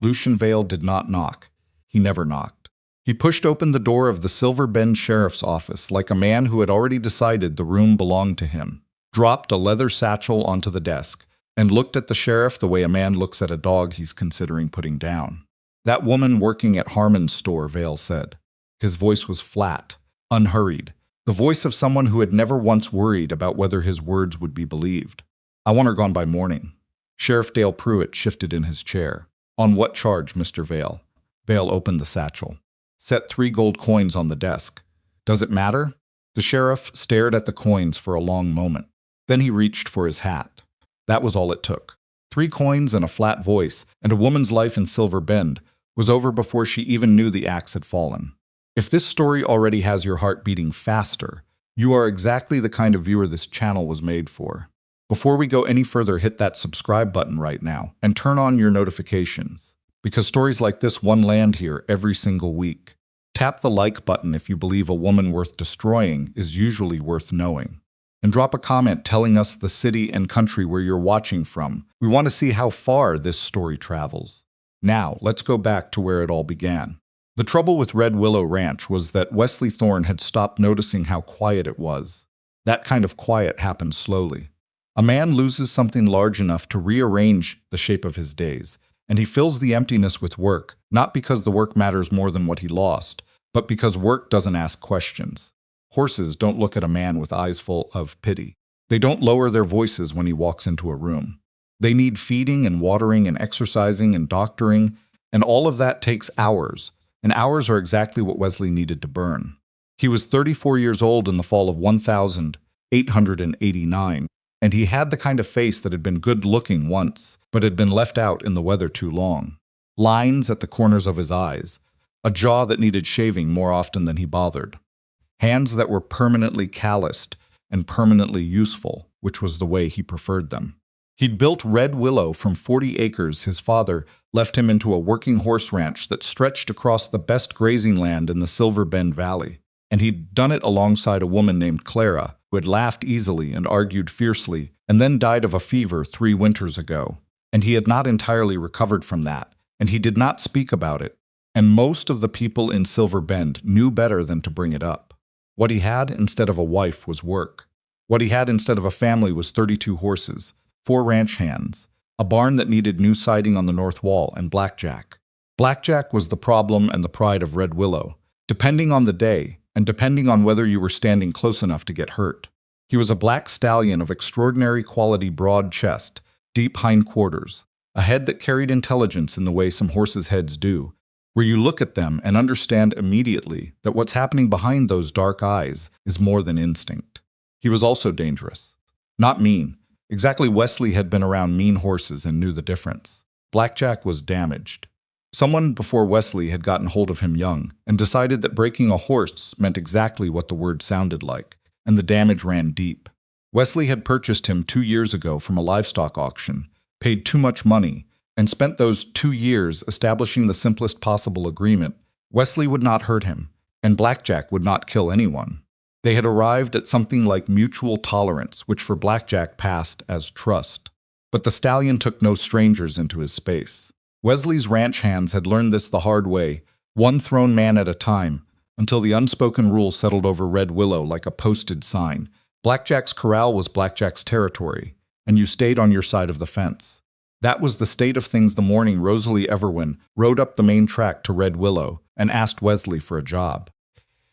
Lucian Vale did not knock. He never knocked. He pushed open the door of the Silver Bend Sheriff's office like a man who had already decided the room belonged to him, dropped a leather satchel onto the desk, and looked at the sheriff the way a man looks at a dog he's considering putting down. "That woman working at Harmon's store," Vale said. His voice was flat, unhurried, the voice of someone who had never once worried about whether his words would be believed. "I want her gone by morning." Sheriff Dale Pruitt shifted in his chair. "On what charge, Mr. Vale?" Vale opened the satchel. "Set 3 gold coins on the desk." "Does it matter?" The sheriff stared at the coins for a long moment. Then he reached for his hat. That was all it took. 3 coins and a flat voice, and a woman's life in Silver Bend was over before she even knew the axe had fallen. If this story already has your heart beating faster, you are exactly the kind of viewer this channel was made for. Before we go any further, hit that subscribe button right now and turn on your notifications, because stories like this one land here every single week. Tap the like button if you believe a woman worth destroying is usually worth knowing. And drop a comment telling us the city and country where you're watching from. We want to see how far this story travels. Now, let's go back to where it all began. The trouble with Red Willow Ranch was that Wesley Thorne had stopped noticing how quiet it was. That kind of quiet happens slowly. A man loses something large enough to rearrange the shape of his days, and he fills the emptiness with work, not because the work matters more than what he lost, but because work doesn't ask questions. Horses don't look at a man with eyes full of pity. They don't lower their voices when he walks into a room. They need feeding and watering and exercising and doctoring, and all of that takes hours, and hours are exactly what Wesley needed to burn. He was 34 years old in the fall of 1889, and he had the kind of face that had been good-looking once, but had been left out in the weather too long. Lines at the corners of his eyes, a jaw that needed shaving more often than he bothered. Hands that were permanently calloused and permanently useful, which was the way he preferred them. He'd built Red Willow from 40 acres his father left him into a working horse ranch that stretched across the best grazing land in the Silver Bend Valley. And he'd done it alongside a woman named Clara, who had laughed easily and argued fiercely, and then died of a fever 3 winters ago. And he had not entirely recovered from that, and he did not speak about it. And most of the people in Silver Bend knew better than to bring it up. What he had instead of a wife was work. What he had instead of a family was 32 horses, 4 ranch hands, a barn that needed new siding on the north wall, and Blackjack. Blackjack was the problem and the pride of Red Willow, depending on the day, and depending on whether you were standing close enough to get hurt. He was a black stallion of extraordinary quality, broad chest, deep hindquarters, a head that carried intelligence in the way some horses' heads do, where you look at them and understand immediately that what's happening behind those dark eyes is more than instinct. He was also dangerous. Not mean. Exactly, Wesley had been around mean horses and knew the difference. Blackjack was damaged. Someone before Wesley had gotten hold of him young and decided that breaking a horse meant exactly what the word sounded like, and the damage ran deep. Wesley had purchased him 2 years ago from a livestock auction, paid too much money, and spent those 2 years establishing the simplest possible agreement. Wesley would not hurt him, and Blackjack would not kill anyone. They had arrived at something like mutual tolerance, which for Blackjack passed as trust. But the stallion took no strangers into his space. Wesley's ranch hands had learned this the hard way, one thrown man at a time, until the unspoken rule settled over Red Willow like a posted sign. Blackjack's corral was Blackjack's territory, and you stayed on your side of the fence. That was the state of things the morning Rosalie Everwyn rode up the main track to Red Willow and asked Wesley for a job.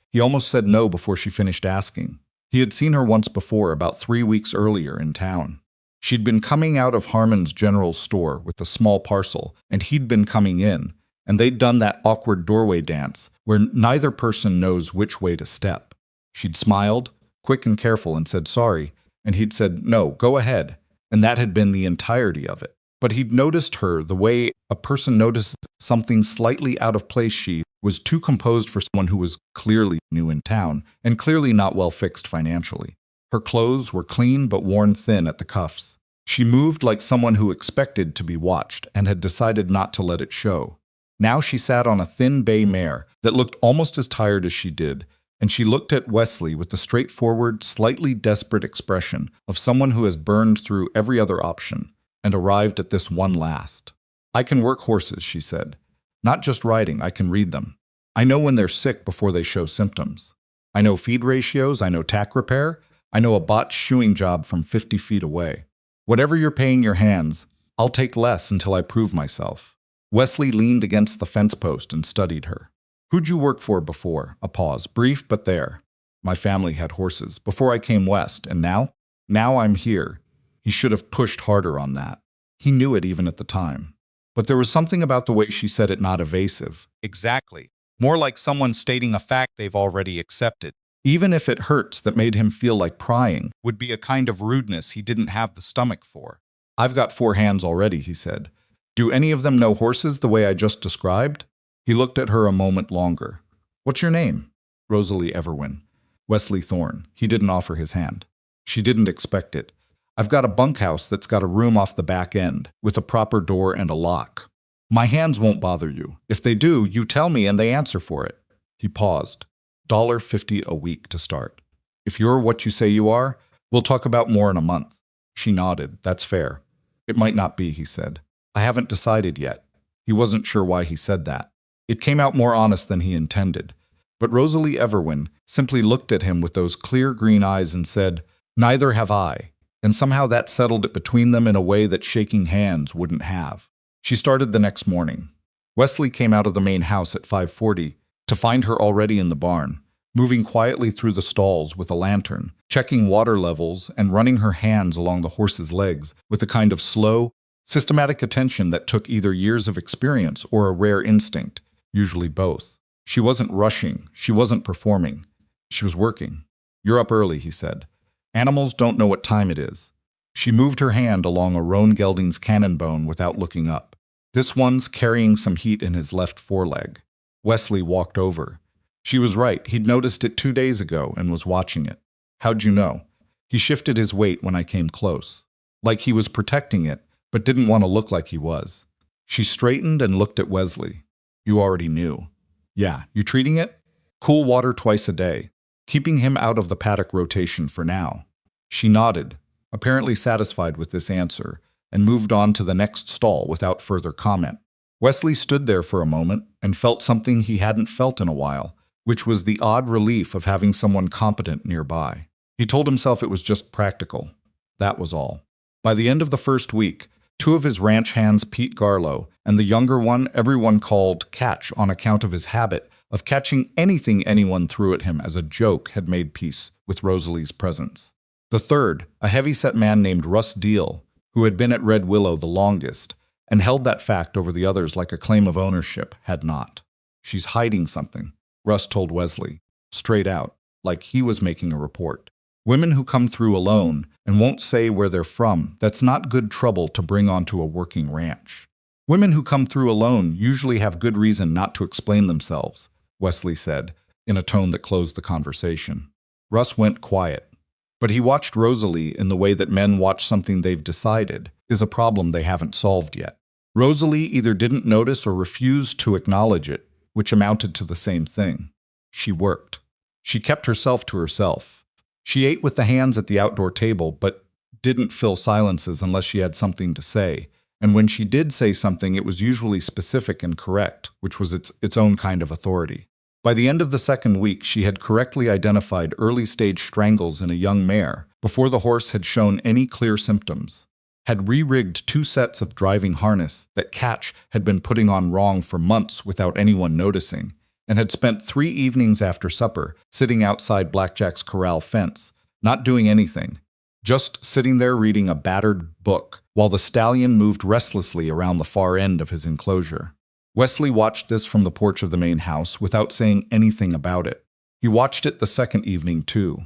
He almost said no before she finished asking. He had seen her once before, about 3 weeks earlier in town. She'd been coming out of Harmon's general store with a small parcel, and he'd been coming in, and they'd done that awkward doorway dance where neither person knows which way to step. She'd smiled, quick and careful, and said sorry, and he'd said, "No, go ahead," and that had been the entirety of it. But he'd noticed her the way a person notices something slightly out of place. She was too composed for someone who was clearly new in town and clearly not well fixed financially. Her clothes were clean but worn thin at the cuffs. She moved like someone who expected to be watched and had decided not to let it show. Now she sat on a thin bay mare that looked almost as tired as she did, and she looked at Wesley with the straightforward, slightly desperate expression of someone who has burned through every other option and arrived at this one last. I can work horses, she said. Not just riding, I can read them. I know when they're sick before they show symptoms. I know feed ratios, I know tack repair, I know a botched shoeing job from 50 feet away. Whatever you're paying your hands, I'll take less until I prove myself. Wesley leaned against the fence post and studied her. Who'd you work for before? A pause, brief but there. My family had horses before I came west, and now? Now I'm here. He should have pushed harder on that. He knew it even at the time. But there was something about the way she said it not evasive. Exactly. More like someone stating a fact they've already accepted. Even if it hurts, that made him feel like prying, would be a kind of rudeness he didn't have the stomach for. I've got 4 hands already, he said. Do any of them know horses the way I just described? He looked at her a moment longer. What's your name? Rosalie Everwyn. Wesley Thorne. He didn't offer his hand. She didn't expect it. I've got a bunkhouse that's got a room off the back end, with a proper door and a lock. My hands won't bother you. If they do, you tell me and they answer for it. He paused. $50 a week to start. If you're what you say you are, we'll talk about more in a month. She nodded. That's fair. It might not be, he said. I haven't decided yet. He wasn't sure why he said that. It came out more honest than he intended. But Rosalie Everwyn simply looked at him with those clear green eyes and said, Neither have I. And somehow that settled it between them in a way that shaking hands wouldn't have. She started the next morning. Wesley came out of the main house at 5:40 to find her already in the barn, moving quietly through the stalls with a lantern, checking water levels and running her hands along the horse's legs with a kind of slow, systematic attention that took either years of experience or a rare instinct, usually both. She wasn't rushing, she wasn't performing. She was working. You're up early, he said. Animals don't know what time it is. She moved her hand along a roan gelding's cannon bone without looking up. This one's carrying some heat in his left foreleg. Wesley walked over. She was right. He'd noticed it 2 days ago and was watching it. How'd you know? He shifted his weight when I came close. Like he was protecting it, but didn't want to look like he was. She straightened and looked at Wesley. You already knew. Yeah, you treating it? Cool water twice a day, keeping him out of the paddock rotation for now. She nodded, apparently satisfied with this answer, and moved on to the next stall without further comment. Wesley stood there for a moment and felt something he hadn't felt in a while, which was the odd relief of having someone competent nearby. He told himself it was just practical. That was all. By the end of the first week, 2 of his ranch hands, Pete Garlow, and the younger one everyone called Catch on account of his habit of catching anything anyone threw at him as a joke, had made peace with Rosalie's presence. The third, a heavy-set man named Russ Deal, who had been at Red Willow the longest, and held that fact over the others like a claim of ownership, had not. She's hiding something, Russ told Wesley, straight out, like he was making a report. Women who come through alone and won't say where they're from, that's not good trouble to bring onto a working ranch. Women who come through alone usually have good reason not to explain themselves, Wesley said, in a tone that closed the conversation. Russ went quiet. But he watched Rosalie in the way that men watch something they've decided is a problem they haven't solved yet. Rosalie either didn't notice or refused to acknowledge it, which amounted to the same thing. She worked. She kept herself to herself. She ate with the hands at the outdoor table, but didn't fill silences unless she had something to say. And when she did say something, it was usually specific and correct, which was its own kind of authority. By the end of the second week, she had correctly identified early-stage strangles in a young mare before the horse had shown any clear symptoms, had re-rigged 2 sets of driving harness that Catch had been putting on wrong for months without anyone noticing, and had spent 3 evenings after supper sitting outside Blackjack's corral fence, not doing anything, just sitting there reading a battered book while the stallion moved restlessly around the far end of his enclosure. Wesley watched this from the porch of the main house without saying anything about it. He watched it the second evening, too.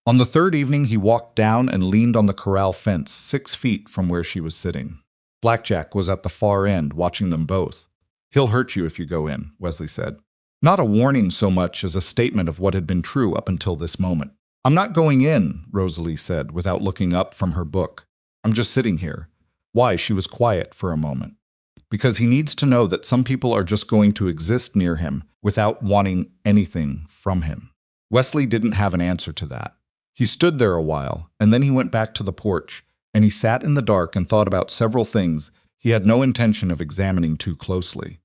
On the third evening, he walked down and leaned on the corral fence 6 feet from where she was sitting. Blackjack was at the far end, watching them both. He'll hurt you if you go in, Wesley said. Not a warning so much as a statement of what had been true up until this moment. I'm not going in, Rosalie said, without looking up from her book. I'm just sitting here. Why? She was quiet for a moment. Because he needs to know that some people are just going to exist near him without wanting anything from him. Wesley didn't have an answer to that. He stood there a while, and then he went back to the porch, and he sat in the dark and thought about several things He had no intention of examining too closely.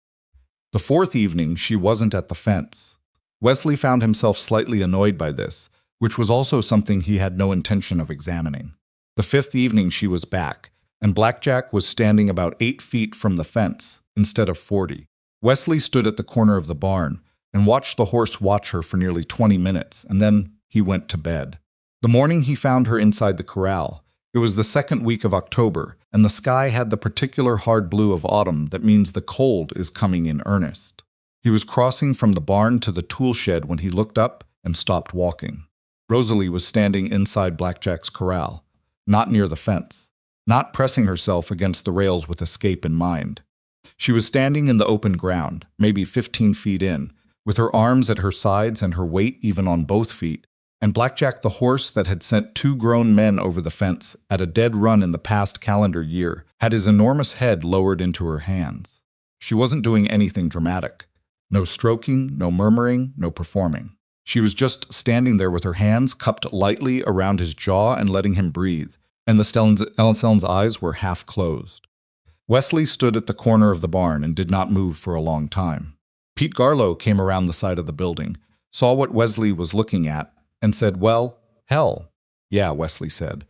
The fourth evening, she wasn't at the fence. Wesley found himself slightly annoyed by this, which was also something he had no intention of examining. The fifth evening, she was back, and Blackjack was standing about 8 feet from the fence instead of 40. Wesley stood at the corner of the barn and watched the horse watch her for nearly 20 minutes, and then he went to bed. The morning he found her inside the corral. It was the second week of October, and the sky had the particular hard blue of autumn that means the cold is coming in earnest. He was crossing from the barn to the tool shed when he looked up and stopped walking. Rosalie was standing inside Blackjack's corral, not near the fence, not pressing herself against the rails with escape in mind. She was standing in the open ground, maybe 15 feet in, with her arms at her sides and her weight even on both feet, and Blackjack, the horse that had sent 2 grown men over the fence at a dead run in the past calendar year, had his enormous head lowered into her hands. She wasn't doing anything dramatic. No stroking, no murmuring, no performing. She was just standing there with her hands cupped lightly around his jaw and letting him breathe, and the Stallion's eyes were half closed. Wesley stood at the corner of the barn and did not move for a long time. Pete Garlow came around the side of the building, saw what Wesley was looking at, and said, "Well, hell." "Yeah," Wesley said.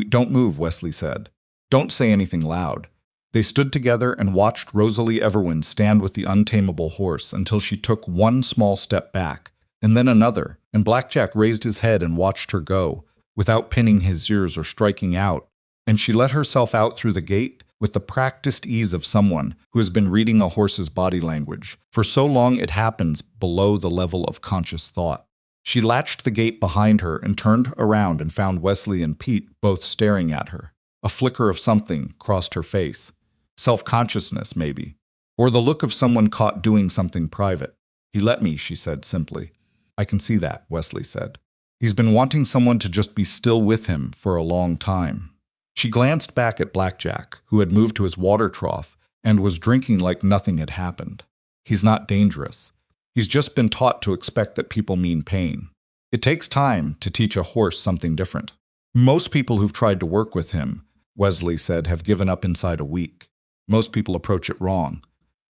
Don't move," Wesley said. "Don't say anything loud." They stood together and watched Rosalie Everwyn stand with the untamable horse until she took one small step back, and then another, and Blackjack raised his head and watched her go, without pinning his ears or striking out, and she let herself out through the gate with the practiced ease of someone who has been reading a horse's body language, for so long it happens below the level of conscious thought. She latched the gate behind her and turned around and found Wesley and Pete both staring at her. A flicker of something crossed her face. Self-consciousness, maybe. Or the look of someone caught doing something private. "He let me," she said simply. "I can see that," Wesley said. "He's been wanting someone to just be still with him for a long time." She glanced back at Blackjack, who had moved to his water trough and was drinking like nothing had happened. "He's not dangerous. He's just been taught to expect that people mean pain. It takes time to teach a horse something different. Most people who've tried to work with him," Wesley said, "have given up inside a week. Most people approach it wrong.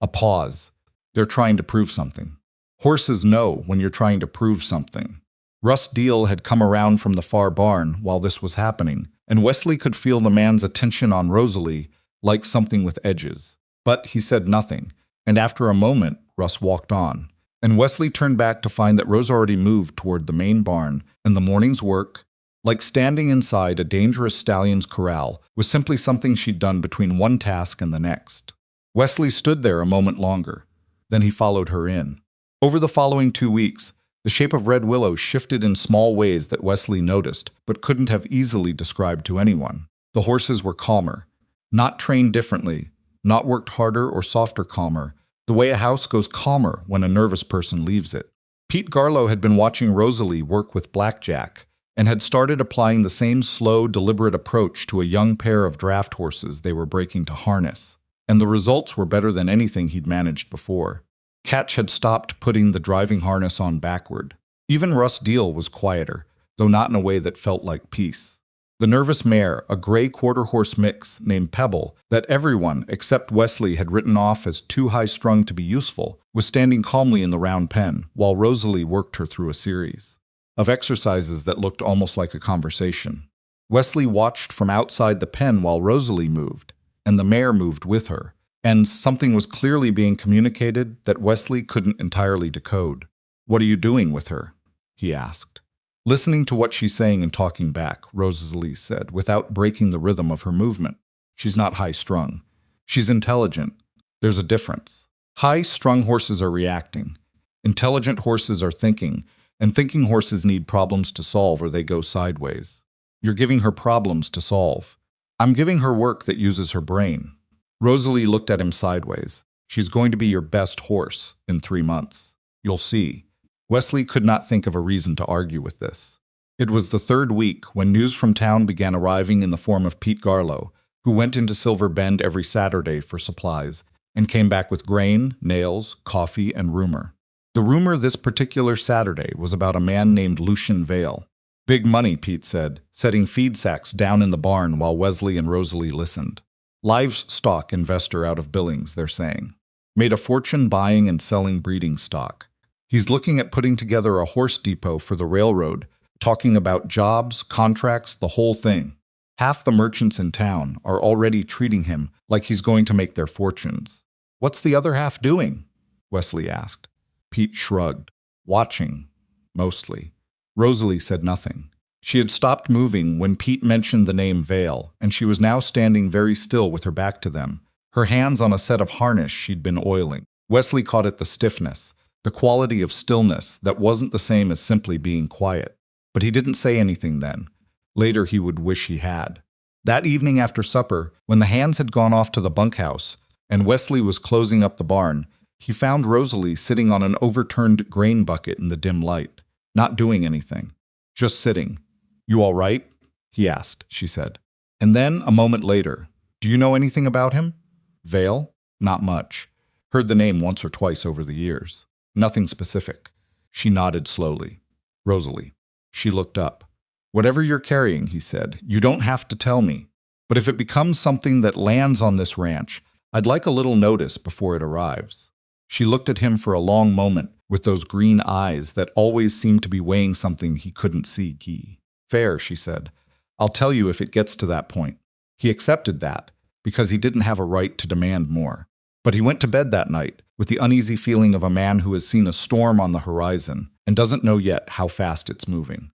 A pause. They're trying to prove something. Horses know when you're trying to prove something." Russ Deal had come around from the far barn while this was happening, and Wesley could feel the man's attention on Rosalie like something with edges. But he said nothing, and after a moment, Russ walked on. And Wesley turned back to find that Rose already moved toward the main barn, and the morning's work, like standing inside a dangerous stallion's corral, was simply something she'd done between one task and the next. Wesley stood there a moment longer. Then he followed her in. Over the following 2 weeks, the shape of Red Willow shifted in small ways that Wesley noticed, but couldn't have easily described to anyone. The horses were calmer, not trained differently, not worked harder or softer calmer, the way a house goes calmer when a nervous person leaves it. Pete Garlow had been watching Rosalie work with Blackjack and had started applying the same slow, deliberate approach to a young pair of draft horses they were breaking to harness, and the results were better than anything he'd managed before. Catch had stopped putting the driving harness on backward. Even Russ Deal was quieter, though not in a way that felt like peace. The nervous mare, a gray quarter-horse mix named Pebble, that everyone except Wesley had written off as too high-strung to be useful, was standing calmly in the round pen, while Rosalie worked her through a series of exercises that looked almost like a conversation. Wesley watched from outside the pen while Rosalie moved, and the mare moved with her, and something was clearly being communicated that Wesley couldn't entirely decode. "What are you doing with her?" he asked. "Listening to what she's saying and talking back," Rosalie said, without breaking the rhythm of her movement. "She's not high-strung. She's intelligent. There's a difference. High-strung horses are reacting. Intelligent horses are thinking, and thinking horses need problems to solve or they go sideways. You're giving her problems to solve. I'm giving her work that uses her brain." Rosalie looked at him sideways. "She's going to be your best horse in 3 months. You'll see." Wesley could not think of a reason to argue with this. It was the 3rd week when news from town began arriving in the form of Pete Garlow, who went into Silver Bend every Saturday for supplies, and came back with grain, nails, coffee, and rumor. The rumor this particular Saturday was about a man named Lucian Vale. "Big money," Pete said, setting feed sacks down in the barn while Wesley and Rosalie listened. Livestock investor out of Billings, they're saying. Made a fortune buying and selling breeding stock. He's looking at putting together a horse depot for the railroad, talking about jobs, contracts, the whole thing. Half the merchants in town are already treating him like he's going to make their fortunes. What's the other half doing? Wesley asked. Pete shrugged. Watching, mostly. Rosalie said nothing. She had stopped moving when Pete mentioned the name Vale, and she was now standing very still with her back to them, her hands on a set of harness she'd been oiling. Wesley caught it the stiffness, the quality of stillness that wasn't the same as simply being quiet. But he didn't say anything then. Later he would wish he had. That evening after supper, when the hands had gone off to the bunkhouse, and Wesley was closing up the barn, he found Rosalie sitting on an overturned grain bucket in the dim light, not doing anything, just sitting. You all right? He asked, she said. And then, a moment later, do you know anything about him? Vale? Not much. Heard the name once or twice over the years. Nothing specific. She nodded slowly. Rosalie. She looked up. Whatever you're carrying, he said, you don't have to tell me. But if it becomes something that lands on this ranch, I'd like a little notice before it arrives. She looked at him for a long moment with those green eyes that always seemed to be weighing something he couldn't see. Fair, she said. I'll tell you if it gets to that point. He accepted that because he didn't have a right to demand more. But he went to bed that night with the uneasy feeling of a man who has seen a storm on the horizon and doesn't know yet how fast it's moving.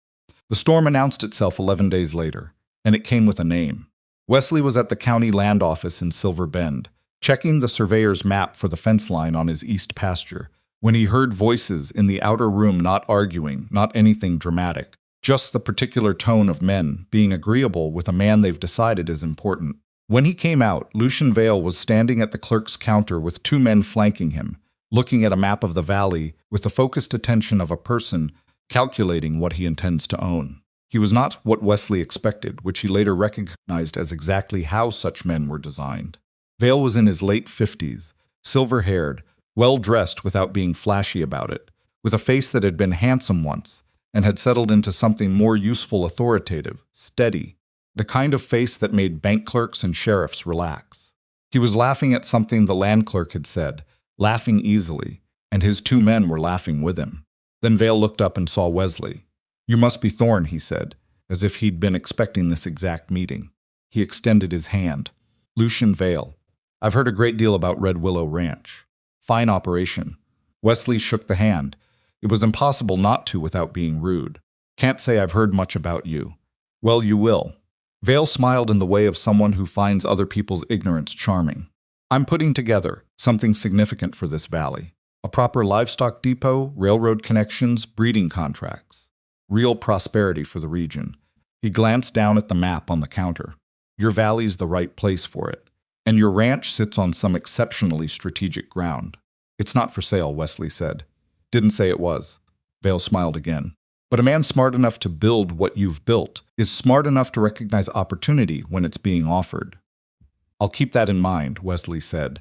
The storm announced itself 11 days later, and it came with a name. Wesley was at the county land office in Silver Bend, checking the surveyor's map for the fence line on his east pasture, when he heard voices in the outer room not arguing, not anything dramatic, just the particular tone of men being agreeable with a man they've decided is important. When he came out, Lucian Vale was standing at the clerk's counter with two men flanking him, looking at a map of the valley with the focused attention of a person calculating what he intends to own. He was not what Wesley expected, which he later recognized as exactly how such men were designed. Vale was in his late 50s, silver-haired, well-dressed without being flashy about it, with a face that had been handsome once and had settled into something more useful, authoritative, steady, the kind of face that made bank clerks and sheriffs relax. He was laughing at something the land clerk had said, laughing easily, and his two men were laughing with him. Then Vale looked up and saw Wesley. You must be Thorne, he said, as if he'd been expecting this exact meeting. He extended his hand. Lucian Vale. I've heard a great deal about Red Willow Ranch. Fine operation. Wesley shook the hand. It was impossible not to without being rude. Can't say I've heard much about you. Well, you will. Vale smiled in the way of someone who finds other people's ignorance charming. I'm putting together something significant for this valley. A proper livestock depot, railroad connections, breeding contracts. Real prosperity for the region. He glanced down at the map on the counter. Your valley's the right place for it. And your ranch sits on some exceptionally strategic ground. It's not for sale, Wesley said. Didn't say it was. Vale smiled again. But a man smart enough to build what you've built is smart enough to recognize opportunity when it's being offered. I'll keep that in mind, Wesley said.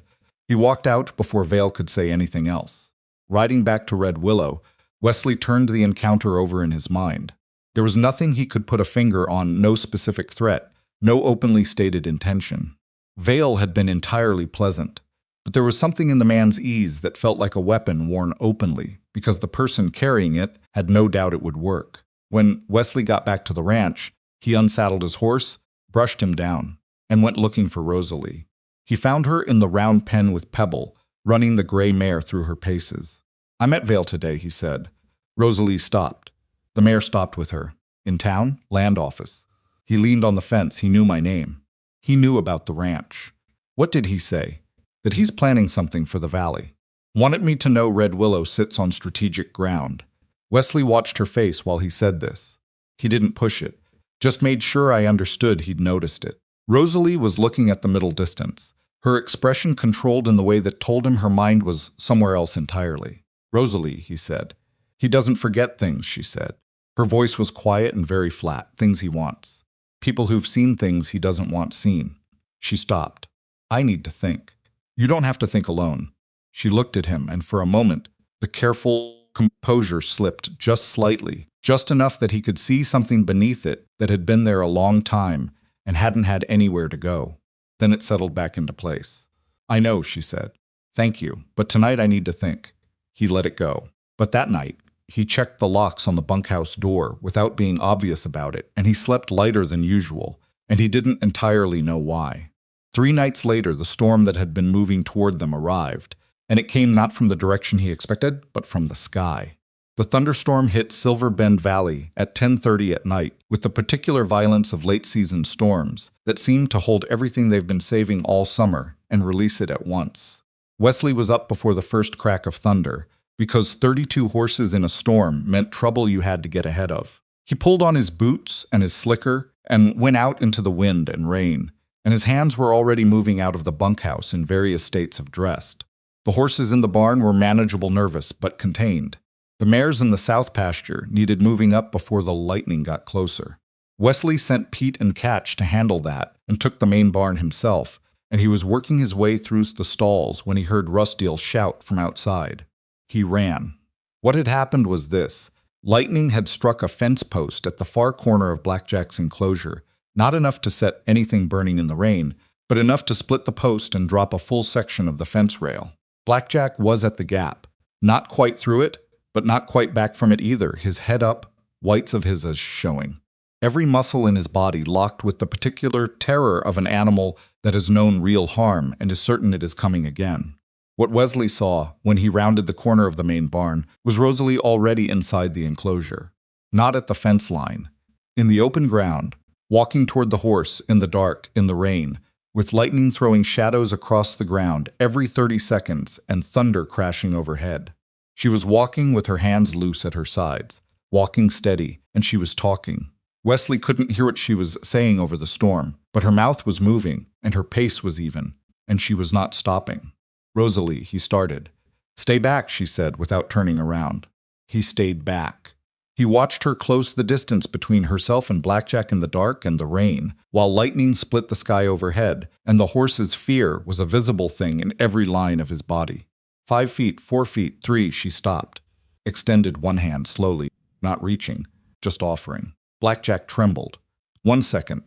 He walked out before Vale could say anything else. Riding back to Red Willow, Wesley turned the encounter over in his mind. There was nothing he could put a finger on, no specific threat, no openly stated intention. Vale had been entirely pleasant, but there was something in the man's ease that felt like a weapon worn openly, because the person carrying it had no doubt it would work. When Wesley got back to the ranch, he unsaddled his horse, brushed him down, and went looking for Rosalie. He found her in the round pen with Pebble, running the gray mare through her paces. I met Vale today, he said. Rosalie stopped. The mare stopped with her. In town? Land office. He leaned on the fence. He knew my name. He knew about the ranch. What did he say? That he's planning something for the valley. Wanted me to know Red Willow sits on strategic ground. Wesley watched her face while he said this. He didn't push it. Just made sure I understood he'd noticed it. Rosalie was looking at the middle distance, her expression controlled in the way that told him her mind was somewhere else entirely. Rosalie, he said. He doesn't forget things, she said. Her voice was quiet and very flat, things he wants. People who've seen things he doesn't want seen. She stopped. I need to think. You don't have to think alone. She looked at him, and for a moment, the careful composure slipped just slightly, just enough that he could see something beneath it that had been there a long time and hadn't had anywhere to go. Then it settled back into place. "I know," she said. "Thank you, but tonight I need to think." He let it go. But that night, he checked the locks on the bunkhouse door without being obvious about it, and he slept lighter than usual, and he didn't entirely know why. 3 nights later, the storm that had been moving toward them arrived, and it came not from the direction he expected, but from the sky. The thunderstorm hit Silver Bend Valley at 10:30 at night with the particular violence of late-season storms that seemed to hold everything they've been saving all summer and release it at once. Wesley was up before the first crack of thunder, because 32 horses in a storm meant trouble you had to get ahead of. He pulled on his boots and his slicker and went out into the wind and rain, and his hands were already moving out of the bunkhouse in various states of dressed. The horses in the barn were manageable, nervous, but contained. The mares in the south pasture needed moving up before the lightning got closer. Wesley sent Pete and Catch to handle that and took the main barn himself, and he was working his way through the stalls when he heard Rusdiel shout from outside. He ran. What had happened was this. Lightning had struck a fence post at the far corner of Blackjack's enclosure, not enough to set anything burning in the rain, but enough to split the post and drop a full section of the fence rail. Blackjack was at the gap, not quite through it, but not quite back from it either, his head up, whites of his eyes showing. Every muscle in his body locked with the particular terror of an animal that has known real harm and is certain it is coming again. What Wesley saw when he rounded the corner of the main barn was Rosalie already inside the enclosure, not at the fence line, in the open ground, walking toward the horse in the dark, in the rain, with lightning throwing shadows across the ground every 30 seconds and thunder crashing overhead. She was walking with her hands loose at her sides, walking steady, and she was talking. Wesley couldn't hear what she was saying over the storm, but her mouth was moving, and her pace was even, and she was not stopping. "Rosalie," he started. "Stay back," she said, without turning around. He stayed back. He watched her close the distance between herself and Blackjack in the dark and the rain, while lightning split the sky overhead, and the horse's fear was a visible thing in every line of his body. 5 feet, 4 feet, 3, she stopped, extended one hand slowly, not reaching, just offering. Blackjack trembled. 1 second,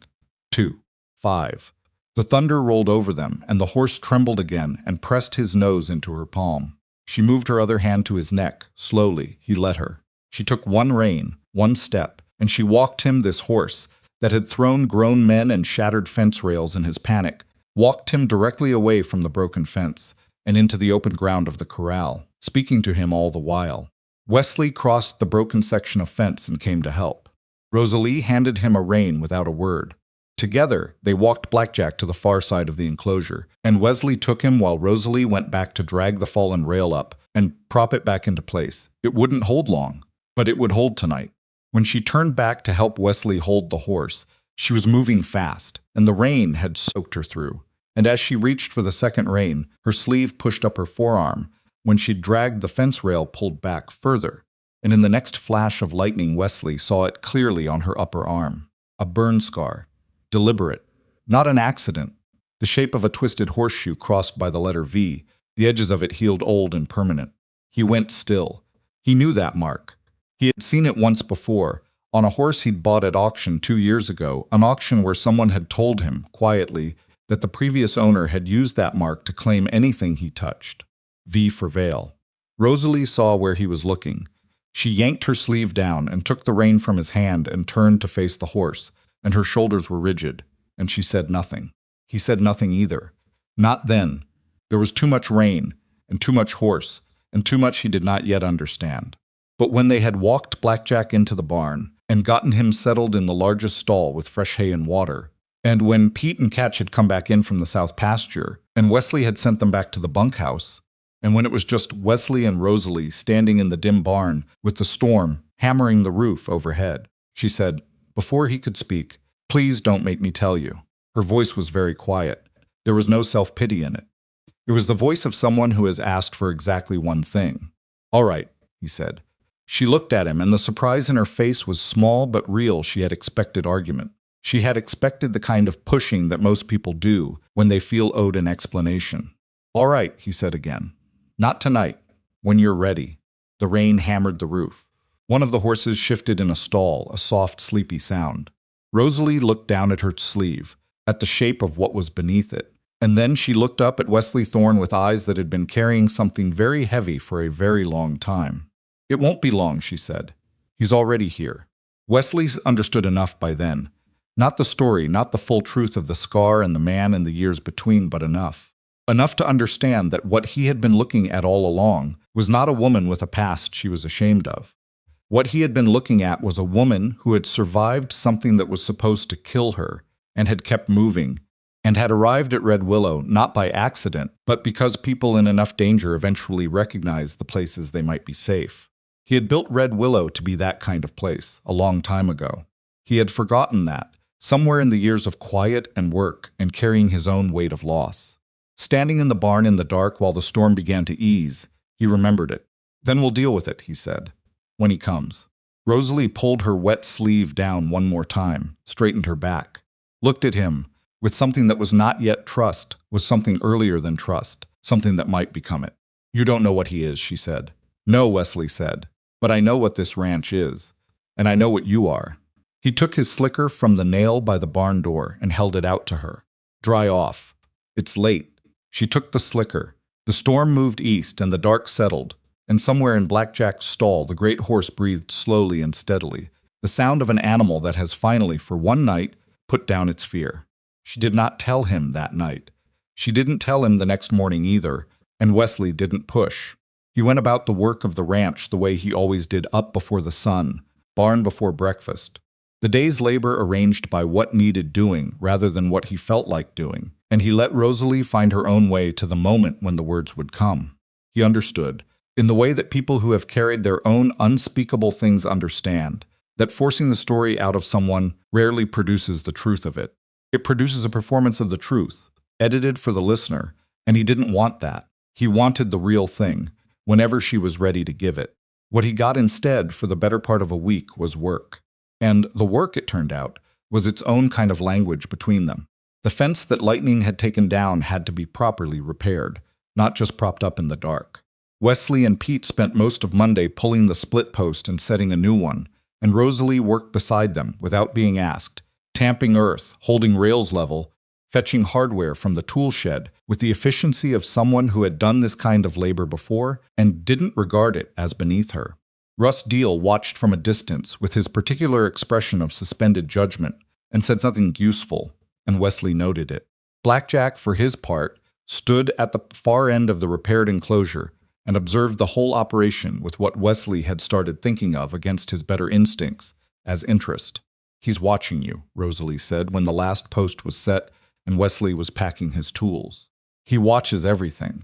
2, 5. The thunder rolled over them, and the horse trembled again and pressed his nose into her palm. She moved her other hand to his neck. Slowly, he let her. She took one rein, one step, and she walked him, this horse that had thrown grown men and shattered fence rails in his panic, walked him directly away from the broken fence and into the open ground of the corral, speaking to him all the while. Wesley crossed the broken section of fence and came to help. Rosalie handed him a rein without a word. Together, they walked Blackjack to the far side of the enclosure, and Wesley took him while Rosalie went back to drag the fallen rail up and prop it back into place. It wouldn't hold long, but it would hold tonight. When she turned back to help Wesley hold the horse, she was moving fast, and the rain had soaked her through. And as she reached for the second rein, her sleeve pushed up her forearm. When she dragged, the fence rail pulled back further, and in the next flash of lightning, Wesley saw it clearly on her upper arm. A burn scar. Deliberate. Not an accident. The shape of a twisted horseshoe crossed by the letter V, the edges of it healed old and permanent. He went still. He knew that mark. He had seen it once before, on a horse he'd bought at auction 2 years ago, an auction where someone had told him, quietly, that the previous owner had used that mark to claim anything he touched. V for Vale. Rosalie saw where he was looking. She yanked her sleeve down and took the rein from his hand and turned to face the horse, and her shoulders were rigid, and she said nothing. He said nothing either. Not then. There was too much rain, and too much horse, and too much he did not yet understand. But when they had walked Blackjack into the barn, and gotten him settled in the largest stall with fresh hay and water, and when Pete and Catch had come back in from the south pasture, and Wesley had sent them back to the bunkhouse, and when it was just Wesley and Rosalie standing in the dim barn with the storm hammering the roof overhead, she said, before he could speak, "Please don't make me tell you." Her voice was very quiet. There was no self-pity in it. It was the voice of someone who has asked for exactly one thing. "All right," he said. She looked at him, and the surprise in her face was small but real. She had expected argument. She had expected the kind of pushing that most people do when they feel owed an explanation. "All right," he said again. "Not tonight. When you're ready." The rain hammered the roof. One of the horses shifted in a stall, a soft, sleepy sound. Rosalie looked down at her sleeve. at the shape of what was beneath it. And then she looked up at Wesley Thorne with eyes that had been carrying something very heavy for a very long time. "It won't be long," she said. "He's already here." Wesley's understood enough by then. Not the story, not the full truth of the scar and the man and the years between, but enough. Enough to understand that what he had been looking at all along was not a woman with a past she was ashamed of. What he had been looking at was a woman who had survived something that was supposed to kill her and had kept moving, and had arrived at Red Willow not by accident, but because people in enough danger eventually recognized the places they might be safe. He had built Red Willow to be that kind of place a long time ago. He had forgotten that, somewhere in the years of quiet and work and carrying his own weight of loss. Standing in the barn in the dark while the storm began to ease, he remembered it. "Then we'll deal with it," he said. "When he comes." Rosalie pulled her wet sleeve down one more time, straightened her back, looked at him with something that was not yet trust, was something earlier than trust, something that might become it. "You don't know what he is," she said. "No," Wesley said, "but I know what this ranch is, and I know what you are." He took his slicker from the nail by the barn door and held it out to her. "Dry off. It's late." She took the slicker. The storm moved east and the dark settled, and somewhere in Blackjack's stall the great horse breathed slowly and steadily, the sound of an animal that has finally, for one night, put down its fear. She did not tell him that night. She didn't tell him the next morning either, and Wesley didn't push. He went about the work of the ranch the way he always did, up before the sun, barn before breakfast. The day's labor arranged by what needed doing rather than what he felt like doing, and he let Rosalie find her own way to the moment when the words would come. He understood, in the way that people who have carried their own unspeakable things understand, that forcing the story out of someone rarely produces the truth of it. It produces a performance of the truth, edited for the listener, and he didn't want that. He wanted the real thing, whenever she was ready to give it. What he got instead for the better part of a week was work. And the work, it turned out, was its own kind of language between them. The fence that lightning had taken down had to be properly repaired, not just propped up in the dark. Wesley and Pete spent most of Monday pulling the split post and setting a new one, and Rosalie worked beside them without being asked, tamping earth, holding rails level, fetching hardware from the tool shed with the efficiency of someone who had done this kind of labor before and didn't regard it as beneath her. Russ Deal watched from a distance with his particular expression of suspended judgment and said something useful, and Wesley noted it. Blackjack, for his part, stood at the far end of the repaired enclosure and observed the whole operation with what Wesley had started thinking of against his better instincts as interest. "He's watching you," Rosalie said when the last post was set and Wesley was packing his tools. "He watches everything.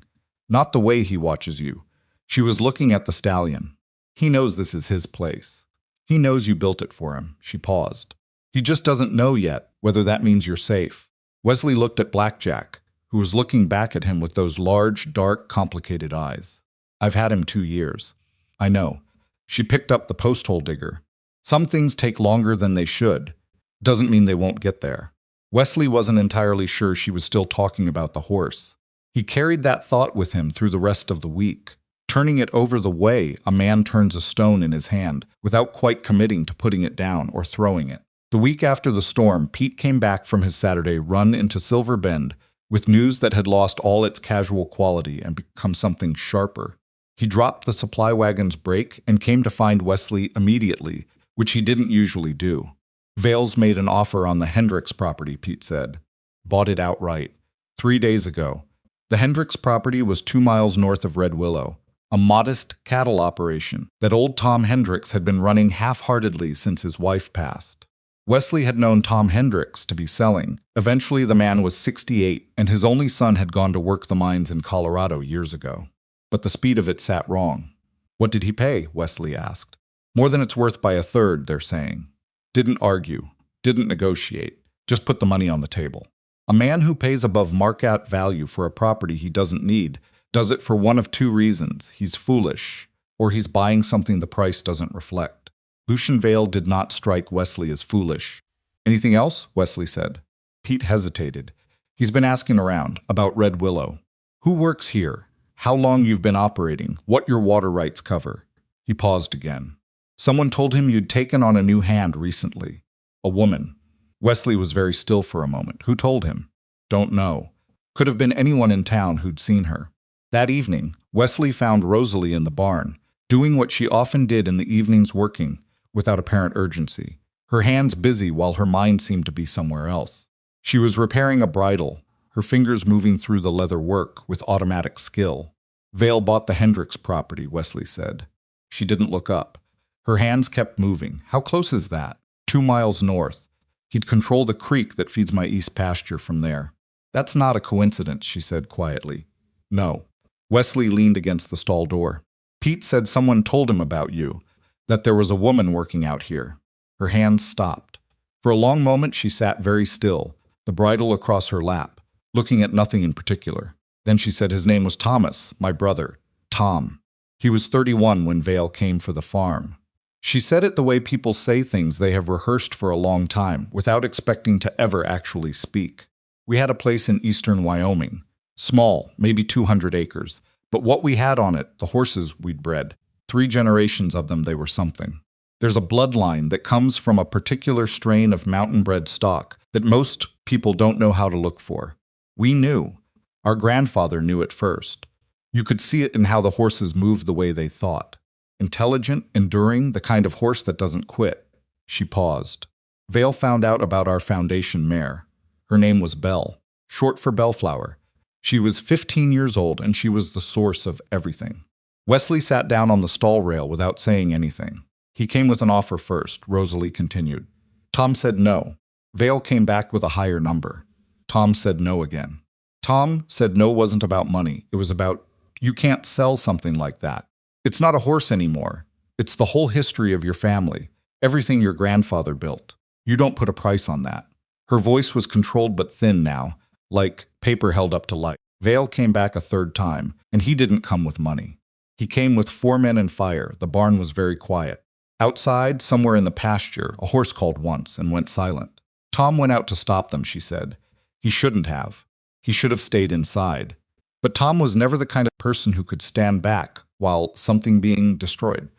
Not the way he watches you." She was looking at the stallion. "He knows this is his place. He knows you built it for him." She paused. "He just doesn't know yet whether that means you're safe." Wesley looked at Blackjack, who was looking back at him with those large, dark, complicated eyes. "I've had him 2 years. I know." She picked up the post-hole digger. "Some things take longer than they should. Doesn't mean they won't get there." Wesley wasn't entirely sure she was still talking about the horse. He carried that thought with him through the rest of the week, turning it over the way a man turns a stone in his hand without quite committing to putting it down or throwing it. The week after the storm, Pete came back from his Saturday run into Silver Bend with news that had lost all its casual quality and become something sharper. He dropped the supply wagon's brake and came to find Wesley immediately, which he didn't usually do. "Vale's made an offer on the Hendricks property," Pete said. "Bought it outright. 3 days ago." The Hendricks property was 2 miles north of Red Willow, a modest cattle operation that old Tom Hendricks had been running half-heartedly since his wife passed. Wesley had known Tom Hendricks to be selling. Eventually the man was 68, and his only son had gone to work the mines in Colorado years ago. But the speed of it sat wrong. "What did he pay?" Wesley asked. "More than it's worth by a third, they're saying." Didn't argue, didn't negotiate, just put the money on the table. A man who pays above market value for a property he doesn't need does it for one of 2 reasons: he's foolish, or he's buying something the price doesn't reflect. Lucian Vale did not strike Wesley as foolish. "Anything else?" Wesley said. Pete hesitated. "He's been asking around, about Red Willow. Who works here? How long you've been operating? What your water rights cover?" He paused again. "Someone told him you'd taken on a new hand recently. A woman." Wesley was very still for a moment. Who told him? Don't know. Could have been anyone in town who'd seen her. That evening, Wesley found Rosalie in the barn, doing what she often did in the evenings, working without apparent urgency, her hands busy while her mind seemed to be somewhere else. She was repairing a bridle, her fingers moving through the leather work with automatic skill. Vale bought the Hendricks property, Wesley said. She didn't look up. Her hands kept moving. How close is that? 2 miles north. He'd control the creek that feeds my east pasture from there. That's not a coincidence, she said quietly. No. Wesley leaned against the stall door. Pete said someone told him about you, that there was a woman working out here. Her hands stopped. For a long moment she sat very still, the bridle across her lap, looking at nothing in particular. Then she said his name was Thomas, my brother, Tom. He was 31 when Vale came for the farm. She said it the way people say things they have rehearsed for a long time, without expecting to ever actually speak. We had a place in eastern Wyoming. Small, maybe 200 acres. But what we had on it, the horses we'd bred, 3 generations of them, they were something. There's a bloodline that comes from a particular strain of mountain-bred stock that most people don't know how to look for. We knew. Our grandfather knew it first. You could see it in how the horses moved the way they thought. Intelligent, enduring, the kind of horse that doesn't quit. She paused. Vale found out about our foundation mare. Her name was Belle, short for Bellflower. She was 15 years old, and she was the source of everything. Wesley sat down on the stall rail without saying anything. He came with an offer first, Rosalie continued. Tom said no. Vale came back with a higher number. Tom said no again. Tom said no wasn't about money. It was about, you can't sell something like that. It's not a horse anymore. It's the whole history of your family, everything your grandfather built. You don't put a price on that. Her voice was controlled but thin now, like paper held up to light. Vale came back a third time, and he didn't come with money. He came with 4 men and fire. The barn was very quiet. Outside, somewhere in the pasture, a horse called once and went silent. Tom went out to stop them, she said. He shouldn't have. He should have stayed inside. But Tom was never the kind of person who could stand back while something being destroyed.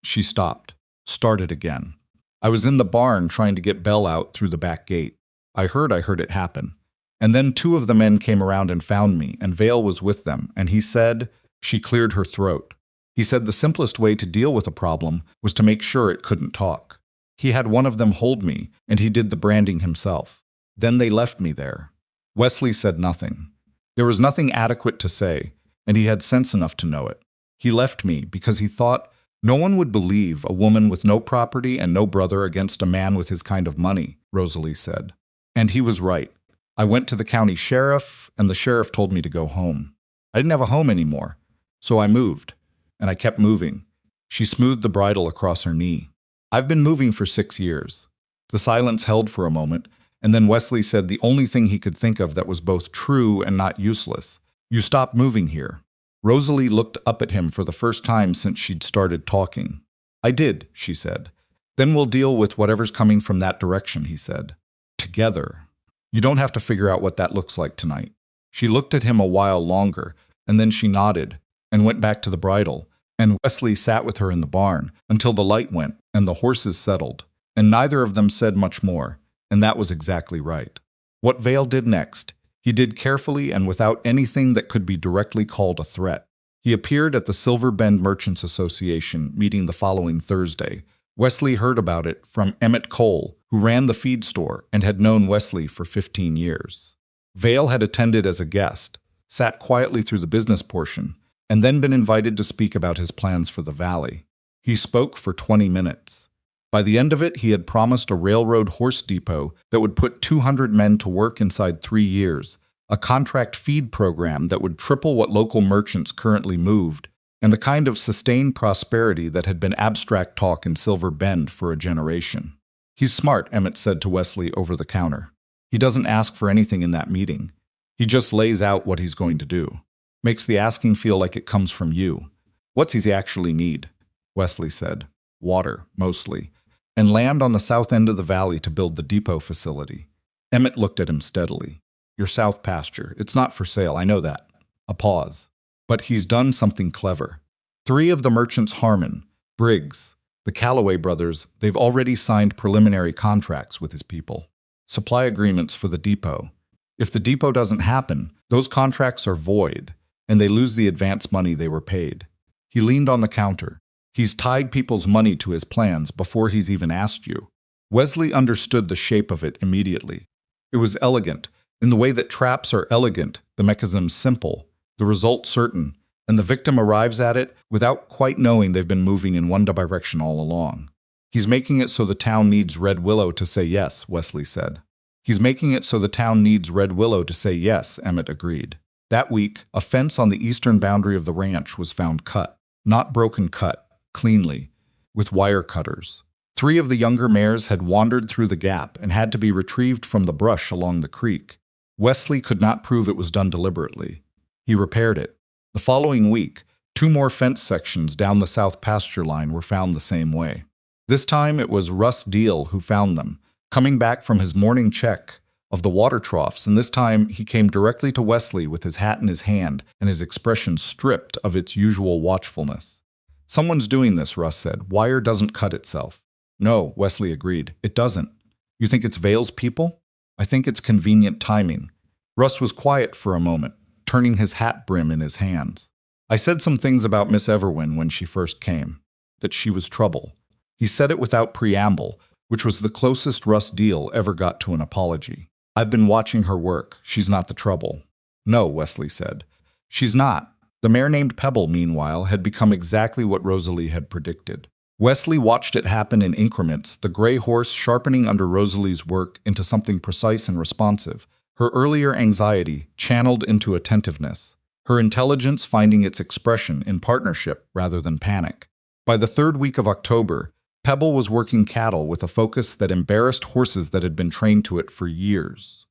She stopped, started again. I was in the barn trying to get Belle out through the back gate. I heard it happen. And then 2 of the men came around and found me, and Vale was with them, and he said, she cleared her throat. He said the simplest way to deal with a problem was to make sure it couldn't talk. He had one of them hold me, and he did the branding himself. Then they left me there. Wesley said nothing. There was nothing adequate to say, and he had sense enough to know it. He left me because he thought no one would believe a woman with no property and no brother against a man with his kind of money, Rosalie said. And he was right. I went to the county sheriff, and the sheriff told me to go home. I didn't have a home anymore, so I moved, and I kept moving. She smoothed the bridle across her knee. I've been moving for 6 years. The silence held for a moment, and then Wesley said the only thing he could think of that was both true and not useless. You stopped moving here. Rosalie looked up at him for the first time since she'd started talking. I did, she said. Then we'll deal with whatever's coming from that direction, he said. Together. You don't have to figure out what that looks like tonight. She looked at him a while longer, and then she nodded and went back to the bridle, and Wesley sat with her in the barn until the light went and the horses settled, and neither of them said much more, and that was exactly right. What Vale did next, he did carefully and without anything that could be directly called a threat. He appeared at the Silver Bend Merchants Association meeting the following Thursday. Wesley heard about it from Emmett Cole, who ran the feed store and had known Wesley for 15 years. Vale had attended as a guest, sat quietly through the business portion, and then been invited to speak about his plans for the valley. He spoke for 20 minutes. By the end of it, he had promised a railroad horse depot that would put 200 men to work inside 3 years, a contract feed program that would triple what local merchants currently moved, and the kind of sustained prosperity that had been abstract talk in Silver Bend for a generation. He's smart, Emmett said to Wesley over the counter. He doesn't ask for anything in that meeting. He just lays out what he's going to do. Makes the asking feel like it comes from you. What's he actually need? Wesley said. Water, mostly. And land on the south end of the valley to build the depot facility. Emmett looked at him steadily. Your south pasture. It's not for sale, I know that. A pause. But he's done something clever. 3 of the merchants, Harmon, Briggs, The Calloway brothers, they've already signed preliminary contracts with his people. Supply agreements for the depot. If the depot doesn't happen, those contracts are void, and they lose the advance money they were paid. He leaned on the counter. He's tied people's money to his plans before he's even asked you. Wesley understood the shape of it immediately. It was elegant, in the way that traps are elegant, the mechanism simple, the result certain, and the victim arrives at it without quite knowing they've been moving in one direction all along. He's making it so the town needs Red Willow to say yes, Wesley said. He's making it so the town needs Red Willow to say yes, Emmett agreed. That week, a fence on the eastern boundary of the ranch was found cut, not broken cut, cleanly, with wire cutters. 3 of the younger mares had wandered through the gap and had to be retrieved from the brush along the creek. Wesley could not prove it was done deliberately. He repaired it. The following week, 2 more fence sections down the south pasture line were found the same way. This time it was Russ Deal who found them, coming back from his morning check of the water troughs, and this time he came directly to Wesley with his hat in his hand and his expression stripped of its usual watchfulness. "Someone's doing this," Russ said. "Wire doesn't cut itself." "No," Wesley agreed. "It doesn't." "You think it's Vale's people?" "I think it's convenient timing." Russ was quiet for a moment, turning his hat brim in his hands. "I said some things about Miss Everwyn when she first came, that she was trouble." He said it without preamble, which was the closest Russ Deal ever got to an apology. "I've been watching her work. She's not the trouble." "No," Wesley said. "She's not." The mare named Pebble, meanwhile, had become exactly what Rosalie had predicted. Wesley watched it happen in increments, the gray horse sharpening under Rosalie's work into something precise and responsive, her earlier anxiety channeled into attentiveness, her intelligence finding its expression in partnership rather than panic. By the 3rd week of October, Pebble was working cattle with a focus that embarrassed horses that had been trained to it for years.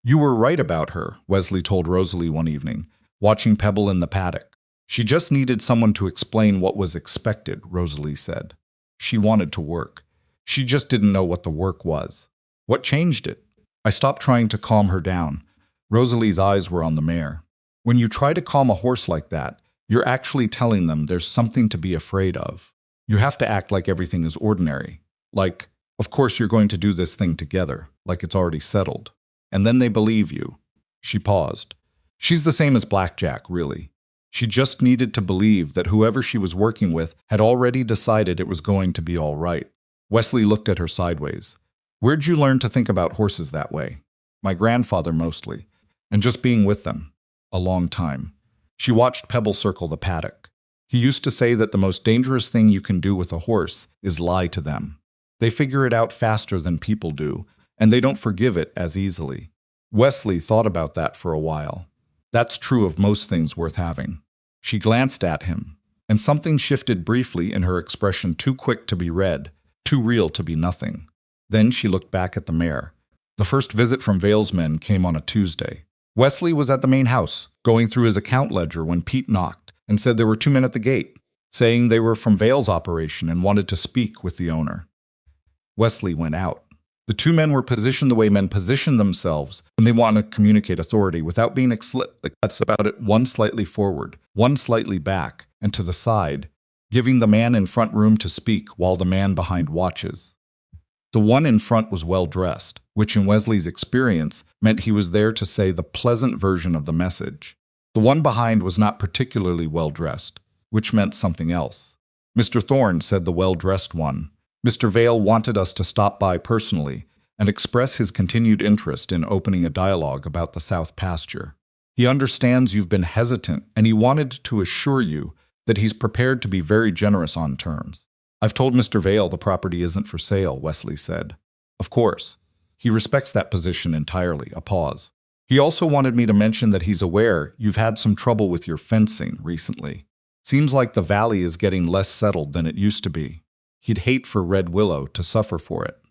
"You were right about her," Wesley told Rosalie one evening, watching Pebble in the paddock. "She just needed someone to explain what was expected," Rosalie said. "She wanted to work. She just didn't know what the work was. What changed it?" "I stopped trying to calm her down." Rosalie's eyes were on the mare. "When you try to calm a horse like that, you're actually telling them there's something to be afraid of. You have to act like everything is ordinary. Like, of course you're going to do this thing together, like it's already settled. And then they believe you." She paused. "She's the same as Blackjack, really. She just needed to believe that whoever she was working with had already decided it was going to be all right." Wesley looked at her sideways. "Where'd you learn to think about horses that way?" "My grandfather mostly, and just being with them. A long time." She watched Pebble circle the paddock. "He used to say that the most dangerous thing you can do with a horse is lie to them. They figure it out faster than people do, and they don't forgive it as easily." Wesley thought about that for a while. "That's true of most things worth having." She glanced at him, and something shifted briefly in her expression, too quick to be read, too real to be nothing. Then she looked back at the mare. The first visit from Vale's men came on a Tuesday. Wesley was at the main house, going through his account ledger when Pete knocked and said there were 2 men at the gate, saying they were from Vale's operation and wanted to speak with the owner. Wesley went out. The 2 men were positioned the way men position themselves when they want to communicate authority without being that's about it, one slightly forward, one slightly back, and to the side, giving the man in front room to speak while the man behind watches. The one in front was well-dressed, which in Wesley's experience meant he was there to say the pleasant version of the message. The one behind was not particularly well-dressed, which meant something else. "Mr. Thorne," said the well-dressed one, "Mr. Vale wanted us to stop by personally and express his continued interest in opening a dialogue about the South Pasture. He understands you've been hesitant, and he wanted to assure you that he's prepared to be very generous on terms." "I've told Mr. Vale the property isn't for sale," Wesley said. "Of course. He respects that position entirely." A pause. "He also wanted me to mention that he's aware you've had some trouble with your fencing recently. Seems like the valley is getting less settled than it used to be. He'd hate for Red Willow to suffer for it."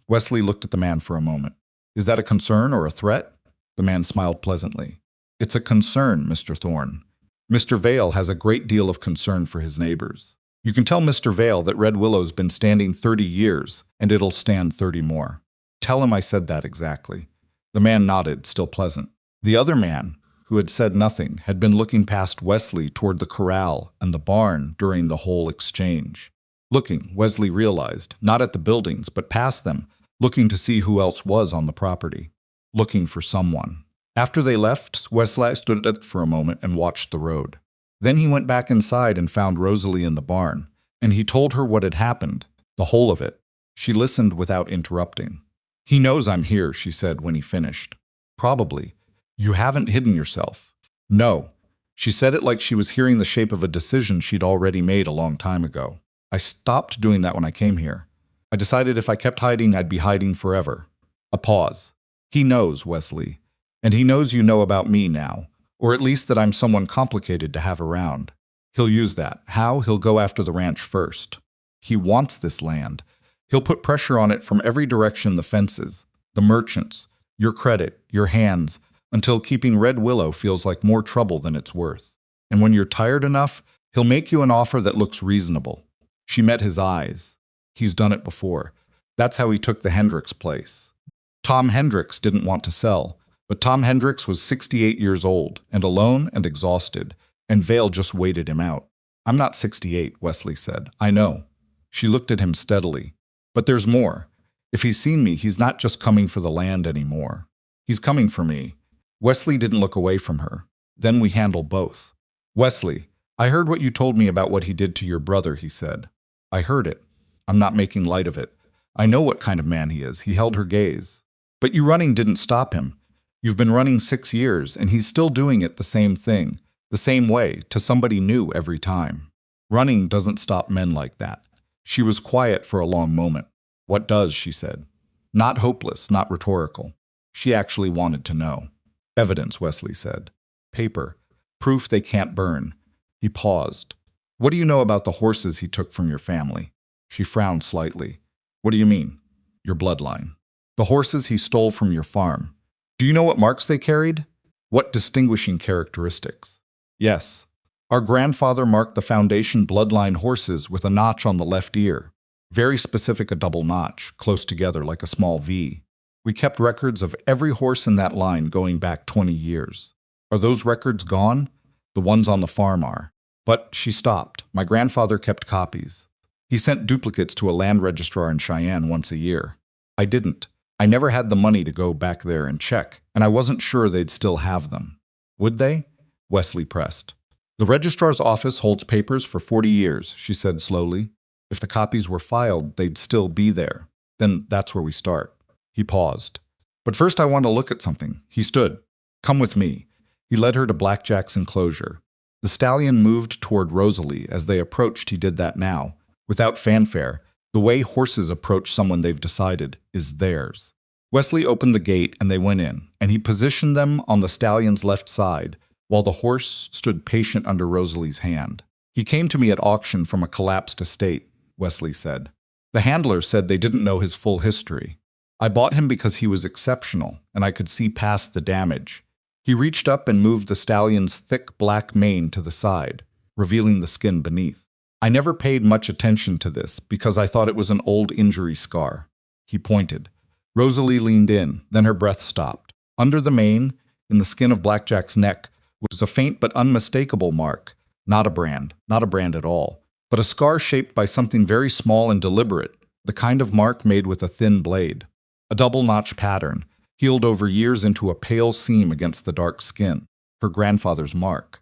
Wesley looked at the man for a moment. "Is that a concern or a threat?" The man smiled pleasantly. "It's a concern, Mr. Thorne. Mr. Vale has a great deal of concern for his neighbors. You can tell Mr. Vale that Red Willow's been standing 30 years, and it'll stand 30 more. Tell him I said that exactly." The man nodded, still pleasant. The other man, who had said nothing, had been looking past Wesley toward the corral and the barn during the whole exchange. Looking, Wesley realized, not at the buildings, but past them, looking to see who else was on the property. Looking for someone. After they left, Wesley stood at it for a moment and watched the road. Then he went back inside and found Rosalie in the barn, and he told her what had happened, the whole of it. She listened without interrupting. "He knows I'm here," she said when he finished. "Probably. You haven't hidden yourself." "No." She said it like she was hearing the shape of a decision she'd already made a long time ago. "I stopped doing that when I came here. I decided if I kept hiding, I'd be hiding forever." A pause. "He knows, Wesley. And he knows you know about me now, or at least that I'm someone complicated to have around. He'll use that. How? He'll go after the ranch first. He wants this land. He'll put pressure on it from every direction: the fences, the merchants, your credit, your hands, until keeping Red Willow feels like more trouble than it's worth. And when you're tired enough, he'll make you an offer that looks reasonable." She met his eyes. He's done it before. That's how he took the Hendricks place. Tom Hendricks didn't want to sell, but Tom Hendricks was 68 years old, and alone and exhausted, and Vale just waited him out. "I'm not 68, Wesley said. "I know." She looked at him steadily. "But there's more. If he's seen me, he's not just coming for the land anymore. He's coming for me." Wesley didn't look away from her. "Then we handle both." "Wesley, I heard what you told me about what he did to your brother," he said. "I heard it. I'm not making light of it. I know what kind of man he is." He held her gaze. "But you running didn't stop him. You've been running 6 years, and he's still doing it the same thing, the same way, to somebody new every time. Running doesn't stop men like that." She was quiet for a long moment. "What does?" she said. Not hopeless, not rhetorical. She actually wanted to know. "Evidence," Wesley said. "Paper. Proof they can't burn." He paused. "What do you know about the horses he took from your family?" She frowned slightly. "What do you mean?" "Your bloodline. The horses he stole from your farm. Do you know what marks they carried? What distinguishing characteristics?" "Yes. Our grandfather marked the foundation bloodline horses with a notch on the left ear. Very specific, a double notch, close together like a small V. We kept records of every horse in that line going back 20 years. Are those records gone? The ones on the farm are." But she stopped. "My grandfather kept copies. He sent duplicates to a land registrar in Cheyenne once a year. I didn't. I never had the money to go back there and check, and I wasn't sure they'd still have them." "Would they?" Wesley pressed. "The registrar's office holds papers for 40 years, she said slowly. "If the copies were filed, they'd still be there. Then that's where we start." He paused. "But first I want to look at something." He stood. "Come with me." He led her to Blackjack's enclosure. The stallion moved toward Rosalie. As they approached, he did that now, without fanfare. The way horses approach someone they've decided is theirs. Wesley opened the gate and they went in, and he positioned them on the stallion's left side, while the horse stood patient under Rosalie's hand. "He came to me at auction from a collapsed estate," Wesley said. "The handler said they didn't know his full history. I bought him because he was exceptional, and I could see past the damage." He reached up and moved the stallion's thick black mane to the side, revealing the skin beneath. "I never paid much attention to this because I thought it was an old injury scar." He pointed. Rosalie leaned in, then her breath stopped. Under the mane, in the skin of Blackjack's neck, was a faint but unmistakable mark. Not a brand at all, but a scar shaped by something very small and deliberate, the kind of mark made with a thin blade. A double-notch pattern, healed over years into a pale seam against the dark skin. Her grandfather's mark.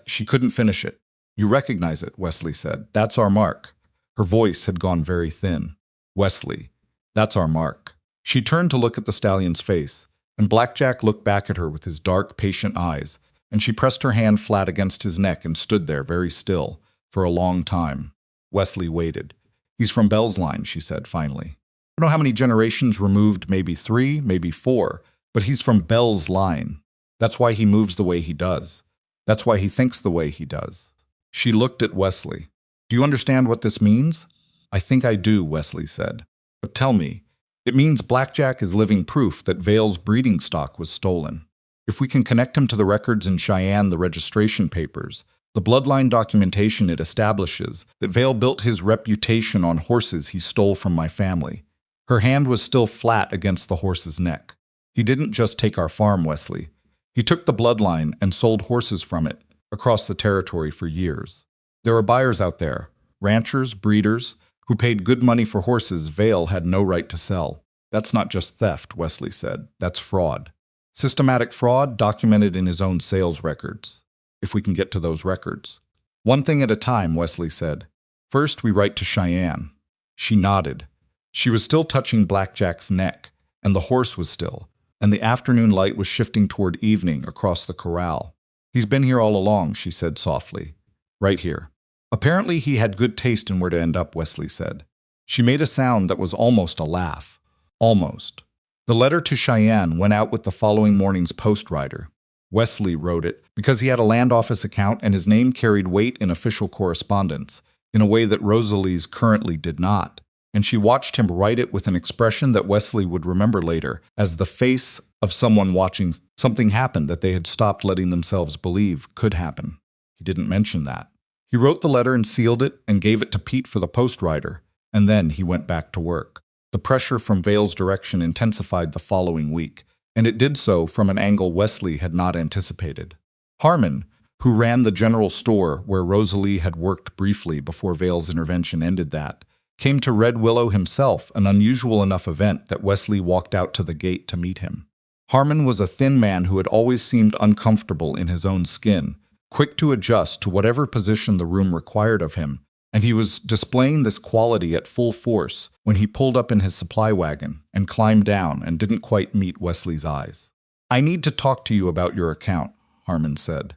She couldn't finish it. "You recognize it," Wesley said. "That's our mark." Her voice had gone very thin. "Wesley, that's our mark." She turned to look at the stallion's face, and Blackjack looked back at her with his dark, patient eyes, and she pressed her hand flat against his neck and stood there very still, for a long time. Wesley waited. "He's from Bell's line," she said finally. "I don't know how many generations removed, maybe 3, maybe 4, but he's from Bell's line. That's why he moves the way he does. That's why he thinks the way he does." She looked at Wesley. "Do you understand what this means?" "I think I do," Wesley said. "But tell me." "It means Blackjack is living proof that Vale's breeding stock was stolen. If we can connect him to the records in Cheyenne, the registration papers, the bloodline documentation, it establishes that Vale built his reputation on horses he stole from my family." Her hand was still flat against the horse's neck. "He didn't just take our farm, Wesley. He took the bloodline and sold horses from it across the territory for years. There are buyers out there, Ranchers, breeders, who paid good money for horses Vale had no right to sell. That's not just theft, Wesley said. That's fraud. Systematic fraud documented in his own sales records. If we can get to those records. One thing at a time, Wesley said. First, we write to Cheyenne. She nodded. She was still touching Blackjack's neck, and the horse was still, and the afternoon light was shifting toward evening across the corral. He's been here all along, she said softly. Right here. Apparently he had good taste in where to end up, Wesley said. She made a sound that was almost a laugh. Almost. The letter to Cheyenne went out with the following morning's post rider. Wesley wrote it because he had a land office account and his name carried weight in official correspondence, in a way that Rosalie's currently did not. And she watched him write it with an expression that Wesley would remember later as the face of someone watching something happen that they had stopped letting themselves believe could happen. He didn't mention that. He wrote the letter and sealed it and gave it to Pete for the post rider, and then he went back to work. The pressure from Vale's direction intensified the following week, and it did so from an angle Wesley had not anticipated. Harmon, who ran the general store where Rosalie had worked briefly before Vale's intervention ended that, came to Red Willow himself, an unusual enough event that Wesley walked out to the gate to meet him. Harmon was a thin man who had always seemed uncomfortable in his own skin, quick to adjust to whatever position the room required of him, and he was displaying this quality at full force when he pulled up in his supply wagon and climbed down and didn't quite meet Wesley's eyes. "I need to talk to you about your account," Harmon said.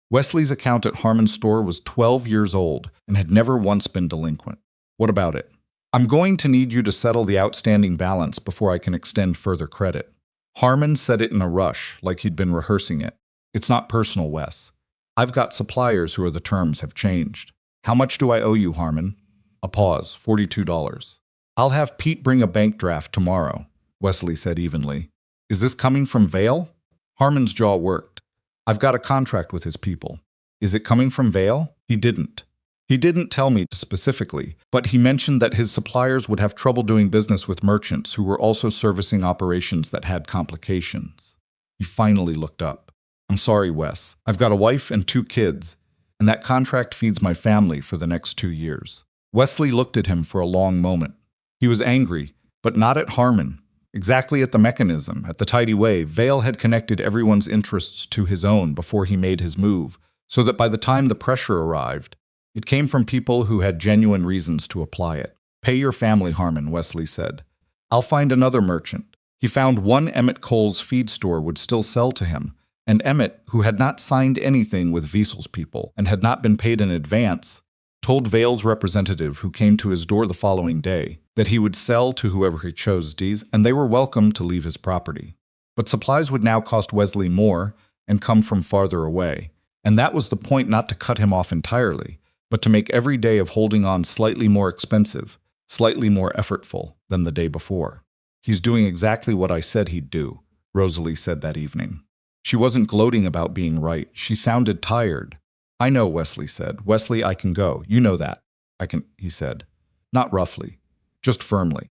Wesley's account at Harmon's store was 12 years old and had never once been delinquent. "What about it?" "I'm going to need you to settle the outstanding balance before I can extend further credit." Harmon said it in a rush, like he'd been rehearsing it. "It's not personal, Wes. I've got suppliers who the terms have changed." "How much do I owe you, Harmon?" A pause. $42. "I'll have Pete bring a bank draft tomorrow," Wesley said evenly. "Is this coming from Vale?" Harmon's jaw worked. "I've got a contract with his people." "Is it coming from Vale?" He didn't. He didn't tell me specifically, but he mentioned that his suppliers would have trouble doing business with merchants who were also servicing operations that had complications. He finally looked up. "I'm sorry, Wes. I've got a wife and 2 kids, and that contract feeds my family for the next 2 years. Wesley looked at him for a long moment. He was angry, but not at Harmon. Exactly at the mechanism, at the tidy way, Vale had connected everyone's interests to his own before he made his move, so that by the time the pressure arrived, it came from people who had genuine reasons to apply it. "Pay your family, Harmon," Wesley said. "I'll find another merchant." He found one Emmett Cole's feed store would still sell to him, and Emmett, who had not signed anything with Wiesel's people and had not been paid in advance, told Vale's representative, who came to his door the following day, that he would sell to whoever he chose these, and they were welcome to leave his property. But supplies would now cost Wesley more and come from farther away, and that was the point, not to cut him off entirely, but to make every day of holding on slightly more expensive, slightly more effortful than the day before. "He's doing exactly what I said he'd do," Rosalie said that evening. She wasn't gloating about being right. She sounded tired. "I know," Wesley said. "Wesley, I can go. You know that." "I can," he said. Not roughly, just firmly.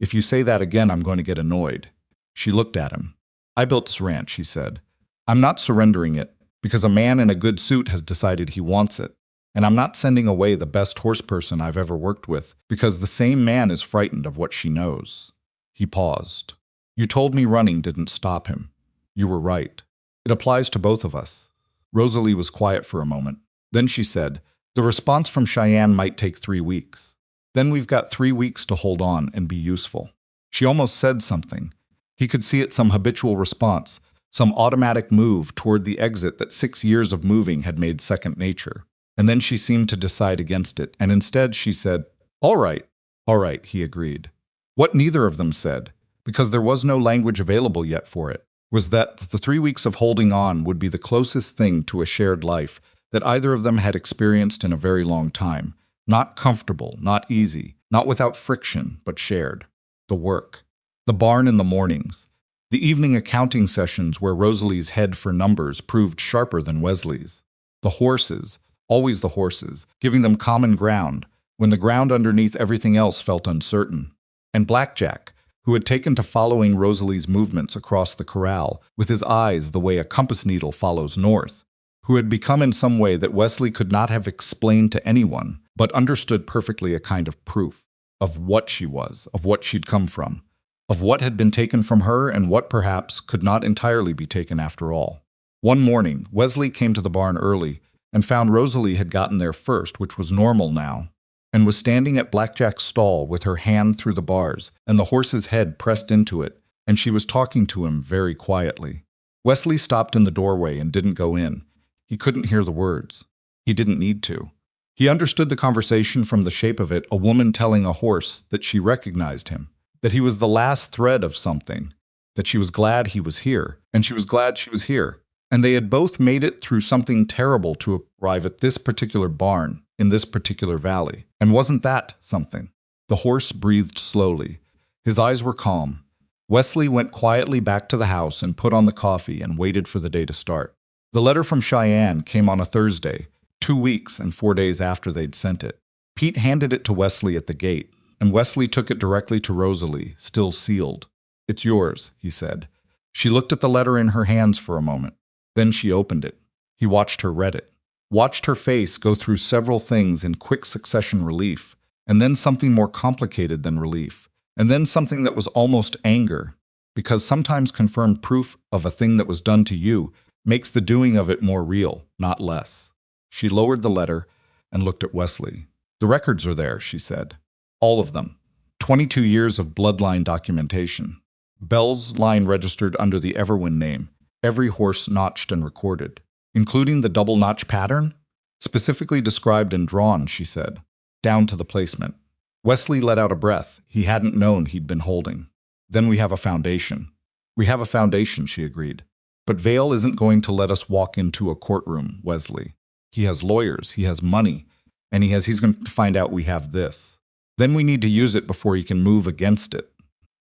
"If you say that again, I'm going to get annoyed." She looked at him. "I built this ranch," he said. "I'm not surrendering it because a man in a good suit has decided he wants it. And I'm not sending away the best horse person I've ever worked with because the same man is frightened of what she knows." He paused. "You told me running didn't stop him. You were right. It applies to both of us." Rosalie was quiet for a moment. Then she said, "The response from Cheyenne might take 3 weeks. Then we've got 3 weeks to hold on and be useful." She almost said something. He could see it, some habitual response, some automatic move toward the exit that 6 years of moving had made second nature. And then she seemed to decide against it, and instead she said, "All right." "All right," he agreed. What neither of them said, because there was no language available yet for it, was that the 3 weeks of holding on would be the closest thing to a shared life that either of them had experienced in a very long time. Not comfortable, not easy, not without friction, but shared. The work. The barn in the mornings. The evening accounting sessions where Rosalie's head for numbers proved sharper than Wesley's. The horses. Always the horses, giving them common ground, when the ground underneath everything else felt uncertain. And Blackjack, who had taken to following Rosalie's movements across the corral, with his eyes the way a compass needle follows north. who had become in some way that Wesley could not have explained to anyone, but understood perfectly, a kind of proof of what she was, of what she'd come from, of what had been taken from her and what perhaps could not entirely be taken after all. One morning, Wesley came to the barn early and found Rosalie had gotten there first, which was normal now, and was standing at Blackjack's stall with her hand through the bars and the horse's head pressed into it, and she was talking to him very quietly. Wesley stopped in the doorway and didn't go in. He couldn't hear the words. He didn't need to. He understood the conversation from the shape of it, a woman telling a horse that she recognized him, that he was the last thread of something, that she was glad he was here, and she was glad she was here. And they had both made it through something terrible to arrive at this particular barn, in this particular valley. And wasn't that something? The horse breathed slowly. His eyes were calm. Wesley went quietly back to the house and put on the coffee and waited for the day to start. The letter from Cheyenne came on a Thursday, 2 weeks and 4 days after they'd sent it. Pete handed it to Wesley at the gate, and Wesley took it directly to Rosalie, still sealed. "It's yours," he said. She looked at the letter in her hands for a moment. Then she opened it. He watched her read it, watched her face go through several things in quick succession: relief, and then something more complicated than relief, and then something that was almost anger, because sometimes confirmed proof of a thing that was done to you makes the doing of it more real, not less. She lowered the letter and looked at Wesley. "The records are there," she said. "All of them. 22 years of bloodline documentation. Bell's line registered under the Everwyn name. Every horse notched and recorded, including the double notch pattern, specifically described and drawn," she said, "down to the placement." Wesley let out a breath he hadn't known he'd been holding. "Then we have a foundation." "We have a foundation," she agreed. "But Vale isn't going to let us walk into a courtroom, Wesley. He has lawyers, he has money, and he's going to find out we have this. Then we need to use it before he can move against it."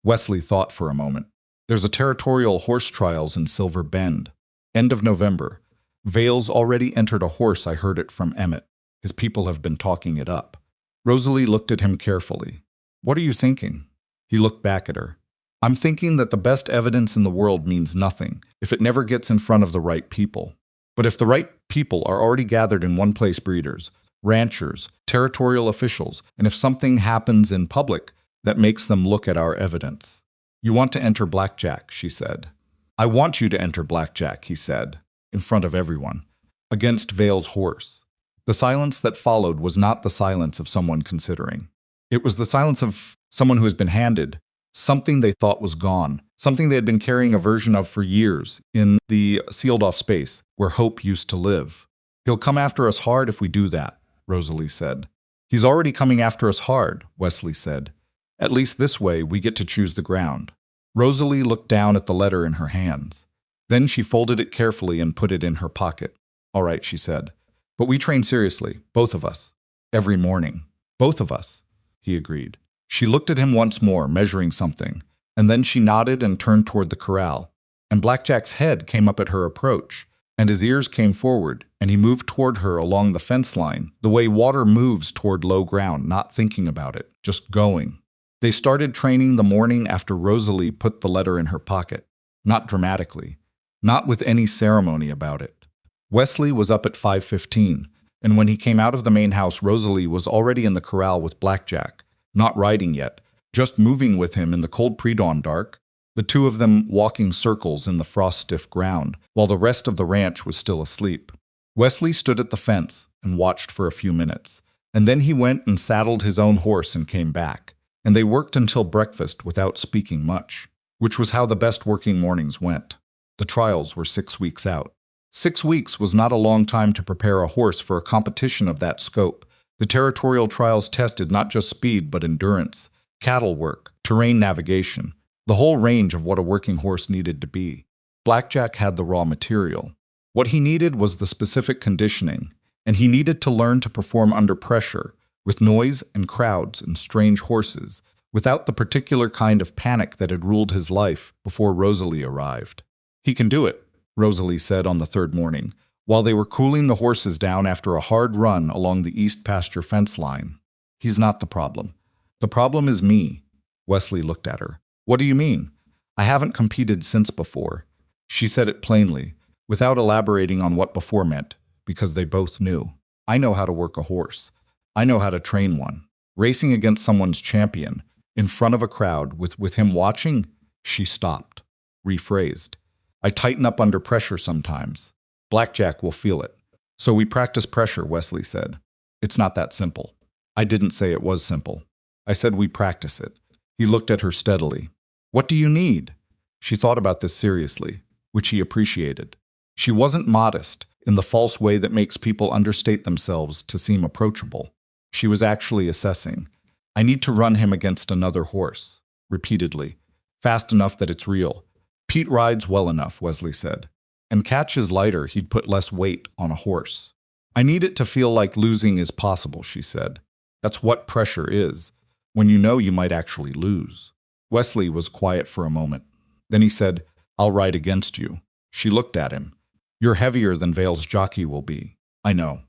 Wesley thought for a moment. "There's a territorial horse trials in Silver Bend. End of November. Vale's already entered a horse. I heard it from Emmett. His people have been talking it up." Rosalie looked at him carefully. "What are you thinking?" He looked back at her. "I'm thinking that the best evidence in the world means nothing if it never gets in front of the right people. But if the right people are already gathered in one place, breeders, ranchers, territorial officials, and if something happens in public that makes them look at our evidence." "You want to enter Blackjack," she said. "I want you to enter Blackjack," he said, in front of everyone, "against Vale's horse." The silence that followed was not the silence of someone considering. It was the silence of someone who has been handed something they thought was gone, something they had been carrying a version of for years in the sealed-off space where hope used to live. "He'll come after us hard if we do that," Rosalie said. "He's already coming after us hard," Wesley said. "At least this way we get to choose the ground." Rosalie looked down at the letter in her hands. Then she folded it carefully and put it in her pocket. "All right," she said. "But we train seriously, both of us. Every morning. Both of us," he agreed. She looked at him once more, measuring something, and then she nodded and turned toward the corral. And Blackjack's head came up at her approach, and his ears came forward, and he moved toward her along the fence line, the way water moves toward low ground, not thinking about it, just going. They started training the morning after Rosalie put the letter in her pocket, not dramatically, not with any ceremony about it. Wesley was up at 5:15, and when he came out of the main house, Rosalie was already in the corral with Blackjack, not riding yet, just moving with him in the cold pre-dawn dark, the two of them walking circles in the frost-stiff ground, while the rest of the ranch was still asleep. Wesley stood at the fence and watched for a few minutes, and then he went and saddled his own horse and came back, and they worked until breakfast without speaking much, which was how the best working mornings went. The trials were 6 weeks out. 6 weeks was not a long time to prepare a horse for a competition of that scope. The territorial trials tested not just speed but endurance, cattle work, terrain navigation, the whole range of what a working horse needed to be. Blackjack had the raw material. What he needed was the specific conditioning, and he needed to learn to perform under pressure, with noise and crowds and strange horses, without the particular kind of panic that had ruled his life before Rosalie arrived. "He can do it," Rosalie said on the third morning, while they were cooling the horses down after a hard run along the east pasture fence line. "He's not the problem. The problem is me." Wesley looked at her. "What do you mean?" "I haven't competed since before." She said it plainly, without elaborating on what before meant, because they both knew. I know how to work a horse. I know how to train one. Racing against someone's champion, in front of a crowd, with him watching, she stopped. Rephrased. I tighten up under pressure sometimes. Blackjack will feel it. So we practice pressure, Wesley said. It's not that simple. I didn't say it was simple. I said we practice it. He looked at her steadily. What do you need? She thought about this seriously, which he appreciated. She wasn't modest, in the false way that makes people understate themselves to seem approachable. She was actually assessing. I need to run him against another horse, repeatedly, fast enough that it's real. Pete rides well enough, Wesley said. And Catch is lighter, he'd put less weight on a horse. I need it to feel like losing is possible, she said. That's what pressure is, when you know you might actually lose. Wesley was quiet for a moment. Then he said, I'll ride against you. She looked at him. You're heavier than Vale's jockey will be. I know.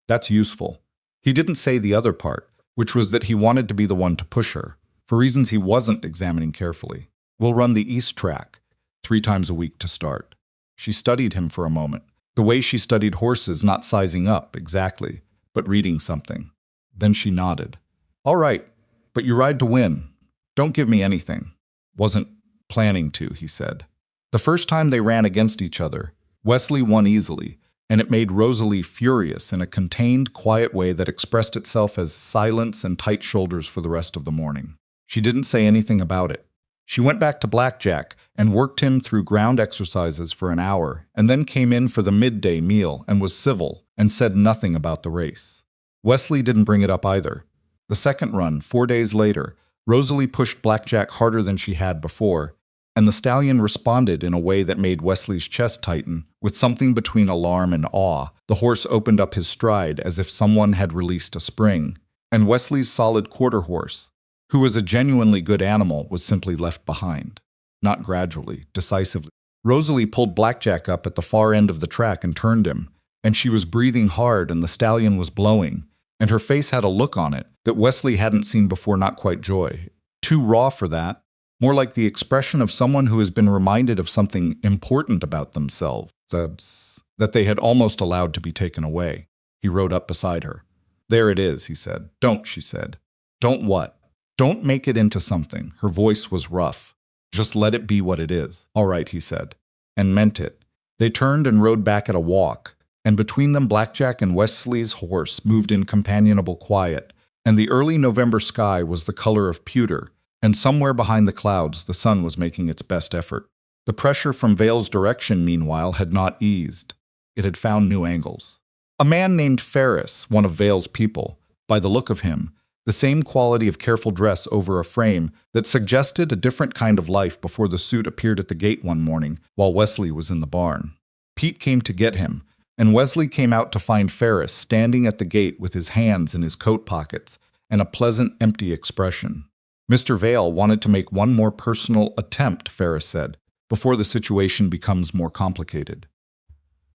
That's useful. He didn't say the other part, which was that he wanted to be the one to push her, for reasons he wasn't examining carefully. We'll run the east track, 3 times a week to start. She studied him for a moment, the way she studied horses, not sizing up exactly, but reading something. Then she nodded. All right, but you ride to win. Don't give me anything. Wasn't planning to, he said. The first time they ran against each other, Wesley won easily, and it made Rosalie furious in a contained, quiet way that expressed itself as silence and tight shoulders for the rest of the morning. She didn't say anything about it. She went back to Blackjack and worked him through ground exercises for an hour, and then came in for the midday meal and was civil and said nothing about the race. Wesley didn't bring it up either. The second run, 4 days later, Rosalie pushed Blackjack harder than she had before, and the stallion responded in a way that made Wesley's chest tighten. With something between alarm and awe, the horse opened up his stride as if someone had released a spring, and Wesley's solid quarter horse, who was a genuinely good animal, was simply left behind. Not gradually, decisively. Rosalie pulled Blackjack up at the far end of the track and turned him, and she was breathing hard and the stallion was blowing, and her face had a look on it that Wesley hadn't seen before, not quite joy. Too raw for that. More like the expression of someone who has been reminded of something important about themselves, that they had almost allowed to be taken away. He rode up beside her. There it is, he said. Don't, she said. Don't what? Don't make it into something. Her voice was rough. Just let it be what it is. All right, he said, and meant it. They turned and rode back at a walk, and between them Blackjack and Wesley's horse moved in companionable quiet, and the early November sky was the color of pewter, and somewhere behind the clouds the sun was making its best effort. The pressure from Vale's direction, meanwhile, had not eased. It had found new angles. A man named Ferris, one of Vale's people, by the look of him, the same quality of careful dress over a frame that suggested a different kind of life before the suit appeared at the gate one morning while Wesley was in the barn. Pete came to get him, and Wesley came out to find Ferris standing at the gate with his hands in his coat pockets and a pleasant, empty expression. Mr. Vale wanted to make one more personal attempt, Ferris said, before the situation becomes more complicated.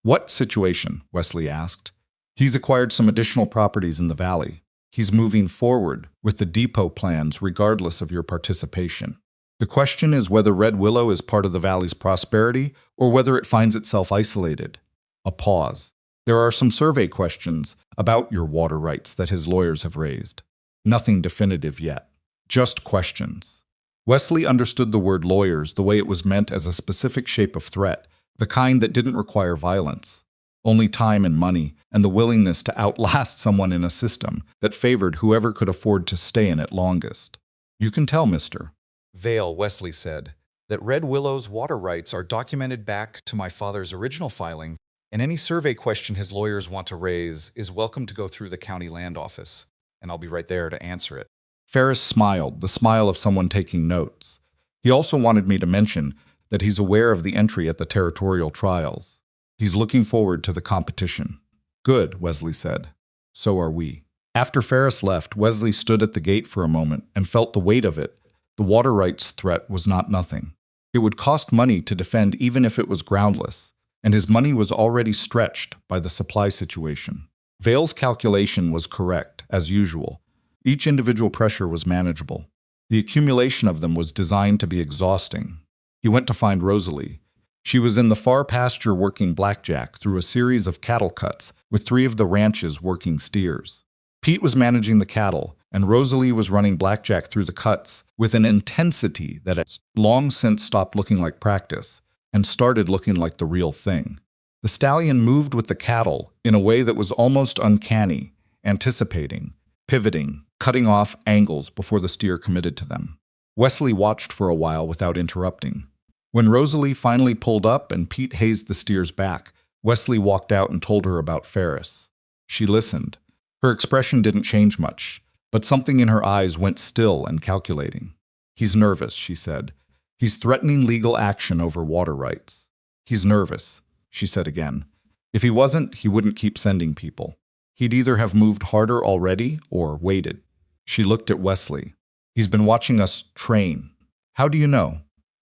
What situation? Wesley asked. He's acquired some additional properties in the valley. He's moving forward with the depot plans regardless of your participation. The question is whether Red Willow is part of the valley's prosperity or whether it finds itself isolated. A pause. There are some survey questions about your water rights that his lawyers have raised. Nothing definitive yet. Just questions. Wesley understood the word lawyers the way it was meant as a specific shape of threat, the kind that didn't require violence. Only time and money, and the willingness to outlast someone in a system that favored whoever could afford to stay in it longest. You can tell, Mr. Vale, Wesley said, that Red Willow's water rights are documented back to my father's original filing, and any survey question his lawyers want to raise is welcome to go through the county land office, and I'll be right there to answer it. Ferris smiled, the smile of someone taking notes. He also wanted me to mention that he's aware of the entry at the territorial trials. He's looking forward to the competition. Good, Wesley said. So are we. After Ferris left, Wesley stood at the gate for a moment and felt the weight of it. The water rights threat was not nothing. It would cost money to defend even if it was groundless, and his money was already stretched by the supply situation. Vale's calculation was correct, as usual. Each individual pressure was manageable. The accumulation of them was designed to be exhausting. He went to find Rosalie. She was in the far pasture working Blackjack through a series of cattle cuts with 3 of the ranch's working steers. Pete was managing the cattle, and Rosalie was running Blackjack through the cuts with an intensity that had long since stopped looking like practice and started looking like the real thing. The stallion moved with the cattle in a way that was almost uncanny, anticipating, pivoting, cutting off angles before the steer committed to them. Wesley watched for a while without interrupting. When Rosalie finally pulled up and Pete hazed the steers back, Wesley walked out and told her about Ferris. She listened. Her expression didn't change much, but something in her eyes went still and calculating. "He's nervous," she said. "He's threatening legal action over water rights." "He's nervous," she said again. "If he wasn't, he wouldn't keep sending people. He'd either have moved harder already or waited." She looked at Wesley. "He's been watching us train." "How do you know?"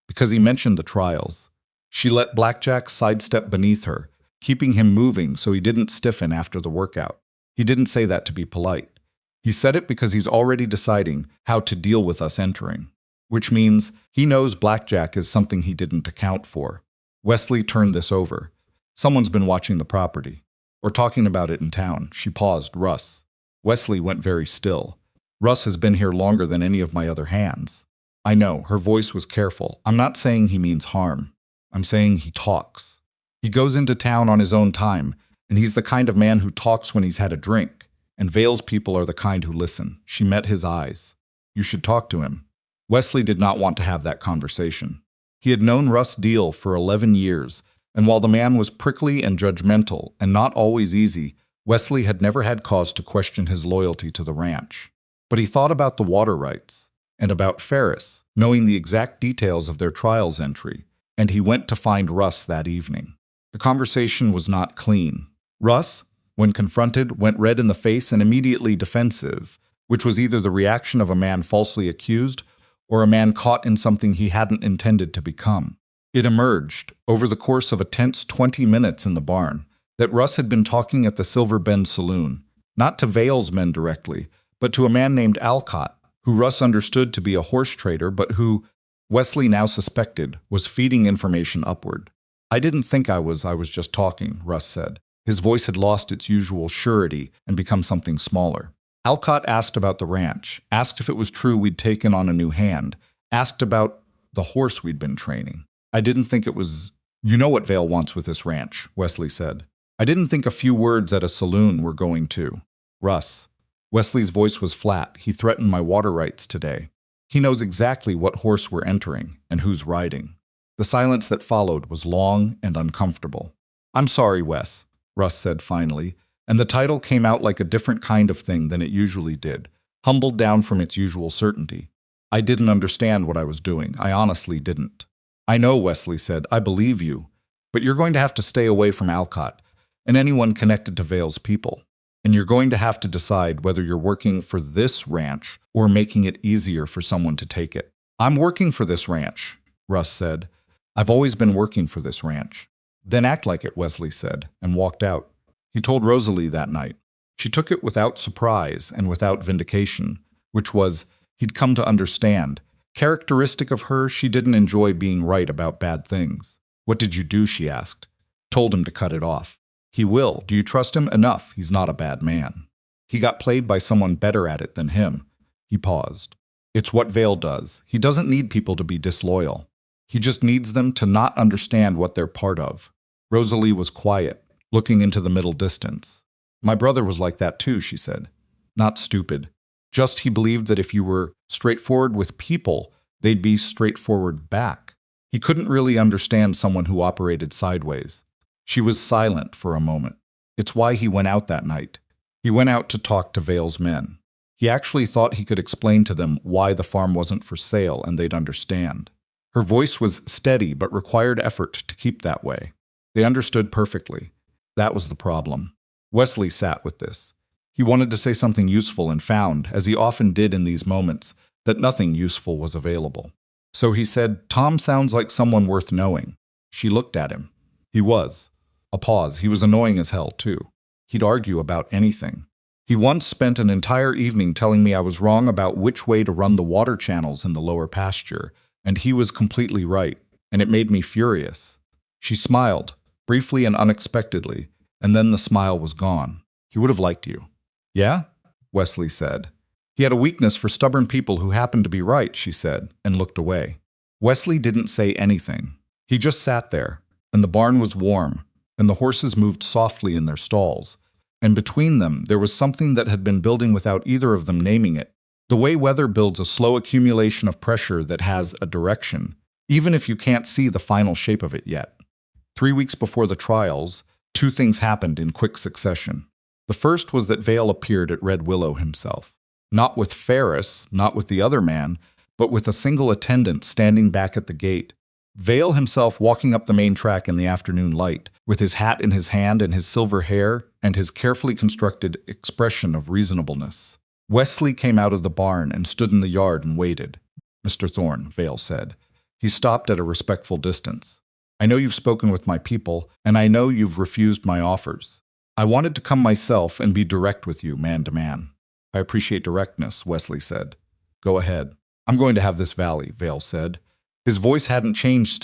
"Because he mentioned the trials." She let Blackjack sidestep beneath her, keeping him moving so he didn't stiffen after the workout. He didn't say that to be polite. He said it because he's already deciding how to deal with us entering. Which means he knows Blackjack is something he didn't account for. Wesley turned this over. "Someone's been watching the property. Or talking about it in town." She paused. "Russ." Wesley went very still. "Russ has been here longer than any of my other hands." "I know." Her voice was careful. "I'm not saying he means harm. I'm saying he talks. He goes into town on his own time, and he's the kind of man who talks when he's had a drink. And Vale's people are the kind who listen." She met his eyes. "You should talk to him." Wesley did not want to have that conversation. He had known Russ Deal for 11 years, and while the man was prickly and judgmental and not always easy, Wesley had never had cause to question his loyalty to the ranch. But he thought about the water rights, and about Ferris, knowing the exact details of their trials entry, and he went to find Russ that evening. The conversation was not clean. Russ, when confronted, went red in the face and immediately defensive, which was either the reaction of a man falsely accused or a man caught in something he hadn't intended to become. It emerged, over the course of a tense 20 minutes in the barn, that Russ had been talking at the Silver Bend Saloon, not to Vale's men directly, but to a man named Alcott, who Russ understood to be a horse trader, but who, Wesley now suspected, was feeding information upward. "I didn't think I was just talking," Russ said. His voice had lost its usual surety and become something smaller. "Alcott asked about the ranch, asked if it was true we'd taken on a new hand, asked about the horse we'd been training. I didn't think it was—" "You know what Vale wants with this ranch," Wesley said. "I didn't think a few words at a saloon were going to." "Russ." Wesley's voice was flat. "He threatened my water rights today. He knows exactly what horse we're entering and who's riding." The silence that followed was long and uncomfortable. "I'm sorry, Wes," Russ said finally, and the title came out like a different kind of thing than it usually did, humbled down from its usual certainty. "I didn't understand what I was doing. I honestly didn't." "I know," Wesley said. "I believe you. But you're going to have to stay away from Alcott and anyone connected to Vale's people. And you're going to have to decide whether you're working for this ranch or making it easier for someone to take it." "I'm working for this ranch," Russ said. "I've always been working for this ranch." "Then act like it," Wesley said, and walked out. He told Rosalie that night. She took it without surprise and without vindication, which was, he'd come to understand. Characteristic of her, she didn't enjoy being right about bad things. "What did you do?" she asked. "Told him to cut it off." "He will. Do you trust him?" "Enough. He's not a bad man." "He got played by someone better at it than him." He paused. "It's what Vale does. He doesn't need people to be disloyal. He just needs them to not understand what they're part of." Rosalie was quiet, looking into the middle distance. "My brother was like that too," she said. "Not stupid. Just he believed that if you were straightforward with people, they'd be straightforward back. He couldn't really understand someone who operated sideways." She was silent for a moment. "It's why he went out that night. He went out to talk to Vale's men. He actually thought he could explain to them why the farm wasn't for sale and they'd understand." Her voice was steady but required effort to keep that way. They understood perfectly. That was the problem. Wesley sat with this. He wanted to say something useful and found, as he often did in these moments, that nothing useful was available. So he said, "Tom sounds like someone worth knowing." She looked at him. He was. A pause. He was annoying as hell, too. He'd argue about anything. He once spent an entire evening telling me I was wrong about which way to run the water channels in the lower pasture, and he was completely right, and it made me furious. She smiled, briefly and unexpectedly, and then the smile was gone. He would have liked you. Yeah? Wesley said. He had a weakness for stubborn people who happened to be right, she said, and looked away. Wesley didn't say anything. He just sat there, and the barn was warm, and the horses moved softly in their stalls. And between them, there was something that had been building without either of them naming it. The way weather builds a slow accumulation of pressure that has a direction, even if you can't see the final shape of it yet. 3 weeks before the trials, 2 things happened in quick succession. The first was that Vale appeared at Red Willow himself. Not with Ferris, not with the other man, but with a single attendant standing back at the gate. Vale himself walking up the main track in the afternoon light, with his hat in his hand and his silver hair and his carefully constructed expression of reasonableness. Wesley came out of the barn and stood in the yard and waited. Mr. Thorne, Vale said. He stopped at a respectful distance. I know you've spoken with my people, and I know you've refused my offers. I wanted to come myself and be direct with you, man to man. I appreciate directness, Wesley said. Go ahead. I'm going to have this valley, Vale said. His voice hadn't changed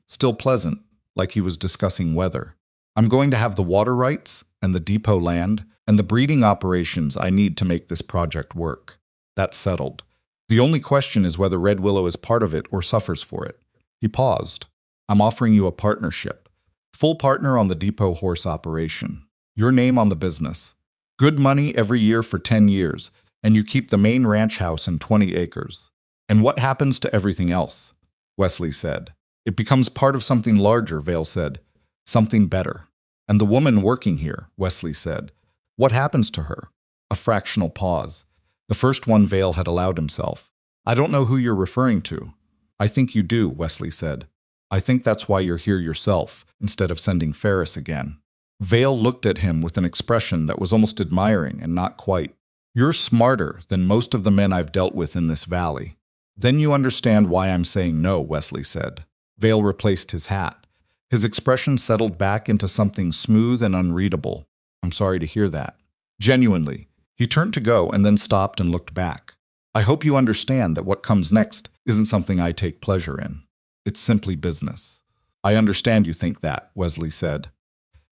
still pleasant, like he was discussing weather. I'm going to have the water rights and the depot land and the breeding operations I need to make this project work. That's settled. The only question is whether Red Willow is part of it or suffers for it. He paused. I'm offering you a partnership. Full partner on the depot horse operation. Your name on the business. Good money every year for 10 years, and you keep the main ranch house and 20 acres. And what happens to everything else? Wesley said. It becomes part of something larger, Vale said. Something better. And the woman working here, Wesley said. What happens to her? A fractional pause. The first one Vale had allowed himself. I don't know who you're referring to. I think you do, Wesley said. I think that's why you're here yourself, instead of sending Ferris again. Vale looked at him with an expression that was almost admiring and not quite. You're smarter than most of the men I've dealt with in this valley. Then you understand why I'm saying no, Wesley said. Vale replaced his hat. His expression settled back into something smooth and unreadable. I'm sorry to hear that. Genuinely. He turned to go and then stopped and looked back. I hope you understand that what comes next isn't something I take pleasure in. It's simply business. I understand you think that, Wesley said.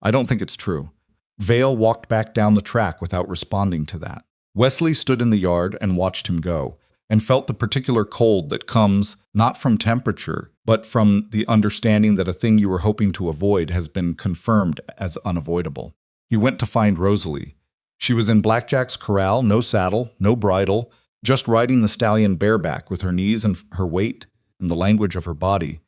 I don't think it's true. Vale walked back down the track without responding to that. Wesley stood in the yard and watched him go, and felt the particular cold that comes not from temperature, but from the understanding that a thing you were hoping to avoid has been confirmed as unavoidable. He went to find Rosalie. She was in Blackjack's corral, no saddle, no bridle, just riding the stallion bareback with her knees and her weight and the language of her body.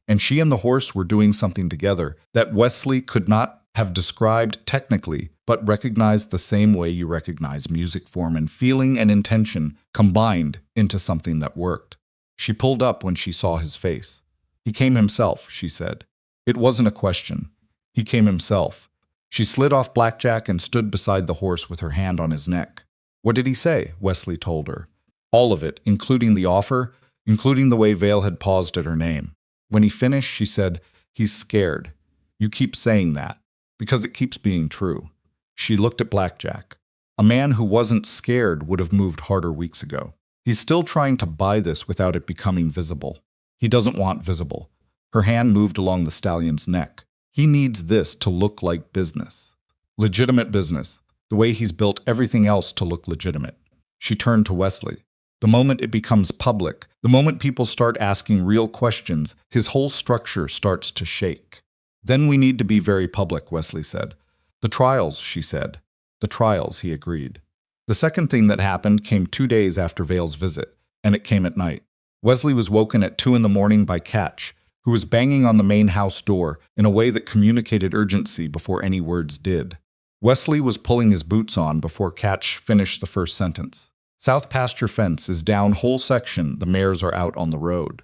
And she and the horse were doing something together that Wesley could not have described technically, but recognized the same way you recognize music form and feeling and intention combined into something that worked. She pulled up when she saw his face. He came himself, she said. It wasn't a question. He came himself. She slid off Blackjack and stood beside the horse with her hand on his neck. What did he say? Wesley told her. All of it, including the offer, including the way Vale had paused at her name. When he finished, she said, He's scared. You keep saying that, because it keeps being true. She looked at Blackjack. A man who wasn't scared would have moved harder weeks ago. He's still trying to buy this without it becoming visible. He doesn't want visible. Her hand moved along the stallion's neck. He needs this to look like business. Legitimate business. The way he's built everything else to look legitimate. She turned to Wesley. The moment it becomes public, the moment people start asking real questions, his whole structure starts to shake. Then we need to be very public, Wesley said. The trials, she said. The trials, he agreed. The second thing that happened came 2 days after Vale's visit, and it came at night. Wesley was woken at 2 a.m. by Catch, who was banging on the main house door in a way that communicated urgency before any words did. Wesley was pulling his boots on before Catch finished the first sentence. South pasture fence is down whole section, the mares are out on the road.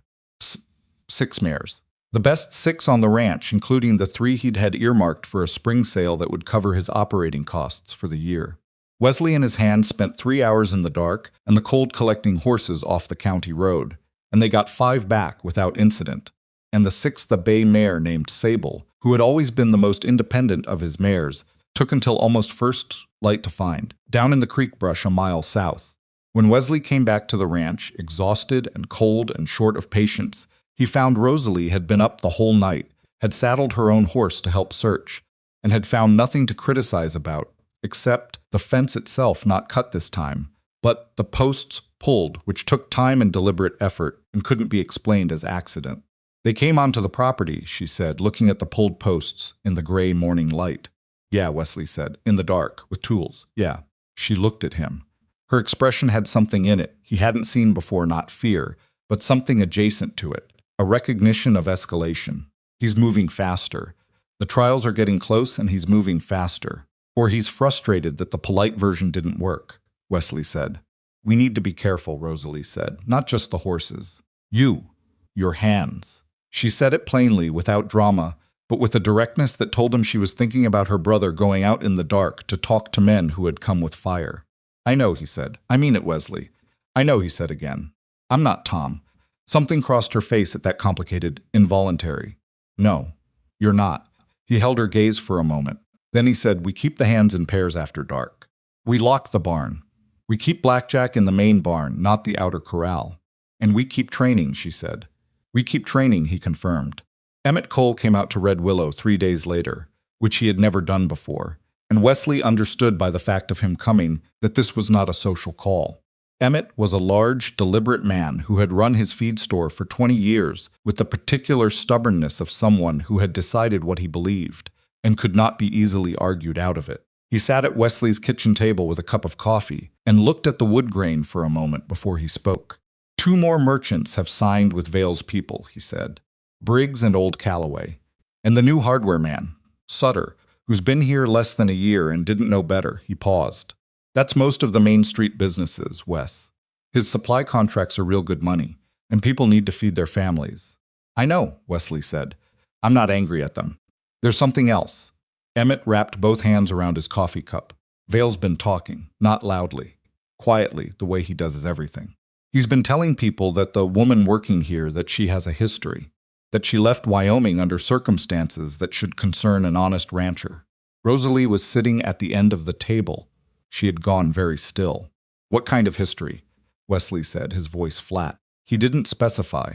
6 mares. The best 6 on the ranch, including the 3 he'd had earmarked for a spring sale that would cover his operating costs for the year. Wesley and his hand spent 3 hours in the dark and the cold collecting horses off the county road, and they got 5 back without incident. And the 6th, a bay mare named Sable, who had always been the most independent of his mares, took until almost first light to find, down in the creek brush a mile south. When Wesley came back to the ranch, exhausted and cold and short of patience, he found Rosalie had been up the whole night, had saddled her own horse to help search, and had found nothing to criticize about, except the fence itself not cut this time, but the posts pulled, which took time and deliberate effort and couldn't be explained as accident. They came onto the property, she said, looking at the pulled posts in the gray morning light. Yeah, Wesley said, in the dark, with tools, yeah. She looked at him. Her expression had something in it he hadn't seen before, not fear, but something adjacent to it, a recognition of escalation. He's moving faster. The trials are getting close and he's moving faster. Or he's frustrated that the polite version didn't work, Wesley said. We need to be careful, Rosalie said, not just the horses. You, your hands. She said it plainly, without drama, but with a directness that told him she was thinking about her brother going out in the dark to talk to men who had come with fire. I know, he said. I mean it, Wesley. I know, he said again. I'm not Tom. Something crossed her face at that complicated, involuntary. No, you're not. He held her gaze for a moment. Then he said, we keep the hands in pairs after dark. We lock the barn. We keep Blackjack in the main barn, not the outer corral. And we keep training, she said. We keep training, he confirmed. Emmett Cole came out to Red Willow 3 days later, which he had never done before, and Wesley understood by the fact of him coming that this was not a social call. Emmett was a large, deliberate man who had run his feed store for 20 years with the particular stubbornness of someone who had decided what he believed and could not be easily argued out of it. He sat at Wesley's kitchen table with a cup of coffee and looked at the wood grain for a moment before he spoke. 2 more merchants have signed with Vale's people, he said. Briggs and old Calloway. And the new hardware man, Sutter, who's been here less than a year and didn't know better. He paused. That's most of the Main Street businesses, Wes. His supply contracts are real good money, and people need to feed their families. I know, Wesley said. I'm not angry at them. There's something else. Emmett wrapped both hands around his coffee cup. Vale's been talking, not loudly, quietly, the way he does everything. He's been telling people that the woman working here, that she has a history, that she left Wyoming under circumstances that should concern an honest rancher. Rosalie was sitting at the end of the table. She had gone very still. What kind of history? Wesley said, his voice flat. He didn't specify.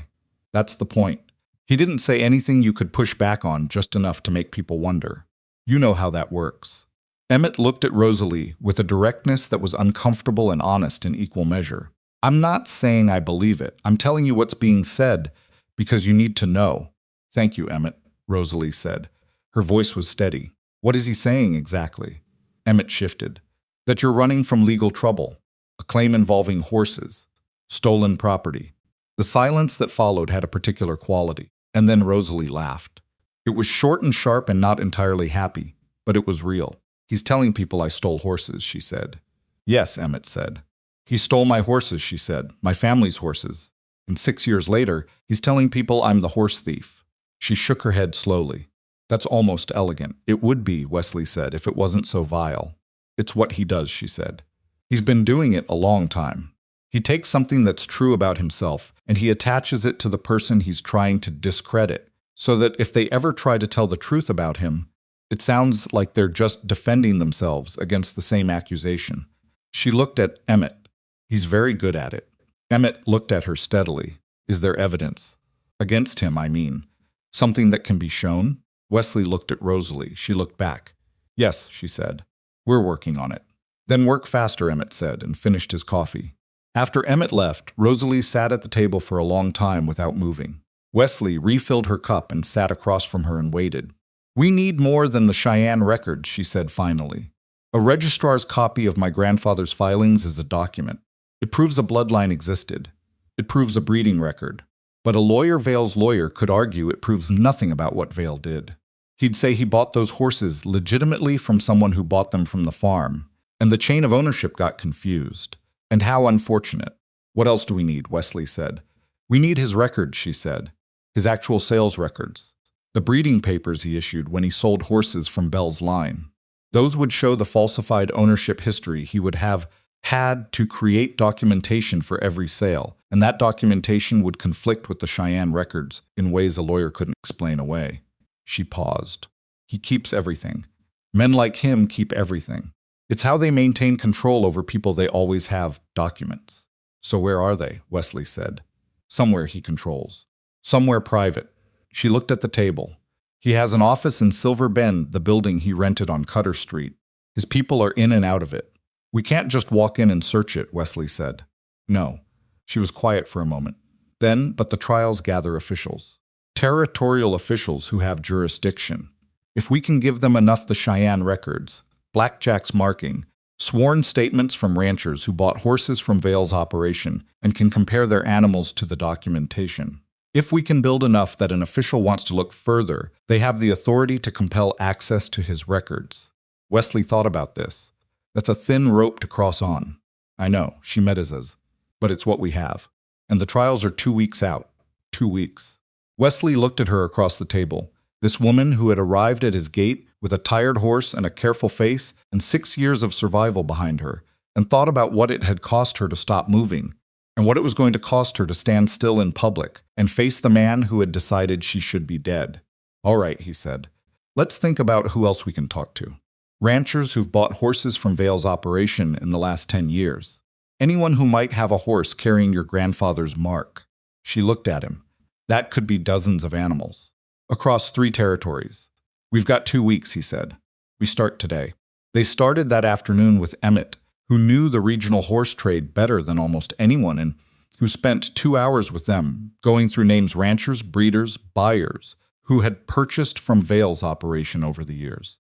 That's the point. He didn't say anything you could push back on just enough to make people wonder. You know how that works. Emmett looked at Rosalie with a directness that was uncomfortable and honest in equal measure. I'm not saying I believe it. I'm telling you what's being said because you need to know. Thank you, Emmett, Rosalie said. Her voice was steady. What is he saying exactly? Emmett shifted. That you're running from legal trouble, a claim involving horses, stolen property. The silence that followed had a particular quality, and then Rosalie laughed. It was short and sharp and not entirely happy, but it was real. He's telling people I stole horses, she said. Yes, Emmett said. He stole my horses, she said, my family's horses. And 6 years later, he's telling people I'm the horse thief. She shook her head slowly. That's almost elegant. It would be, Wesley said, if it wasn't so vile. It's what he does, she said. He's been doing it a long time. He takes something that's true about himself and he attaches it to the person he's trying to discredit, so that if they ever try to tell the truth about him, it sounds like they're just defending themselves against the same accusation. She looked at Emmett. He's very good at it. Emmett looked at her steadily. Is there evidence? Against him, I mean. Something that can be shown? Wesley looked at Rosalie. She looked back. Yes, she said. We're working on it. Then work faster, Emmett said, and finished his coffee. After Emmett left, Rosalie sat at the table for a long time without moving. Wesley refilled her cup and sat across from her and waited. We need more than the Cheyenne record, she said finally. A registrar's copy of my grandfather's filings is a document. It proves a bloodline existed. It proves a breeding record. But a lawyer, Vale's lawyer, could argue it proves nothing about what Vale did. He'd say he bought those horses legitimately from someone who bought them from the farm, and the chain of ownership got confused. And how unfortunate. What else do we need? Wesley said. We need his records, she said. His actual sales records. The breeding papers he issued when he sold horses from Bell's line. Those would show the falsified ownership history he would have had to create documentation for every sale, and that documentation would conflict with the Cheyenne records in ways a lawyer couldn't explain away. She paused. He keeps everything. Men like him keep everything. It's how they maintain control over people they always have documents. So where are they? Wesley said. Somewhere he controls. Somewhere private. She looked at the table. He has an office in Silver Bend, the building he rented on Cutter Street. His people are in and out of it. We can't just walk in and search it, Wesley said. No. She was quiet for a moment. Then, but the trials gather officials. Territorial officials who have jurisdiction. If we can give them enough the Cheyenne records, Blackjack's marking, sworn statements from ranchers who bought horses from Vale's operation and can compare their animals to the documentation. If we can build enough that an official wants to look further, they have the authority to compel access to his records. Wesley thought about this. That's a thin rope to cross on. I know, she meditates, but it's what we have. And the trials are 2 weeks out. 2 weeks. Wesley looked at her across the table. This woman who had arrived at his gate with a tired horse and a careful face and 6 years of survival behind her, and thought about what it had cost her to stop moving, and what it was going to cost her to stand still in public and face the man who had decided she should be dead. All right, he said. Let's think about who else we can talk to. Ranchers who've bought horses from Vale's operation in the last 10 years. Anyone who might have a horse carrying your grandfather's mark. She looked at him. That could be dozens of animals. Across 3 territories. We've got 2 weeks, he said. We start today. They started that afternoon with Emmett, who knew the regional horse trade better than almost anyone and who spent 2 hours with them, going through names ranchers, breeders, buyers, who had purchased from Vale's operation over the years.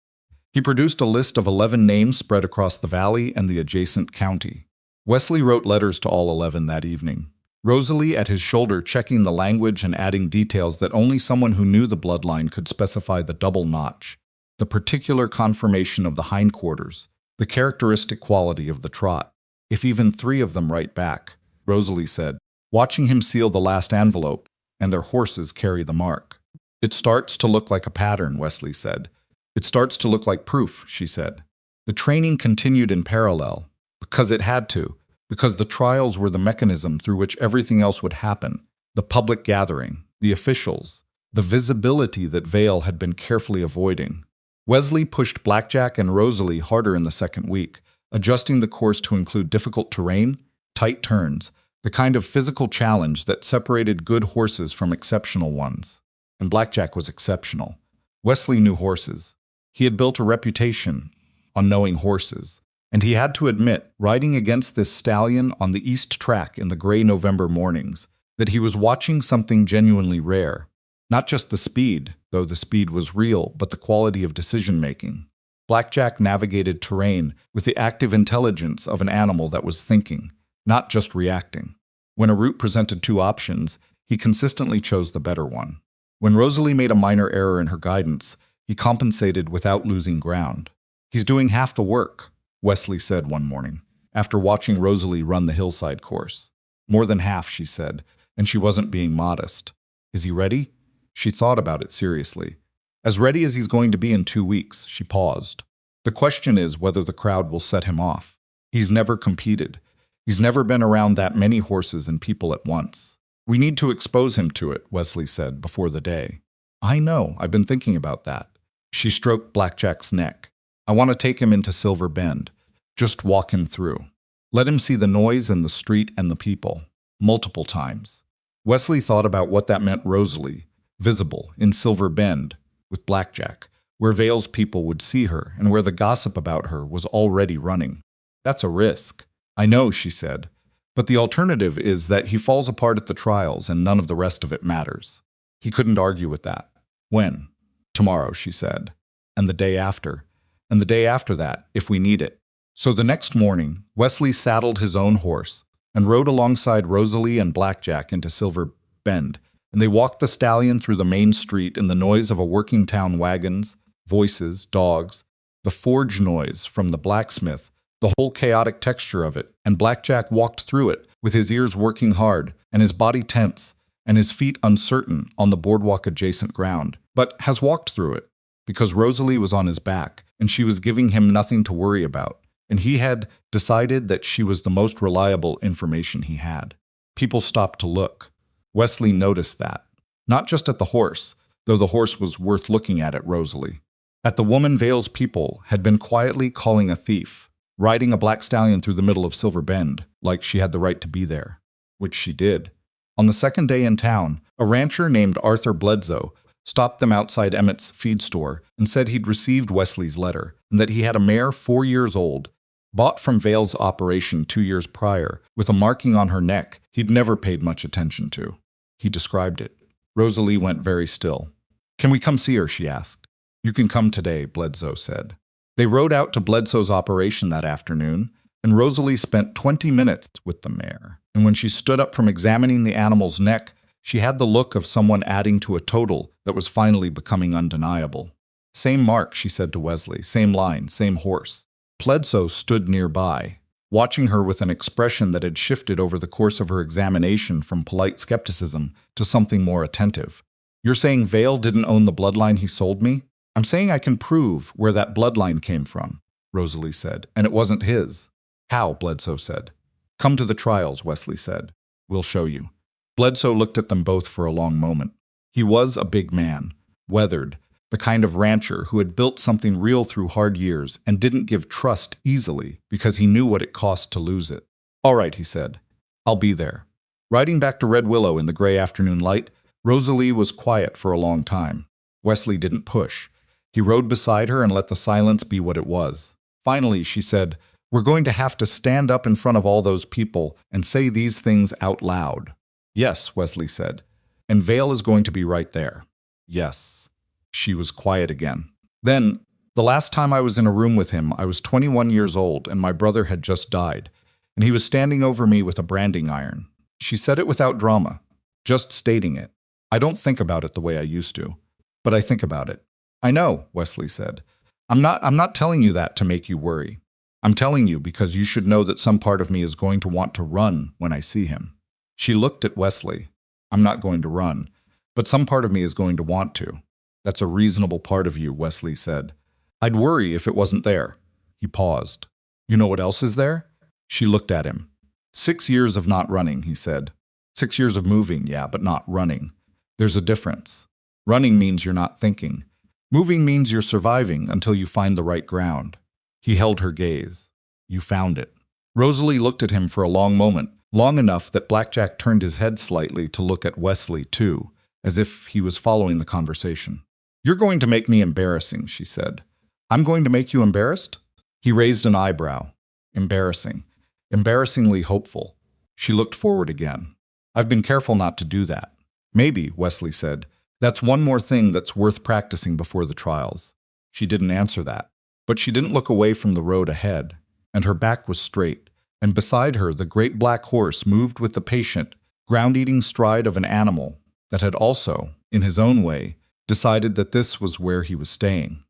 He produced a list of 11 names spread across the valley and the adjacent county. Wesley wrote letters to all 11 that evening. Rosalie at his shoulder checking the language and adding details that only someone who knew the bloodline could specify: the double notch, the particular conformation of the hindquarters, the characteristic quality of the trot. If even 3 of them write back, Rosalie said, watching him seal the last envelope, and their horses carry the mark. It starts to look like a pattern, Wesley said. It starts to look like proof, she said. The training continued in parallel, because it had to, because the trials were the mechanism through which everything else would happen. The public gathering, the officials, the visibility that Vale had been carefully avoiding. Wesley pushed Blackjack and Rosalie harder in the second week, adjusting the course to include difficult terrain, tight turns, the kind of physical challenge that separated good horses from exceptional ones. And Blackjack was exceptional. Wesley knew horses. He had built a reputation on knowing horses, and he had to admit, riding against this stallion on the east track in the gray November mornings, that he was watching something genuinely rare. Not just the speed, though the speed was real, but the quality of decision-making. Blackjack navigated terrain with the active intelligence of an animal that was thinking, not just reacting. When a route presented 2 options, he consistently chose the better one. When Rosalie made a minor error in her guidance, he compensated without losing ground. He's doing half the work, Wesley said one morning, after watching Rosalie run the hillside course. More than half, she said, and she wasn't being modest. Is he ready? She thought about it seriously. As ready as he's going to be in 2 weeks, she paused. The question is whether the crowd will set him off. He's never competed. He's never been around that many horses and people at once. We need to expose him to it, Wesley said before the day. I know, I've been thinking about that. She stroked Blackjack's neck. I want to take him into Silver Bend. Just walk him through. Let him see the noise and the street and the people. Multiple times. Wesley thought about what that meant. Rosalie, visible, in Silver Bend, with Blackjack, where Vale's people would see her and where the gossip about her was already running. That's a risk. I know, she said. But the alternative is that he falls apart at the trials and none of the rest of it matters. He couldn't argue with that. When? Tomorrow, she said. And the day after. And the day after that, if we need it. So the next morning, Wesley saddled his own horse and rode alongside Rosalie and Blackjack into Silver Bend, and they walked the stallion through the main street in the noise of a working town wagons, voices, dogs, the forge noise from the blacksmith, the whole chaotic texture of it, and Blackjack walked through it with his ears working hard and his body tense and his feet uncertain on the boardwalk adjacent ground, but has walked through it because Rosalie was on his back and she was giving him nothing to worry about, and he had decided that she was the most reliable information he had. People stopped to look. Wesley noticed that. Not just at the horse, though the horse was worth looking at Rosalie. At the woman Vale's people had been quietly calling a thief, riding a black stallion through the middle of Silver Bend, like she had the right to be there, which she did. On the second day in town, a rancher named Arthur Bledsoe stopped them outside Emmett's feed store, and said he'd received Wesley's letter and that he had a mare 4 years old, bought from Vale's operation 2 years prior, with a marking on her neck he'd never paid much attention to. He described it. Rosalie went very still. "Can we come see her?" she asked. "You can come today," Bledsoe said. They rode out to Bledsoe's operation that afternoon, and Rosalie spent 20 minutes with the mare. And when she stood up from examining the animal's neck, she had the look of someone adding to a total that was finally becoming undeniable. "Same mark," she said to Wesley, "same line, same horse." Bledsoe stood nearby, watching her with an expression that had shifted over the course of her examination from polite skepticism to something more attentive. "You're saying Vale didn't own the bloodline he sold me?" "I'm saying I can prove where that bloodline came from," Rosalie said, "and it wasn't his." "How?" Bledsoe said. "Come to the trials," Wesley said. "We'll show you." Bledsoe looked at them both for a long moment. He was a big man, weathered, the kind of rancher who had built something real through hard years and didn't give trust easily because he knew what it cost to lose it. "All right," he said. "I'll be there." Riding back to Red Willow in the gray afternoon light, Rosalie was quiet for a long time. Wesley didn't push. He rode beside her and let the silence be what it was. Finally, she said, "We're going to have to stand up in front of all those people and say these things out loud." "Yes," Wesley said. "And Vale is going to be right there." "Yes." She was quiet again. Then, "The last time I was in a room with him, I was 21 years old and my brother had just died, and he was standing over me with a branding iron." She said it without drama, just stating it. "I don't think about it the way I used to, but I think about it." "I know," Wesley said. I'm not telling you that to make you worry. I'm telling you because you should know that some part of me is going to want to run when I see him." She looked at Wesley. "I'm not going to run, but some part of me is going to want to." "That's a reasonable part of you," Wesley said. "I'd worry if it wasn't there." He paused. "You know what else is there?" She looked at him. 6 years of not running," he said. 6 years of moving, yeah, but not running. There's a difference. Running means you're not thinking. Moving means you're surviving until you find the right ground. He held her gaze. "You found it." Rosalie looked at him for a long moment, long enough that Blackjack turned his head slightly to look at Wesley, too, as if he was following the conversation. "You're going to make me embarrassing," she said. "I'm going to make you embarrassed?" He raised an eyebrow. "Embarrassing. Embarrassingly hopeful." She looked forward again. "I've been careful not to do that." "Maybe," Wesley said. "That's one more thing that's worth practicing before the trials." She didn't answer that, but she didn't look away from the road ahead, and her back was straight, and beside her the great black horse moved with the patient, ground-eating stride of an animal that had also, in his own way, decided that this was where he was staying.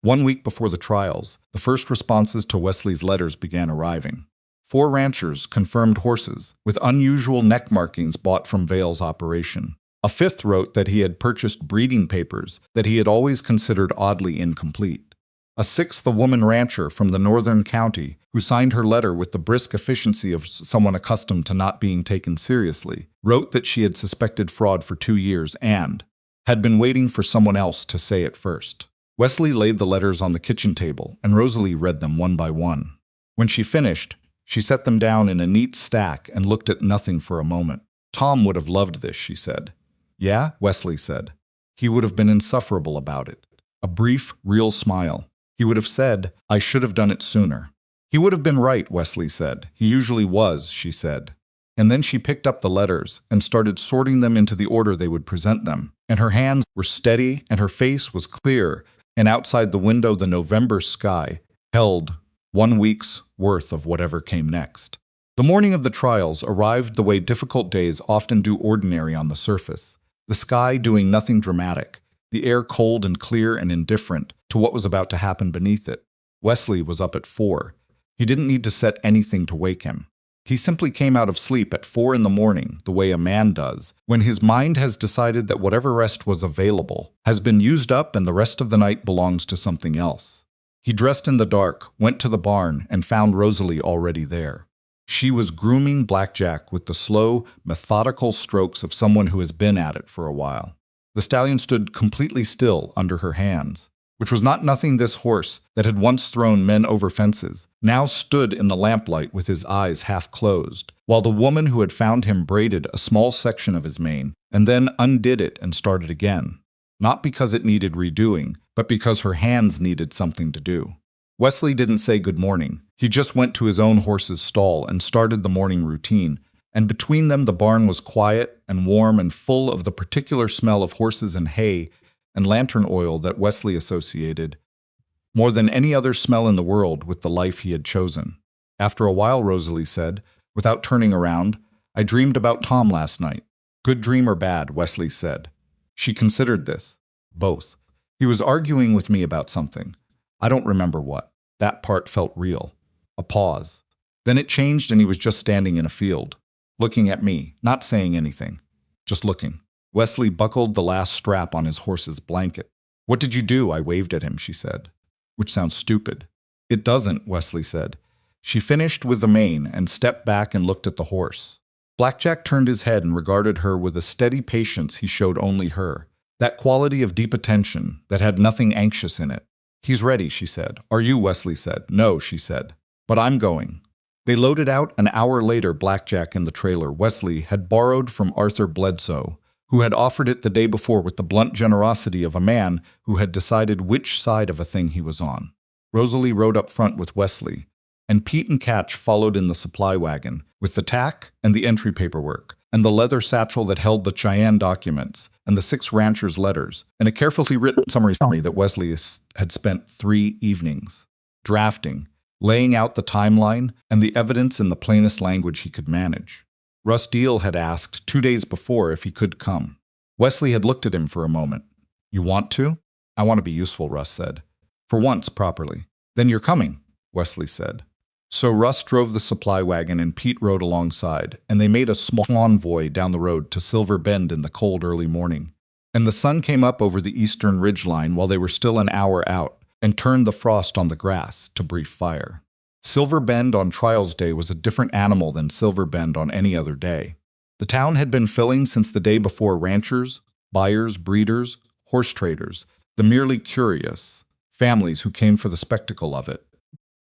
1 week before the trials, the first responses to Wesley's letters began arriving. 4 ranchers confirmed horses, with unusual neck markings bought from Vale's operation. A 5th wrote that he had purchased breeding papers that he had always considered oddly incomplete. A 6th, a woman rancher from the northern county, who signed her letter with the brisk efficiency of someone accustomed to not being taken seriously, wrote that she had suspected fraud for 2 years and had been waiting for someone else to say it first. Wesley laid the letters on the kitchen table, and Rosalie read them one by one. When she finished, she set them down in a neat stack and looked at nothing for a moment. "Tom would have loved this," she said. "Yeah?" Wesley said. "He would have been insufferable about it." A brief, real smile. He would have said, "I should have done it sooner." "He would have been right," Wesley said. "He usually was," she said. And then she picked up the letters and started sorting them into the order they would present them. And her hands were steady and her face was clear, and outside the window the November sky held 1 week's worth of whatever came next. The morning of the trials arrived the way difficult days often do ordinary on the surface. The sky doing nothing dramatic, the air cold and clear and indifferent to what was about to happen beneath it. Wesley was up at 4. He didn't need to set anything to wake him. He simply came out of sleep at 4 in the morning, the way a man does, when his mind has decided that whatever rest was available has been used up and the rest of the night belongs to something else. He dressed in the dark, went to the barn, and found Rosalie already there. She was grooming Blackjack with the slow, methodical strokes of someone who has been at it for a while. The stallion stood completely still under her hands, which was not nothing. This horse that had once thrown men over fences now stood in the lamplight with his eyes half closed, while the woman who had found him braided a small section of his mane and then undid it and started again. not because it needed redoing, but because her hands needed something to do. Wesley didn't say good morning. He just went to his own horse's stall and started the morning routine, and between them the barn was quiet and warm and full of the particular smell of horses and hay and lantern oil that Wesley associated, more than any other smell in the world, with the life he had chosen. After a while, Rosalie said, without turning around, "I dreamed about Tom last night." "Good dream or bad?" Wesley said. She considered this. Both. He was arguing with me about something. I don't remember what. That part felt real. A pause. Then it changed and he was just standing in a field, looking at me, not saying anything, just looking. Wesley buckled the last strap on his horse's blanket. "What did you do?" I waved at him, she said. Which sounds stupid. "It doesn't," Wesley said. She finished with the mane and stepped back and looked at the horse. Blackjack turned his head and regarded her with a steady patience he showed only her, that quality of deep attention that had nothing anxious in it. "He's ready," she said. "Are you?" Wesley said. "No," she said. "But I'm going." They loaded out an hour later. Blackjack in the trailer Wesley had borrowed from Arthur Bledsoe, who had offered it the day before with the blunt generosity of a man who had decided which side of a thing he was on. Rosalie rode up front with Wesley, and Pete and Catch followed in the supply wagon, with the tack and the entry paperwork, and the leather satchel that held the Cheyenne documents, and the 6 ranchers' letters, and a carefully written summary that Wesley had spent 3 evenings drafting, laying out the timeline and the evidence in the plainest language he could manage. Russ Deal had asked 2 days before if he could come. Wesley had looked at him for a moment. "You want to?" "I want to be useful," Russ said. "For once, properly." "Then you're coming," Wesley said. So Russ drove the supply wagon and Pete rode alongside, and they made a small convoy down the road to Silver Bend in the cold early morning. And the sun came up over the eastern ridgeline while they were still an hour out, and turned the frost on the grass to brief fire. Silver Bend on Trials Day was a different animal than Silver Bend on any other day. The town had been filling since the day before ranchers, buyers, breeders, horse traders, the merely curious, families who came for the spectacle of it.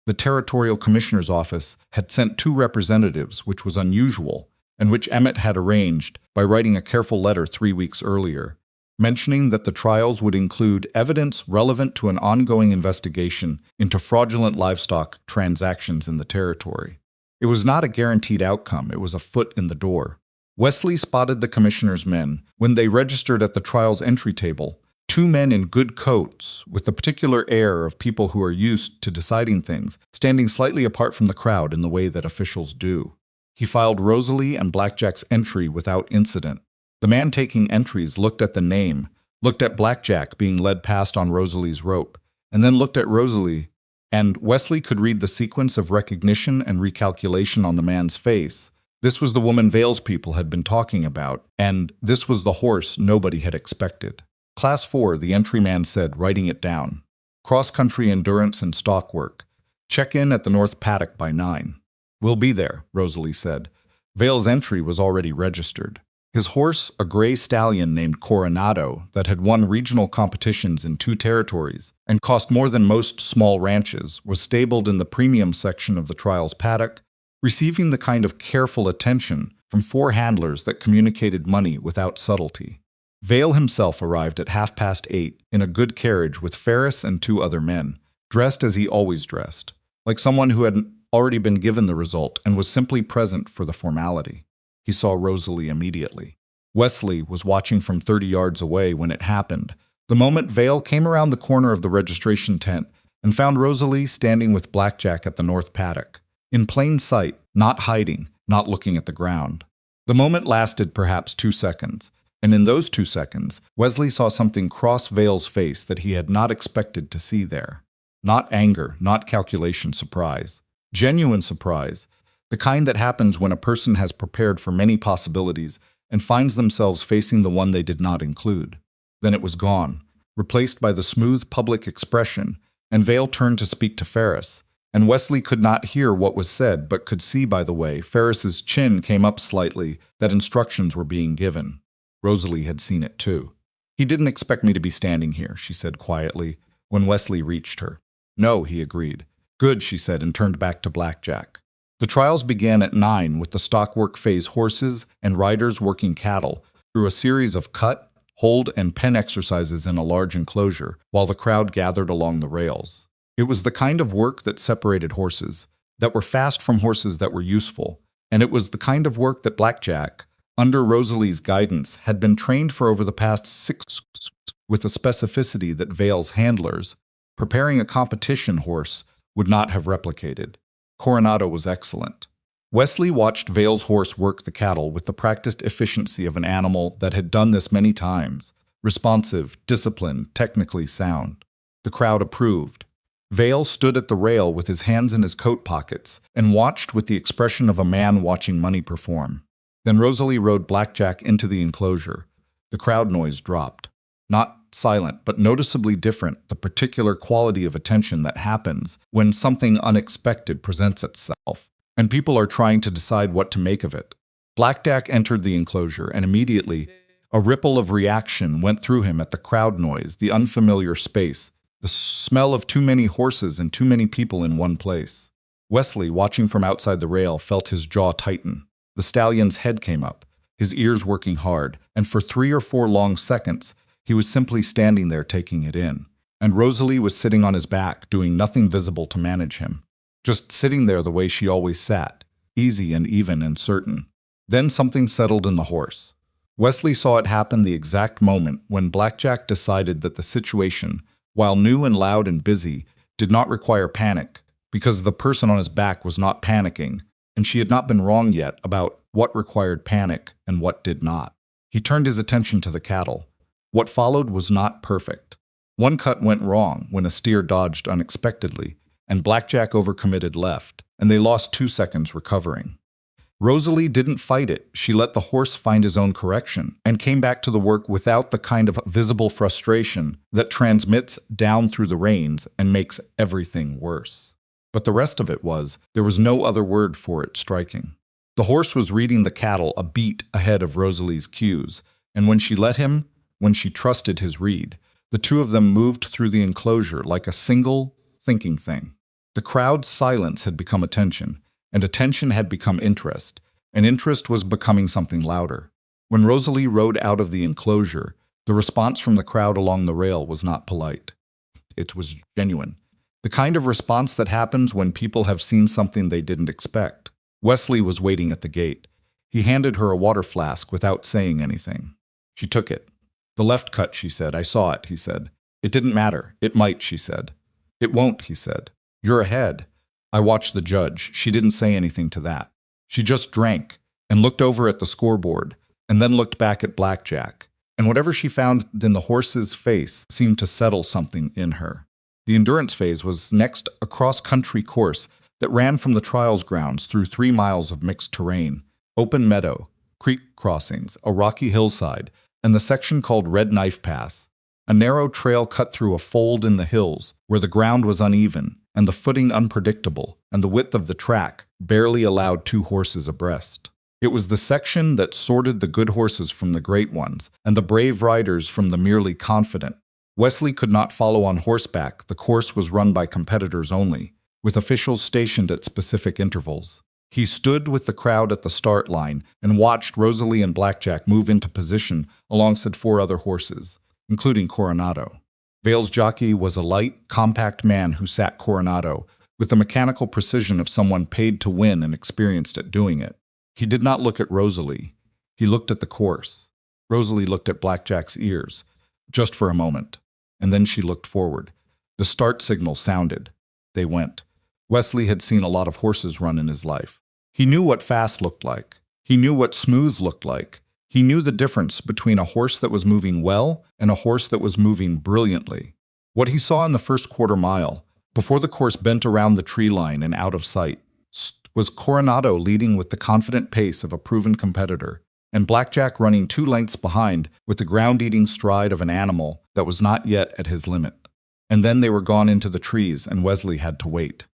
The territorial commissioner's office had sent 2 representatives, which was unusual, and which Emmett had arranged by writing a careful letter 3 weeks earlier, mentioning that the trials would include evidence relevant to an ongoing investigation into fraudulent livestock transactions in the territory. It was not a guaranteed outcome, it was a foot in the door. Wesley spotted the commissioner's men when they registered at the trial's entry table, 2 men in good coats, with the particular air of people who are used to deciding things, standing slightly apart from the crowd in the way that officials do. He filed Rosalie and Blackjack's entry without incident. The man taking entries looked at the name, looked at Blackjack being led past on Rosalie's rope, and then looked at Rosalie, and Wesley could read the sequence of recognition and recalculation on the man's face. This was the woman Vale's people had been talking about, and this was the horse nobody had expected. Class 4, the entryman said, writing it down. Cross-country endurance and stock work. Check in at the North Paddock by 9. "We'll be there," Rosalie said. Vale's entry was already registered. His horse, a gray stallion named Coronado that had won regional competitions in 2 territories and cost more than most small ranches, was stabled in the premium section of the trial's paddock, receiving the kind of careful attention from 4 handlers that communicated money without subtlety. Vale himself arrived at 8:30 in a good carriage with Ferris and 2 other men, dressed as he always dressed, like someone who had already been given the result and was simply present for the formality. He saw Rosalie immediately. Wesley was watching from 30 yards away when it happened, the moment Vale came around the corner of the registration tent and found Rosalie standing with Blackjack at the North Paddock, in plain sight, not hiding, not looking at the ground. The moment lasted perhaps 2 seconds, and in those 2 seconds, Wesley saw something cross Vale's face that he had not expected to see there. Not anger, not calculation, surprise. Genuine surprise, the kind that happens when a person has prepared for many possibilities and finds themselves facing the one they did not include. Then it was gone, replaced by the smooth public expression, and Vale turned to speak to Ferris, and Wesley could not hear what was said but could see by the way Ferris's chin came up slightly that instructions were being given. Rosalie had seen it too. "He didn't expect me to be standing here," she said quietly, when Wesley reached her. "No," he agreed. "Good," she said, and turned back to Blackjack. The trials began at 9 with the stock work phase horses and riders working cattle through a series of cut, hold, and pen exercises in a large enclosure, while the crowd gathered along the rails. It was the kind of work that separated horses, that were fast from horses that were useful, and it was the kind of work that Blackjack, under Rosalie's guidance, had been trained for over the past 6 with a specificity that Vale's handlers, preparing a competition horse, would not have replicated. Coronado was excellent. Wesley watched Vale's horse work the cattle with the practiced efficiency of an animal that had done this many times, responsive, disciplined, technically sound. The crowd approved. Vale stood at the rail with his hands in his coat pockets and watched with the expression of a man watching money perform. Then Rosalie rode Blackjack into the enclosure. The crowd noise dropped. Not silent, but noticeably different, the particular quality of attention that happens when something unexpected presents itself, and people are trying to decide what to make of it. Blackjack entered the enclosure, and immediately a ripple of reaction went through him at the crowd noise, the unfamiliar space, the smell of too many horses and too many people in one place. Wesley, watching from outside the rail, felt his jaw tighten. The stallion's head came up, his ears working hard, and for 3 or 4 long seconds, he was simply standing there taking it in. And Rosalie was sitting on his back, doing nothing visible to manage him. Just sitting there the way she always sat, easy and even and certain. Then something settled in the horse. Wesley saw it happen the exact moment when Blackjack decided that the situation, while new and loud and busy, did not require panic, because the person on his back was not panicking, and she had not been wrong yet about what required panic and what did not. He turned his attention to the cattle. What followed was not perfect. One cut went wrong when a steer dodged unexpectedly, and Blackjack overcommitted left, and they lost 2 seconds recovering. Rosalie didn't fight it. She let the horse find his own correction, and came back to the work without the kind of visible frustration that transmits down through the reins and makes everything worse. But the rest of it was, there was no other word for it, striking. The horse was reading the cattle a beat ahead of Rosalie's cues, and when she let him, when she trusted his read, the two of them moved through the enclosure like a single, thinking thing. The crowd's silence had become attention, and attention had become interest, and interest was becoming something louder. When Rosalie rode out of the enclosure, the response from the crowd along the rail was not polite. It was genuine. The kind of response that happens when people have seen something they didn't expect. Wesley was waiting at the gate. He handed her a water flask without saying anything. She took it. "The left cut," she said. "I saw it," he said. "It didn't matter. It might," she said. "It won't," he said. "You're ahead." I watched the judge. She didn't say anything to that. She just drank and looked over at the scoreboard and then looked back at Blackjack. And whatever she found in the horse's face seemed to settle something in her. The endurance phase was next a cross-country course that ran from the trials grounds through 3 miles of mixed terrain, open meadow, creek crossings, a rocky hillside, and the section called Red Knife Pass, a narrow trail cut through a fold in the hills where the ground was uneven and the footing unpredictable, and the width of the track barely allowed 2 horses abreast. It was the section that sorted the good horses from the great ones, and the brave riders from the merely confident. Wesley could not follow on horseback. The course was run by competitors only, with officials stationed at specific intervals. He stood with the crowd at the start line and watched Rosalie and Blackjack move into position alongside 4 other horses, including Coronado. Vale's jockey was a light, compact man who sat Coronado with the mechanical precision of someone paid to win and experienced at doing it. He did not look at Rosalie. He looked at the course. Rosalie looked at Blackjack's ears, just for a moment, and then she looked forward. The start signal sounded. They went. Wesley had seen a lot of horses run in his life. He knew what fast looked like. He knew what smooth looked like. He knew the difference between a horse that was moving well and a horse that was moving brilliantly. What he saw in the first quarter mile, before the course bent around the tree line and out of sight, was Coronado leading with the confident pace of a proven competitor, and Blackjack running 2 lengths behind with the ground-eating stride of an animal that was not yet at his limit. And then they were gone into the trees, and Wesley had to wait.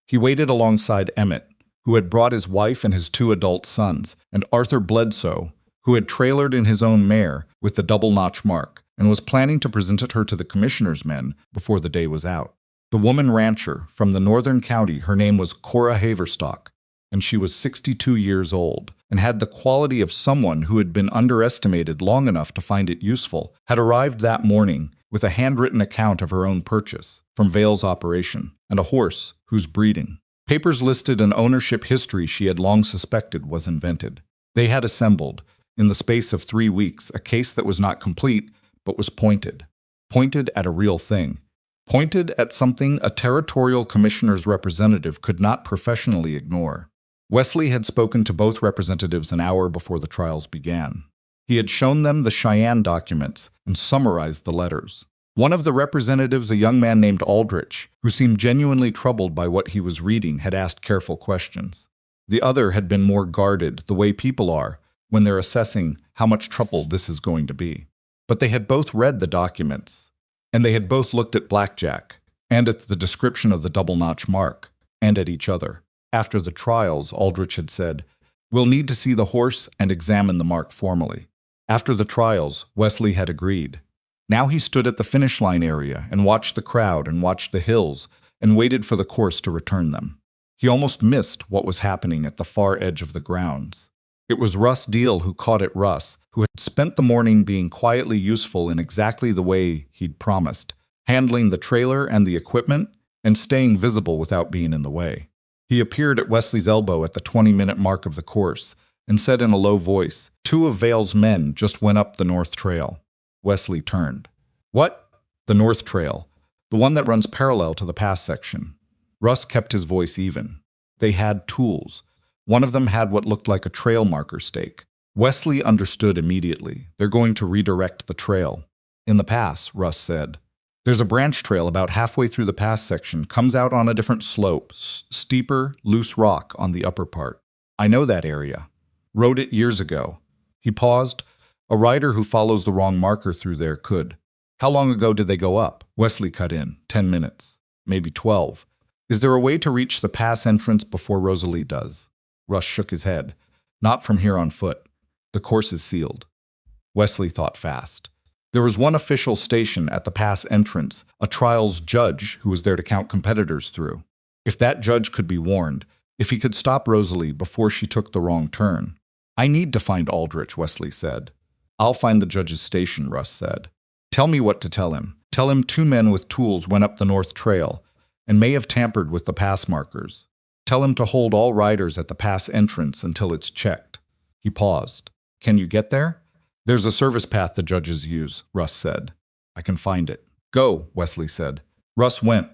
He waited alongside Emmett, who had brought his wife and his 2 adult sons, and Arthur Bledsoe, who had trailered in his own mare with the double-notch mark, and was planning to present her to the commissioner's men before the day was out. The woman rancher from the northern county, her name was Cora Haverstock, and she was 62 years old, and had the quality of someone who had been underestimated long enough to find it useful, had arrived that morning with a handwritten account of her own purchase from Vale's operation and a horse whose breeding. Papers listed an ownership history she had long suspected was invented. They had assembled, in the space of 3 weeks, a case that was not complete, but was pointed. Pointed at a real thing. Pointed at something a territorial commissioner's representative could not professionally ignore. Wesley had spoken to both representatives an hour before the trials began. He had shown them the Cheyenne documents and summarized the letters. One of the representatives, a young man named Aldrich, who seemed genuinely troubled by what he was reading, had asked careful questions. The other had been more guarded, the way people are when they're assessing how much trouble this is going to be. But they had both read the documents, and they had both looked at Blackjack, and at the description of the double-notch mark, and at each other. After the trials, Aldrich had said, "We'll need to see the horse and examine the mark formally." After the trials, Wesley had agreed. Now he stood at the finish line area and watched the crowd and watched the hills and waited for the course to return them. He almost missed what was happening at the far edge of the grounds. It was Russ Deal who caught it. Russ, who had spent the morning being quietly useful in exactly the way he'd promised, handling the trailer and the equipment and staying visible without being in the way. He appeared at Wesley's elbow at the 20-minute mark of the course and said in a low voice, "Two of Vale's men just went up the North Trail." Wesley turned. "What?" "The North Trail, the one that runs parallel to the pass section." Russ kept his voice even. "They had tools. One of them had what looked like a trail marker stake." Wesley understood immediately. "They're going to redirect the trail." "In the pass," Russ said. "There's a branch trail about halfway through the pass section, comes out on a different slope, steeper, loose rock on the upper part. I know that area. Rode it years ago." He paused. "A rider who follows the wrong marker through there could." "How long ago did they go up?" Wesley cut in. 10 minutes. Maybe 12. "Is there a way to reach the pass entrance before Rosalie does?" Russ shook his head. "Not from here on foot. The course is sealed." Wesley thought fast. There was one official station at the pass entrance, a trials judge who was there to count competitors through. If that judge could be warned, if he could stop Rosalie before she took the wrong turn. "I need to find Aldrich," Wesley said. "I'll find the judge's station," Russ said. "Tell me what to tell him. Tell him 2 men with tools went up the North Trail and may have tampered with the pass markers. Tell him to hold all riders at the pass entrance until it's checked." He paused. "Can you get there?" "There's a service path the judges use," Russ said. "I can find it." "Go," Wesley said. Russ went,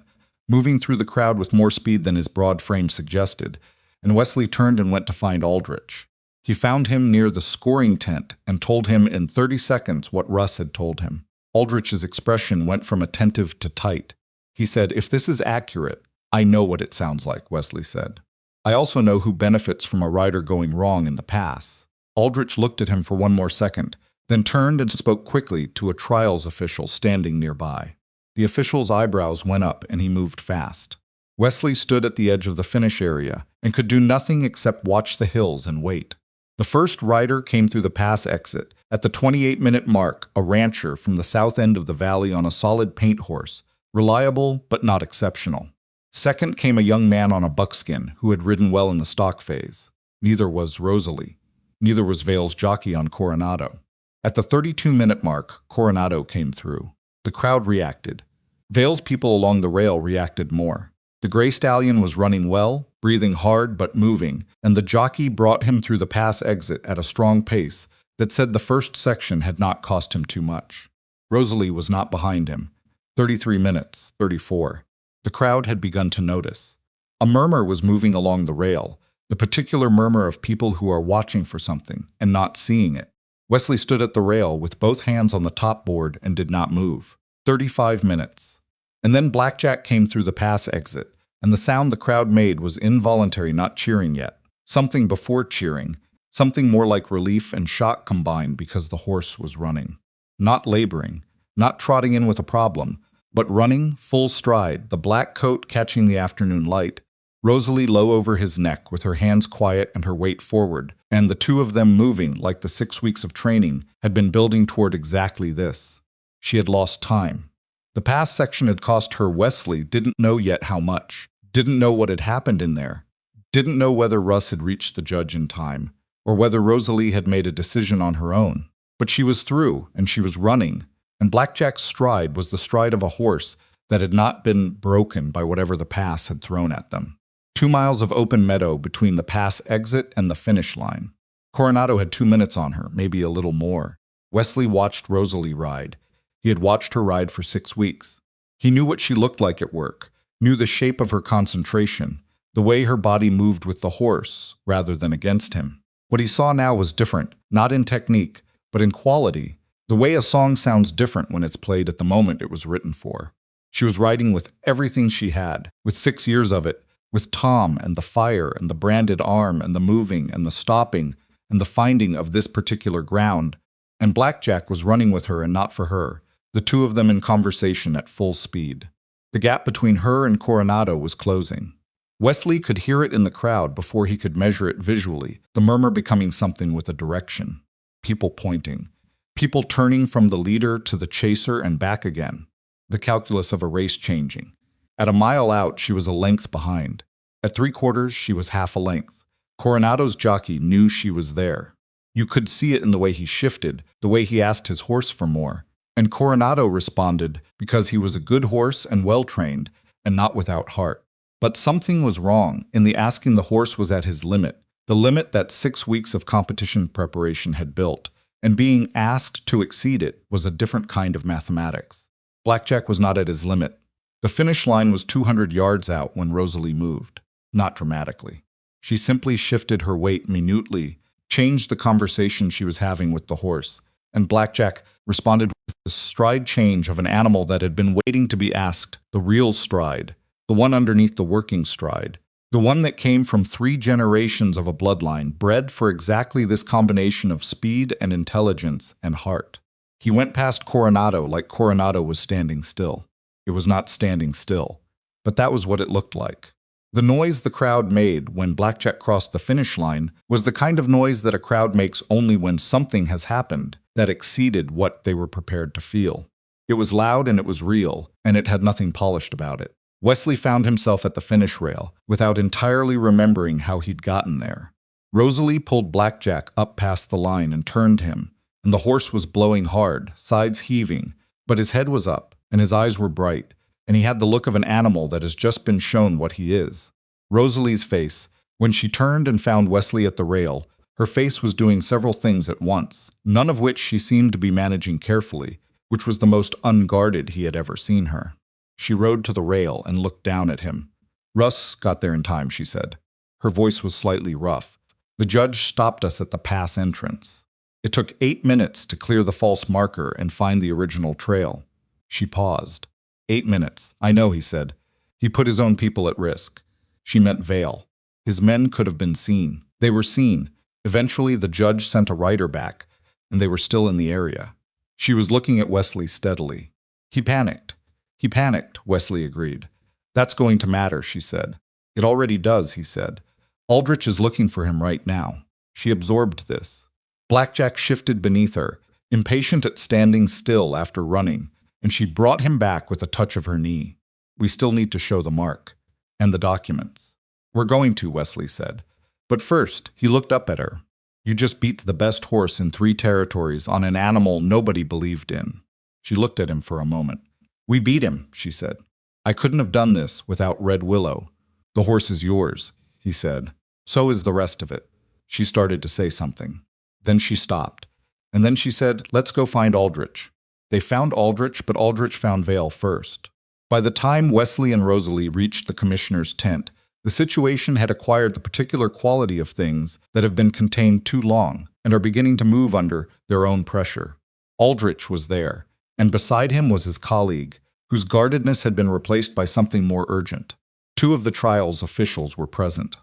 moving through the crowd with more speed than his broad frame suggested, and Wesley turned and went to find Aldrich. He found him near the scoring tent and told him in 30 seconds what Russ had told him. Aldrich's expression went from attentive to tight. He said, "If this is accurate, I know what it sounds like," Wesley said. "I also know who benefits from a rider going wrong in the pass." Aldrich looked at him for one more second, then turned and spoke quickly to a trials official standing nearby. The official's eyebrows went up and he moved fast. Wesley stood at the edge of the finish area and could do nothing except watch the hills and wait. The first rider came through the pass exit. At the 28-minute mark, a rancher from the south end of the valley on a solid paint horse, reliable but not exceptional. Second came a young man on a buckskin who had ridden well in the stock phase. Neither was Rosalie. Neither was Vale's jockey on Coronado. At the 32-minute mark, Coronado came through. The crowd reacted. Vale's people along the rail reacted more. The gray stallion was running well, breathing hard but moving, and the jockey brought him through the pass exit at a strong pace that said the first section had not cost him too much. Rosalie was not behind him. 33 minutes, 34. The crowd had begun to notice. A murmur was moving along the rail, the particular murmur of people who are watching for something and not seeing it. Wesley stood at the rail with both hands on the top board and did not move. 35 minutes. And then Blackjack came through the pass exit, and the sound the crowd made was involuntary, not cheering yet. Something before cheering, something more like relief and shock combined because the horse was running. Not laboring, not trotting in with a problem, but running, full stride, the black coat catching the afternoon light, Rosalie low over his neck with her hands quiet and her weight forward, and the two of them moving like the 6 weeks of training had been building toward exactly this. She had lost time. The pass section had cost her. Wesley didn't know yet how much, didn't know what had happened in there, didn't know whether Russ had reached the judge in time, or whether Rosalie had made a decision on her own. But she was through, and she was running, and Blackjack's stride was the stride of a horse that had not been broken by whatever the pass had thrown at them. 2 miles of open meadow between the pass exit and the finish line. Coronado had 2 minutes on her, maybe a little more. Wesley watched Rosalie ride. He had watched her ride for 6 weeks. He knew what she looked like at work, knew the shape of her concentration, the way her body moved with the horse rather than against him. What he saw now was different, not in technique, but in quality, the way a song sounds different when it's played at the moment it was written for. She was riding with everything she had, with 6 years of it, with Tom and the fire and the branded arm and the moving and the stopping and the finding of this particular ground, and Blackjack was running with her and not for her, the two of them in conversation at full speed. The gap between her and Coronado was closing. Wesley could hear it in the crowd before he could measure it visually, the murmur becoming something with a direction. People pointing. People turning from the leader to the chaser and back again. The calculus of a race changing. At a mile out, she was a length behind. At 3/4, she was half a length. Coronado's jockey knew she was there. You could see it in the way he shifted, the way he asked his horse for more. And Coronado responded because he was a good horse and well-trained, and not without heart. But something was wrong in the asking. The horse was at his limit, the limit that 6 weeks of competition preparation had built, and being asked to exceed it was a different kind of mathematics. Blackjack was not at his limit. The finish line was 200 yards out when Rosalie moved, not dramatically. She simply shifted her weight minutely, changed the conversation she was having with the horse, and Blackjack responded with the stride change of an animal that had been waiting to be asked, the real stride, the one underneath the working stride, the one that came from 3 generations of a bloodline bred for exactly this combination of speed and intelligence and heart. He went past Coronado like Coronado was standing still. It was not standing still, but that was what it looked like. The noise the crowd made when Blackjack crossed the finish line was the kind of noise that a crowd makes only when something has happened that exceeded what they were prepared to feel. It was loud and it was real, and it had nothing polished about it. Wesley found himself at the finish rail, without entirely remembering how he'd gotten there. Rosalie pulled Blackjack up past the line and turned him, and the horse was blowing hard, sides heaving, but his head was up, and his eyes were bright, and he had the look of an animal that has just been shown what he is. Rosalie's face, when she turned and found Wesley at the rail, her face was doing several things at once, none of which she seemed to be managing carefully, which was the most unguarded he had ever seen her. She rode to the rail and looked down at him. "Russ got there in time," she said. Her voice was slightly rough. "The judge stopped us at the pass entrance. It took 8 minutes to clear the false marker and find the original trail." She paused. 8 minutes. "I know," he said. "He put his own people at risk." She meant Vale. His men could have been seen. They were seen. Eventually, the judge sent a rider back, and they were still in the area. She was looking at Wesley steadily. "He panicked." "He panicked," Wesley agreed. "That's going to matter," she said. "It already does," he said. "Aldrich is looking for him right now." She absorbed this. Blackjack shifted beneath her, impatient at standing still after running, and she brought him back with a touch of her knee. "We still need to show the mark. And the documents." "We're going to," Wesley said. "But first," he looked up at her. "You just beat the best horse in 3 territories on an animal nobody believed in." She looked at him for a moment. "We beat him," she said. "I couldn't have done this without Red Willow." "The horse is yours," he said. "So is the rest of it." She started to say something. Then she stopped. And then she said, "Let's go find Aldrich." They found Aldrich, but Aldrich found Vale first. By the time Wesley and Rosalie reached the commissioner's tent, the situation had acquired the particular quality of things that have been contained too long and are beginning to move under their own pressure. Aldrich was there, and beside him was his colleague, whose guardedness had been replaced by something more urgent. 2 of the trial's officials were present.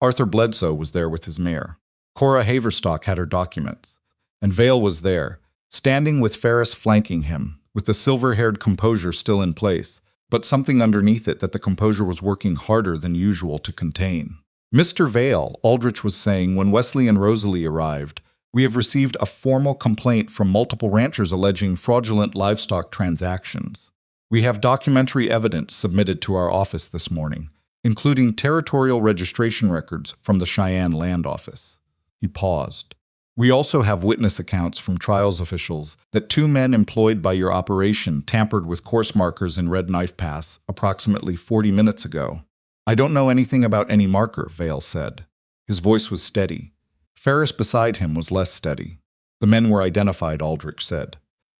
Arthur Bledsoe was there with his mare. Cora Haverstock had her documents. And Vale was there, standing with Ferris flanking him, with the silver-haired composure still in place, but something underneath it that the composure was working harder than usual to contain. "Mr. Vale," Aldrich was saying when Wesley and Rosalie arrived, "we have received a formal complaint from multiple ranchers alleging fraudulent livestock transactions. We have documentary evidence submitted to our office this morning, including territorial registration records from the Cheyenne Land Office." He paused. We also have witness accounts from trials officials that 2 men employed by your operation tampered with course markers in Red Knife Pass approximately 40 minutes ago. I don't know anything about any marker, Vale said. His voice was steady. Ferris beside him was less steady. The men were identified, Aldrich said.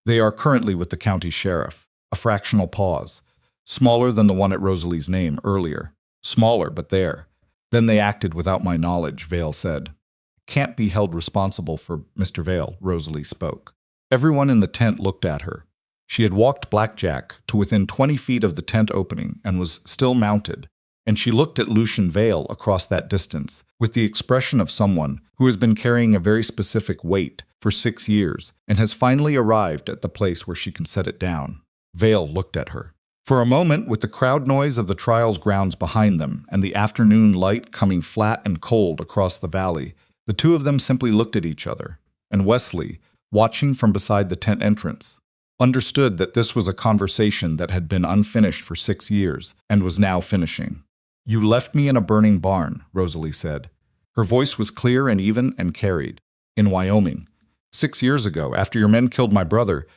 They are currently with the county sheriff. A fractional pause. Smaller than the one at Rosalie's name earlier. Smaller, but there. Then they acted without my knowledge, Vale said. Can't be held responsible for Mr. Vale, Rosalie spoke. Everyone in the tent looked at her. She had walked Blackjack to within 20 feet of the tent opening and was still mounted, and she looked at Lucian Vale across that distance with the expression of someone who has been carrying a very specific weight for 6 years and has finally arrived at the place where she can set it down. Vale looked at her. For a moment, with the crowd noise of the trial's grounds behind them and the afternoon light coming flat and cold across the valley, the two of them simply looked at each other, and Wesley, watching from beside the tent entrance, understood that this was a conversation that had been unfinished for 6 years and was now finishing. You left me in a burning barn, Rosalie said. Her voice was clear and even and carried. In Wyoming. 6 years ago, after your men killed my brother,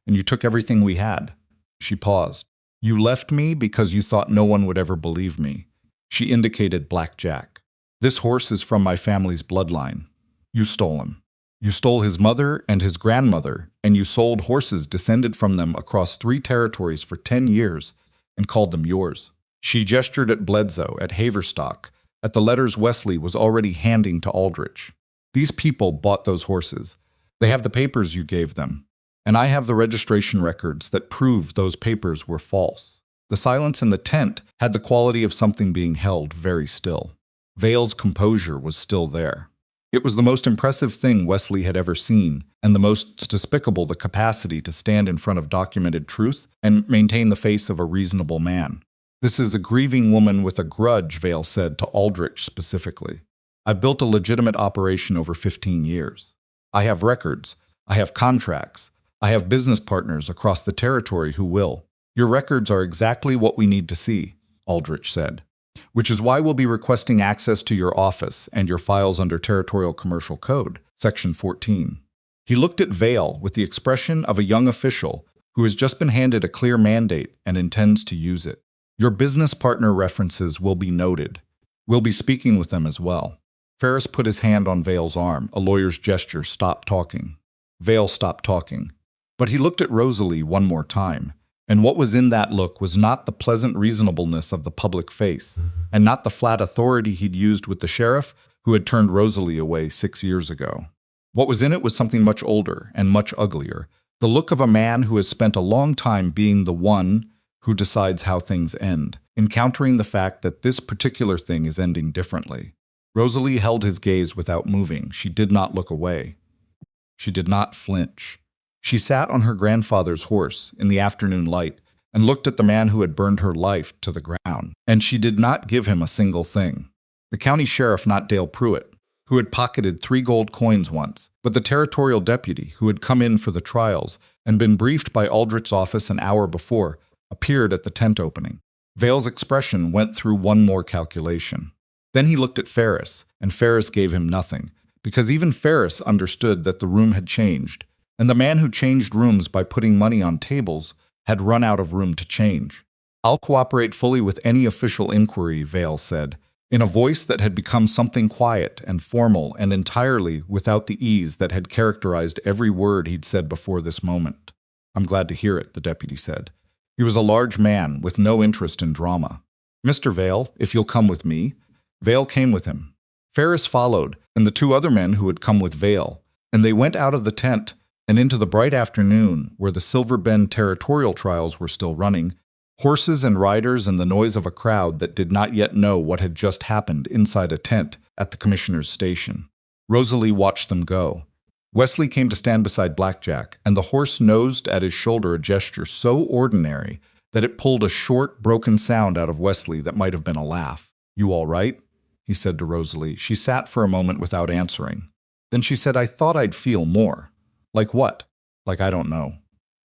and you took everything we had. She paused. You left me because you thought no one would ever believe me. She indicated Blackjack. This horse is from my family's bloodline. You stole him. You stole his mother and his grandmother, and you sold horses descended from them across 3 territories for 10 years and called them yours. She gestured at Bledsoe, at Haverstock, at the letters Wesley was already handing to Aldrich. These people bought those horses. They have the papers you gave them, and I have the registration records that prove those papers were false. The silence in the tent had the quality of something being held very still. Vale's composure was still there. It was the most impressive thing Wesley had ever seen, and the most despicable the capacity to stand in front of documented truth and maintain the face of a reasonable man. This is a grieving woman with a grudge, Vale said to Aldrich specifically. I've built a legitimate operation over 15 years. I have records. I have contracts. I have business partners across the territory who will. Your records are exactly what we need to see, Aldrich said. Which is why we'll be requesting access to your office and your files under Territorial Commercial Code, Section 14. He looked at Vale with the expression of a young official who has just been handed a clear mandate and intends to use it. Your business partner references will be noted. We'll be speaking with them as well. Ferris put his hand on Vale's arm, a lawyer's gesture, stop talking. Vale stopped talking. But he looked at Rosalie one more time. And what was in that look was not the pleasant reasonableness of the public face, and not the flat authority he'd used with the sheriff who had turned Rosalie away 6 years ago. What was in it was something much older and much uglier, the look of a man who has spent a long time being the one who decides how things end, encountering the fact that this particular thing is ending differently. Rosalie held his gaze without moving. She did not look away. She did not flinch. She sat on her grandfather's horse in the afternoon light and looked at the man who had burned her life to the ground. And she did not give him a single thing. The county sheriff, not Dale Pruitt, who had pocketed 3 gold coins once, but the territorial deputy who had come in for the trials and been briefed by Aldrich's office an hour before, appeared at the tent opening. Vale's expression went through one more calculation. Then he looked at Ferris, and Ferris gave him nothing, because even Ferris understood that the room had changed, and the man who changed rooms by putting money on tables had run out of room to change. I'll cooperate fully with any official inquiry, Vale said, in a voice that had become something quiet and formal and entirely without the ease that had characterized every word he'd said before this moment. I'm glad to hear it, the deputy said. He was a large man with no interest in drama. Mr. Vale, if you'll come with me. Vale came with him. Ferris followed, and the 2 other men who had come with Vale, and they went out of the tent and into the bright afternoon where the Silver Bend territorial trials were still running, horses and riders and the noise of a crowd that did not yet know what had just happened inside a tent at the commissioner's station. Rosalie watched them go. Wesley came to stand beside Blackjack, and the horse nosed at his shoulder a gesture so ordinary that it pulled a short, broken sound out of Wesley that might have been a laugh. You all right? He said to Rosalie. She sat for a moment without answering. Then she said, I thought I'd feel more. Like what? Like I don't know.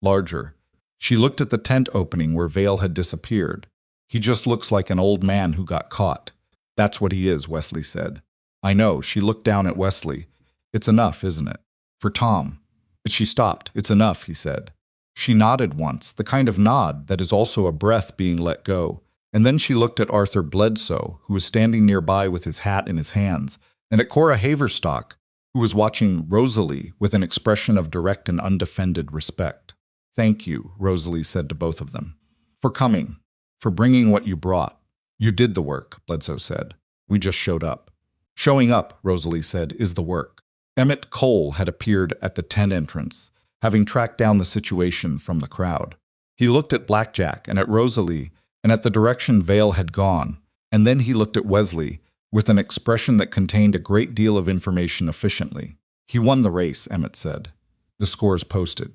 Larger. She looked at the tent opening where Vale had disappeared. He just looks like an old man who got caught. That's what he is, Wesley said. I know. She looked down at Wesley, It's enough, isn't it? For Tom. But she stopped. It's enough, he said. She nodded once, the kind of nod that is also a breath being let go, and then she looked at Arthur Bledsoe, who was standing nearby with his hat in his hands, and at Cora Haverstock, who was watching Rosalie with an expression of direct and undefended respect. Thank you, Rosalie said to both of them. For coming. For bringing what you brought. You did the work, Bledsoe said. We just showed up. Showing up, Rosalie said, is the work. Emmett Cole had appeared at the tent entrance, having tracked down the situation from the crowd. He looked at Blackjack and at Rosalie and at the direction Vale had gone, and then he looked at Wesley with an expression that contained a great deal of information efficiently. He won the race, Emmett said. The scores posted.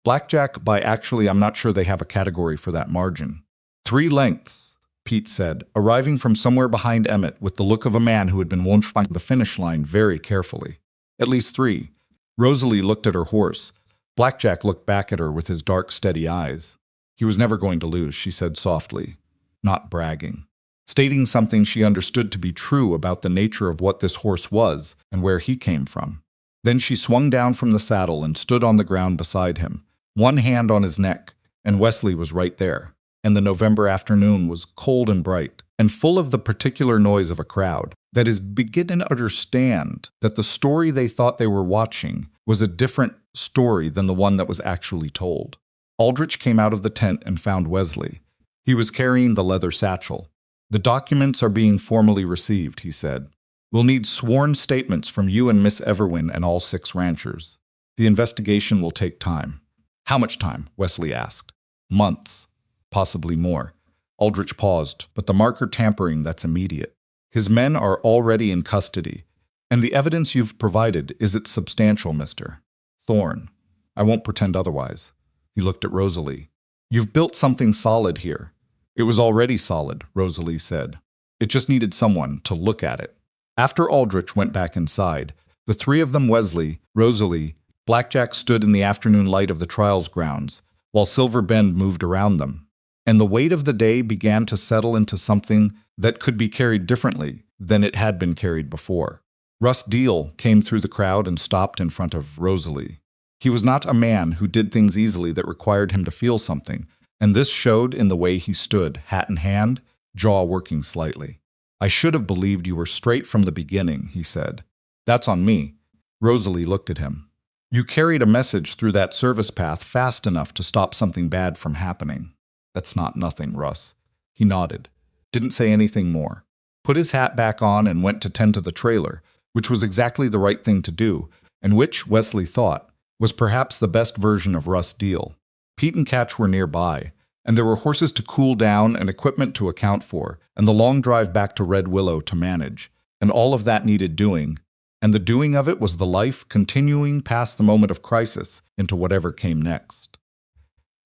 Blackjack by actually I'm not sure they have a category for that margin. 3 lengths, Pete said, arriving from somewhere behind Emmett with the look of a man who had been watching the finish line very carefully. At least 3. Rosalie looked at her horse. Blackjack looked back at her with his dark, steady eyes. He was never going to lose, she said softly, not bragging, stating something she understood to be true about the nature of what this horse was and where he came from. Then she swung down from the saddle and stood on the ground beside him, one hand on his neck, and Wesley was right there. And the November afternoon was cold and bright, and full of the particular noise of a crowd that is beginning to understand that the story they thought they were watching was a different story than the one that was actually told. Aldrich came out of the tent and found Wesley. He was carrying the leather satchel. The documents are being formally received, he said. We'll need sworn statements from you and Miss Everwyn and all 6 ranchers. The investigation will take time. How much time? Wesley asked. Months. Possibly more. Aldrich paused, but the marker tampering, that's immediate. His men are already in custody, and the evidence you've provided, is it substantial, Mr. Thorne? I won't pretend otherwise. He looked at Rosalie. You've built something solid here. It was already solid, Rosalie said. It just needed someone to look at it. After Aldrich went back inside, the 3 of them, Wesley, Rosalie, Blackjack, stood in the afternoon light of the trials grounds, while Silver Bend moved around them. And the weight of the day began to settle into something that could be carried differently than it had been carried before. Russ Deal came through the crowd and stopped in front of Rosalie. He was not a man who did things easily that required him to feel something, and this showed in the way he stood, hat in hand, jaw working slightly. I should have believed you were straight from the beginning, he said. That's on me. Rosalie looked at him. You carried a message through that service path fast enough to stop something bad from happening. That's not nothing, Russ. He nodded. Didn't say anything more. Put his hat back on and went to tend to the trailer, which was exactly the right thing to do, and which, Wesley thought, was perhaps the best version of Russ Deal. Pete and Catch were nearby, and there were horses to cool down and equipment to account for, and the long drive back to Red Willow to manage, and all of that needed doing, and the doing of it was the life continuing past the moment of crisis into whatever came next.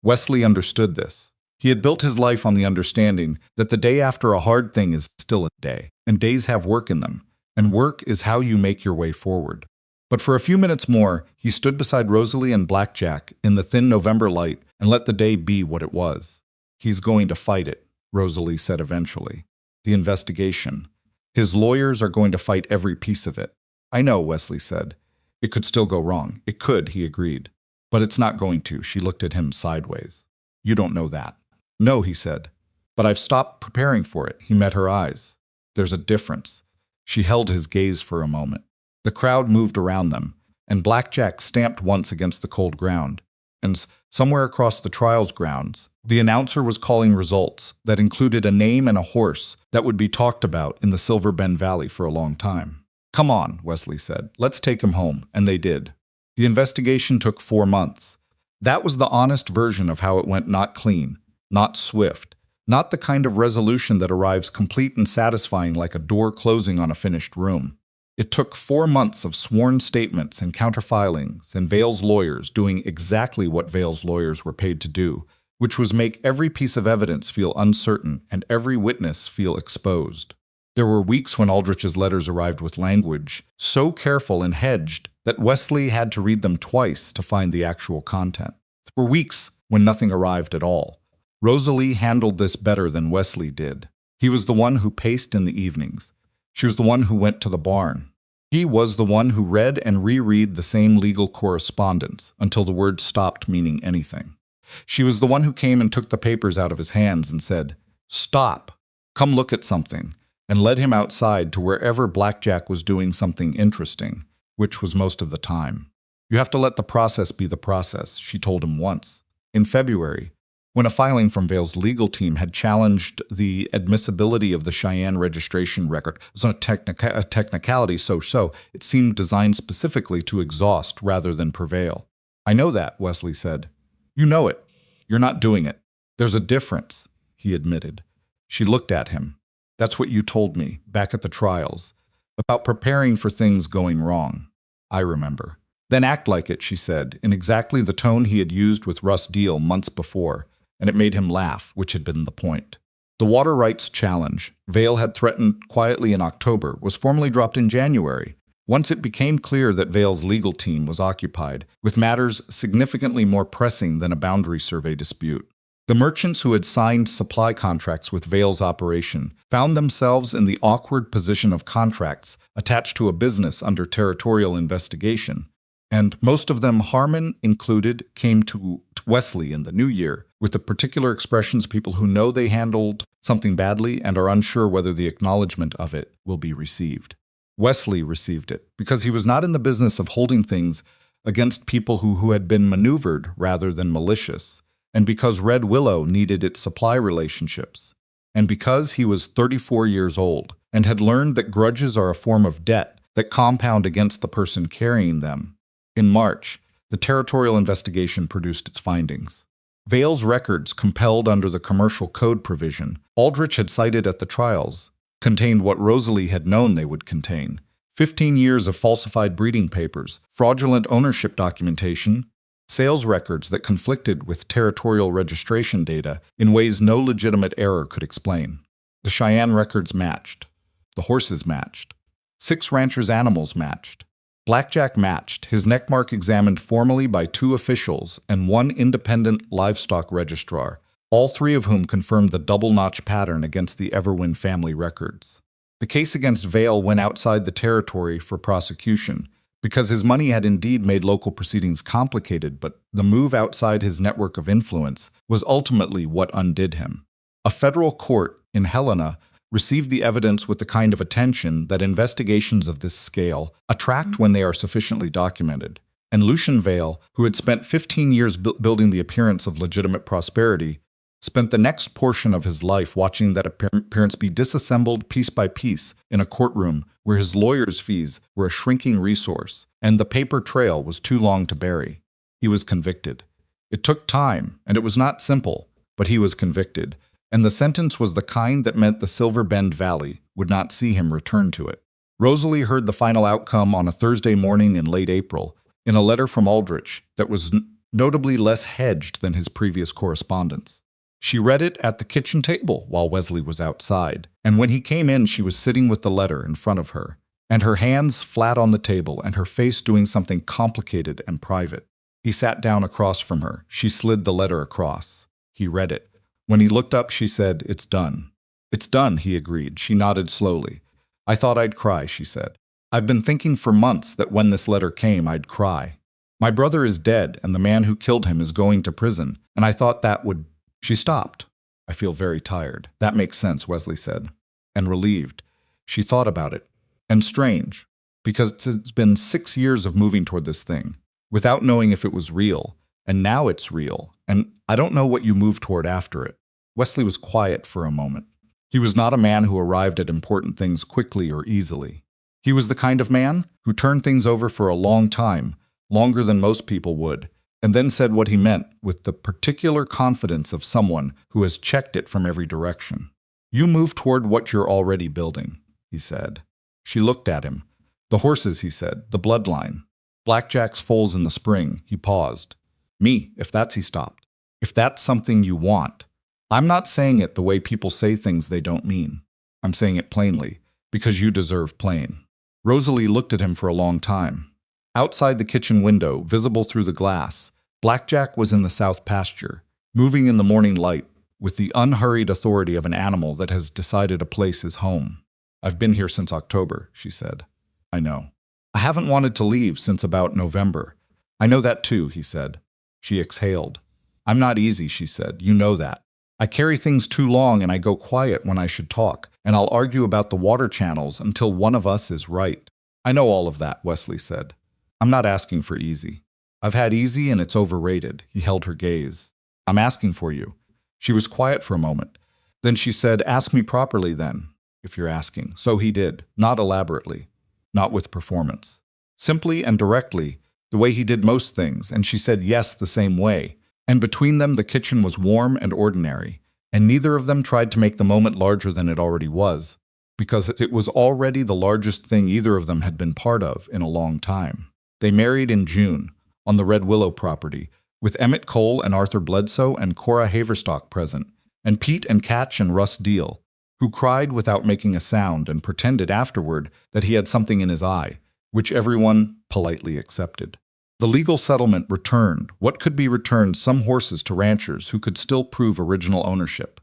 Wesley understood this. He had built his life on the understanding that the day after a hard thing is still a day, and days have work in them, and work is how you make your way forward. But for a few minutes more, he stood beside Rosalie and Blackjack in the thin November light and let the day be what it was. He's going to fight it, Rosalie said eventually. The investigation. His lawyers are going to fight every piece of it. I know, Wesley said. It could still go wrong. It could, he agreed. But it's not going to. She looked at him sideways. You don't know that. No, he said. But I've stopped preparing for it. He met her eyes. There's a difference. She held his gaze for a moment. The crowd moved around them, and Blackjack stamped once against the cold ground. And somewhere across the trials grounds, the announcer was calling results that included a name and a horse that would be talked about in the Silver Bend Valley for a long time. Come on, Wesley said. Let's take him home. And they did. The investigation took 4 months. That was the honest version of how it went, not clean, not swift, not the kind of resolution that arrives complete and satisfying like a door closing on a finished room. It took 4 months of sworn statements and counterfilings and Vale's lawyers doing exactly what Vale's lawyers were paid to do, which was make every piece of evidence feel uncertain and every witness feel exposed. There were weeks when Aldrich's letters arrived with language so careful and hedged that Wesley had to read them twice to find the actual content. There were weeks when nothing arrived at all. Rosalie handled this better than Wesley did. He was the one who paced in the evenings. She was the one who went to the barn. He was the one who read and reread the same legal correspondence until the words stopped meaning anything. She was the one who came and took the papers out of his hands and said, "Stop, come look at something," and led him outside to wherever Blackjack was doing something interesting, which was most of the time. "You have to let the process be the process," she told him once. In February, when a filing from Vale's legal team had challenged the admissibility of the Cheyenne registration record, it was a technicality so-so, it seemed designed specifically to exhaust rather than prevail. "I know that," Wesley said. "You know it. You're not doing it. There's a difference," he admitted. She looked at him. "That's what you told me, back at the trials, about preparing for things going wrong. I remember." "Then act like it," she said, in exactly the tone he had used with Russ Deal months before, and it made him laugh, which had been the point. The water rights challenge Vale had threatened quietly in October was formally dropped in January, once it became clear that Vale's legal team was occupied with matters significantly more pressing than a boundary survey dispute. The merchants who had signed supply contracts with Vale's operation found themselves in the awkward position of contracts attached to a business under territorial investigation, and most of them, Harmon included, came to Wesley in the new year with the particular expressions of people who know they handled something badly and are unsure whether the acknowledgement of it will be received. Wesley received it because he was not in the business of holding things against people who had been maneuvered rather than malicious, and because Red Willow needed its supply relationships, and because he was 34 years old and had learned that grudges are a form of debt that compound against the person carrying them. In March, the territorial investigation produced its findings. Vale's records, compelled under the commercial code provision Aldrich had cited at the trials, contained what Rosalie had known they would contain: 15 years of falsified breeding papers, fraudulent ownership documentation, sales records that conflicted with territorial registration data in ways no legitimate error could explain. The Cheyenne records matched. The horses matched. 6 ranchers' animals matched. Blackjack matched, his neckmark examined formally by 2 officials and 1 independent livestock registrar, all 3 of whom confirmed the double-notch pattern against the Everwyn family records. The case against Vale went outside the territory for prosecution, because his money had indeed made local proceedings complicated, but the move outside his network of influence was ultimately what undid him. A federal court in Helena received the evidence with the kind of attention that investigations of this scale attract when they are sufficiently documented, and Lucian Vale, who had spent 15 years building the appearance of legitimate prosperity, spent the next portion of his life watching that appearance be disassembled piece by piece in a courtroom where his lawyer's fees were a shrinking resource and the paper trail was too long to bury. He was convicted. It took time, and it was not simple, but he was convicted, and the sentence was the kind that meant the Silver Bend Valley would not see him return to it. Rosalie heard the final outcome on a Thursday morning in late April in a letter from Aldrich that was notably less hedged than his previous correspondence. She read it at the kitchen table while Wesley was outside, and when he came in she was sitting with the letter in front of her, and her hands flat on the table and her face doing something complicated and private. He sat down across from her. She slid the letter across. He read it. When he looked up, she said, "It's done." "It's done," he agreed. She nodded slowly. "I thought I'd cry," she said. "I've been thinking for months that when this letter came, I'd cry. My brother is dead, and the man who killed him is going to prison, and I thought that would—" She stopped. "I feel very tired." "That makes sense," Wesley said. And relieved. She thought about it. And strange, because it's been 6 years of moving toward this thing, without knowing if it was real, and now it's real, and I don't know what you move toward after it. Wesley was quiet for a moment. He was not a man who arrived at important things quickly or easily. He was the kind of man who turned things over for a long time, longer than most people would, and then said what he meant with the particular confidence of someone who has checked it from every direction. "You move toward what you're already building," he said. She looked at him. "The horses," he said, "the bloodline. Blackjack's foals in the spring." He paused. "Me, if that's," he stopped. "If that's something you want. I'm not saying it the way people say things they don't mean. I'm saying it plainly, because you deserve plain." Rosalie looked at him for a long time. Outside the kitchen window, visible through the glass, Blackjack was in the south pasture, moving in the morning light, with the unhurried authority of an animal that has decided a place is home. "I've been here since October," she said. "I know." I haven't wanted to leave since about November. I know that too, he said. She exhaled. I'm not easy, she said. You know that. I carry things too long and I go quiet when I should talk, and I'll argue about the water channels until one of us is right. I know all of that, Wesley said. I'm not asking for easy. I've had easy and it's overrated. He held her gaze. I'm asking for you. She was quiet for a moment. Then she said, ask me properly then, if you're asking. So he did, not elaborately, not with performance. Simply and directly, the way he did most things, and she said yes the same way. And between them the kitchen was warm and ordinary, and neither of them tried to make the moment larger than it already was, because it was already the largest thing either of them had been part of in a long time. They married in June, on the Red Willow property, with Emmett Cole and Arthur Bledsoe and Cora Haverstock present, and Pete and Catch and Russ Deal, who cried without making a sound and pretended afterward that he had something in his eye, which everyone politely accepted. The legal settlement returned what could be returned some horses to ranchers who could still prove original ownership,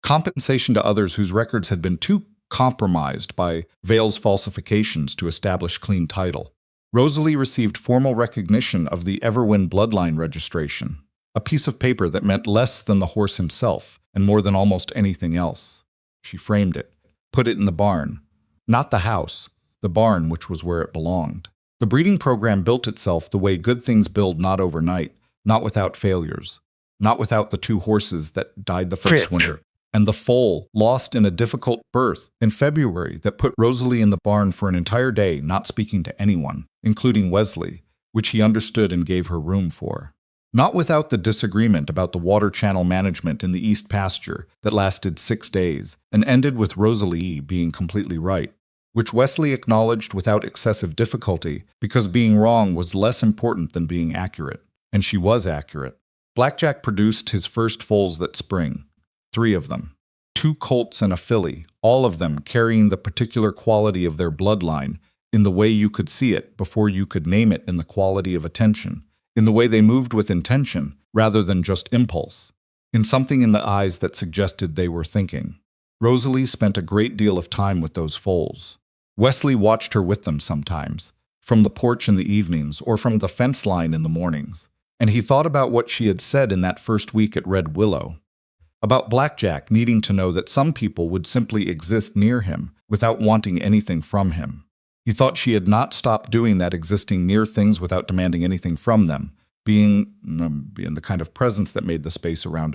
compensation to others whose records had been too compromised by Vale's falsifications to establish clean title. Rosalie received formal recognition of the Everwyn bloodline registration, a piece of paper that meant less than the horse himself and more than almost anything else. She framed it, put it in the barn, not the house, the barn which was where it belonged. The breeding program built itself the way good things build, not overnight, not without failures, not without the two horses that died the first winter, and the foal lost in a difficult birth in February that put Rosalie in the barn for an entire day, not speaking to anyone, including Wesley, which he understood and gave her room for. Not without the disagreement about the water channel management in the east pasture that lasted 6 days and ended with Rosalie being completely right, which Wesley acknowledged without excessive difficulty because being wrong was less important than being accurate, and she was accurate. Blackjack produced his first foals that spring, 3 of them, 2 colts and a filly, all of them carrying the particular quality of their bloodline in the way you could see it before you could name it, in the quality of attention, in the way they moved with intention rather than just impulse, in something in the eyes that suggested they were thinking. Rosalie spent a great deal of time with those foals. Wesley watched her with them sometimes, from the porch in the evenings or from the fence line in the mornings, and he thought about what she had said in that first week at Red Willow, about Blackjack needing to know that some people would simply exist near him without wanting anything from him. He thought she had not stopped doing that, existing near things without demanding anything from them, being the kind of presence that made the space around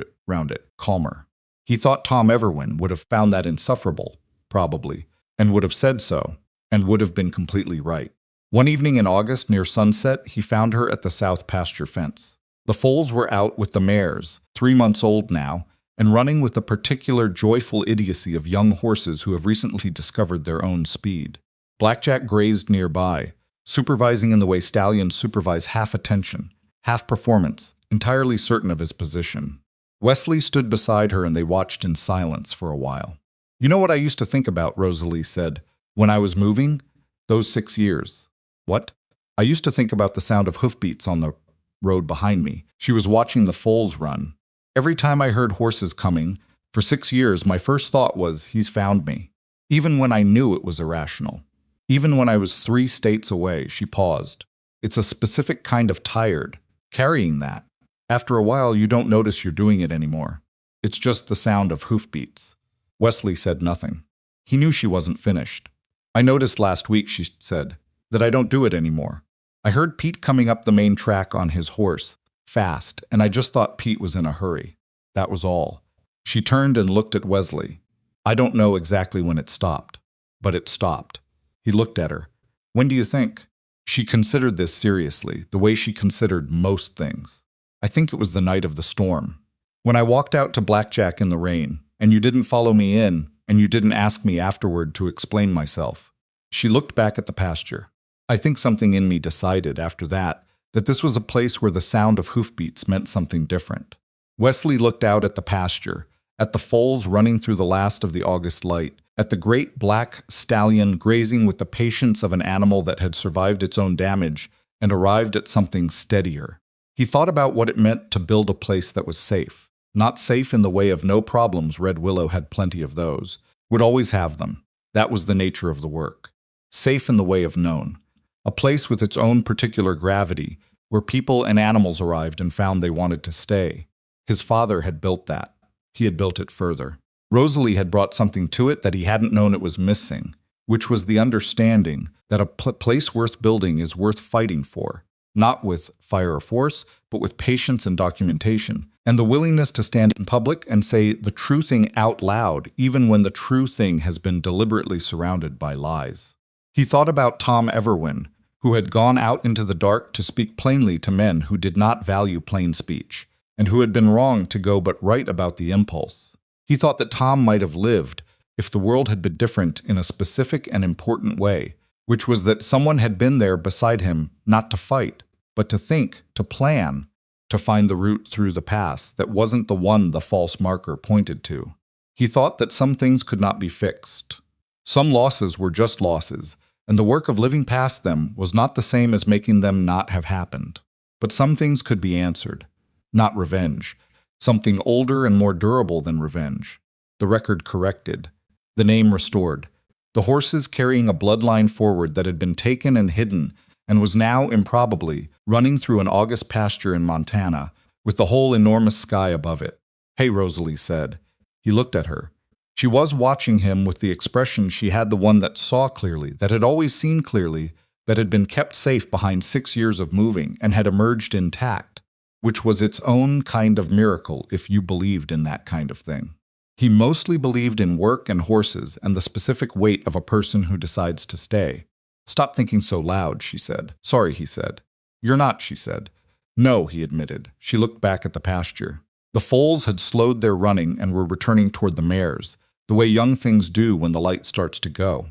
it calmer. He thought Tom Everwyn would have found that insufferable, probably, and would have said so, and would have been completely right. One evening in August near sunset, he found her at the south pasture fence. The foals were out with the mares, 3 months old now, and running with the particular joyful idiocy of young horses who have recently discovered their own speed. Blackjack grazed nearby, supervising in the way stallions supervise, half attention, half performance, entirely certain of his position. Wesley stood beside her and they watched in silence for a while. You know what I used to think about, Rosalie said, when I was moving? Those 6 years. What? I used to think about the sound of hoofbeats on the road behind me. She was watching the foals run. Every time I heard horses coming, for 6 years, my first thought was, he's found me. Even when I knew it was irrational. Even when I was 3 states away, she paused. It's a specific kind of tired, carrying that. After a while, you don't notice you're doing it anymore. It's just the sound of hoofbeats. Wesley said nothing. He knew she wasn't finished. I noticed last week, she said, that I don't do it anymore. I heard Pete coming up the main track on his horse, fast, and I just thought Pete was in a hurry. That was all. She turned and looked at Wesley. I don't know exactly when it stopped, but it stopped. He looked at her. When do you think? She considered this seriously, the way she considered most things. I think it was the night of the storm. When I walked out to Blackjack in the rain, and you didn't follow me in, and you didn't ask me afterward to explain myself. She looked back at the pasture. I think something in me decided after that this was a place where the sound of hoofbeats meant something different. Wesley looked out at the pasture, at the foals running through the last of the August light, at the great black stallion grazing with the patience of an animal that had survived its own damage and arrived at something steadier. He thought about what it meant to build a place that was safe. Not safe in the way of no problems, Red Willow had plenty of those, would always have them. That was the nature of the work. Safe in the way of known. a place with its own particular gravity, where people and animals arrived and found they wanted to stay. His father had built that. He had built it further. Rosalie had brought something to it that he hadn't known it was missing, which was the understanding that a place worth building is worth fighting for, not with fire or force, but with patience and documentation, and the willingness to stand in public and say the true thing out loud, even when the true thing has been deliberately surrounded by lies. He thought about Tamed Everwyn, who had gone out into the dark to speak plainly to men who did not value plain speech, and who had been wrong to go but right about the impulse. He thought that Tom might have lived if the world had been different in a specific and important way, which was that someone had been there beside him not to fight, but to think, to plan, to find the route through the past that wasn't the one the false marker pointed to. He thought that some things could not be fixed. Some losses were just losses, and the work of living past them was not the same as making them not have happened. But some things could be answered. Not revenge. Something older and more durable than revenge. The record corrected. The name restored. The horses carrying a bloodline forward that had been taken and hidden and was now, improbably, running through an August pasture in Montana, with the whole enormous sky above it. "Hey," Rosalie said. He looked at her. She was watching him with the expression she had, the one that saw clearly, that had always seen clearly, that had been kept safe behind 6 years of moving and had emerged intact, which was its own kind of miracle if you believed in that kind of thing. He mostly believed in work and horses and the specific weight of a person who decides to stay. "Stop thinking so loud," she said. "Sorry," he said. "You're not," she said. "No," he admitted. She looked back at the pasture. The foals had slowed their running and were returning toward the mares, the way young things do when the light starts to go.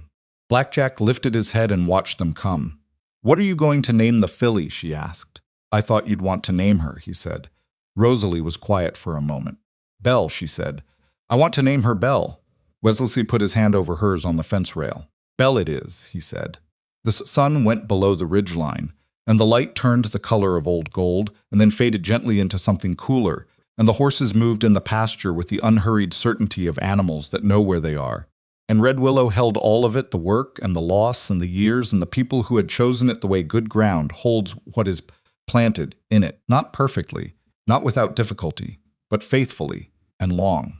Blackjack lifted his head and watched them come. "What are you going to name the filly?" she asked. "I thought you'd want to name her," he said. Rosalie was quiet for a moment. "Belle," she said. "I want to name her Belle." Wesley put his hand over hers on the fence rail. "Belle it is," he said. The sun went below the ridgeline, and the light turned the color of old gold and then faded gently into something cooler, and the horses moved in the pasture with the unhurried certainty of animals that know where they are. And Red Willow held all of it, the work and the loss and the years and the people who had chosen it the way good ground holds what is planted in it, not perfectly, not without difficulty, but faithfully and long.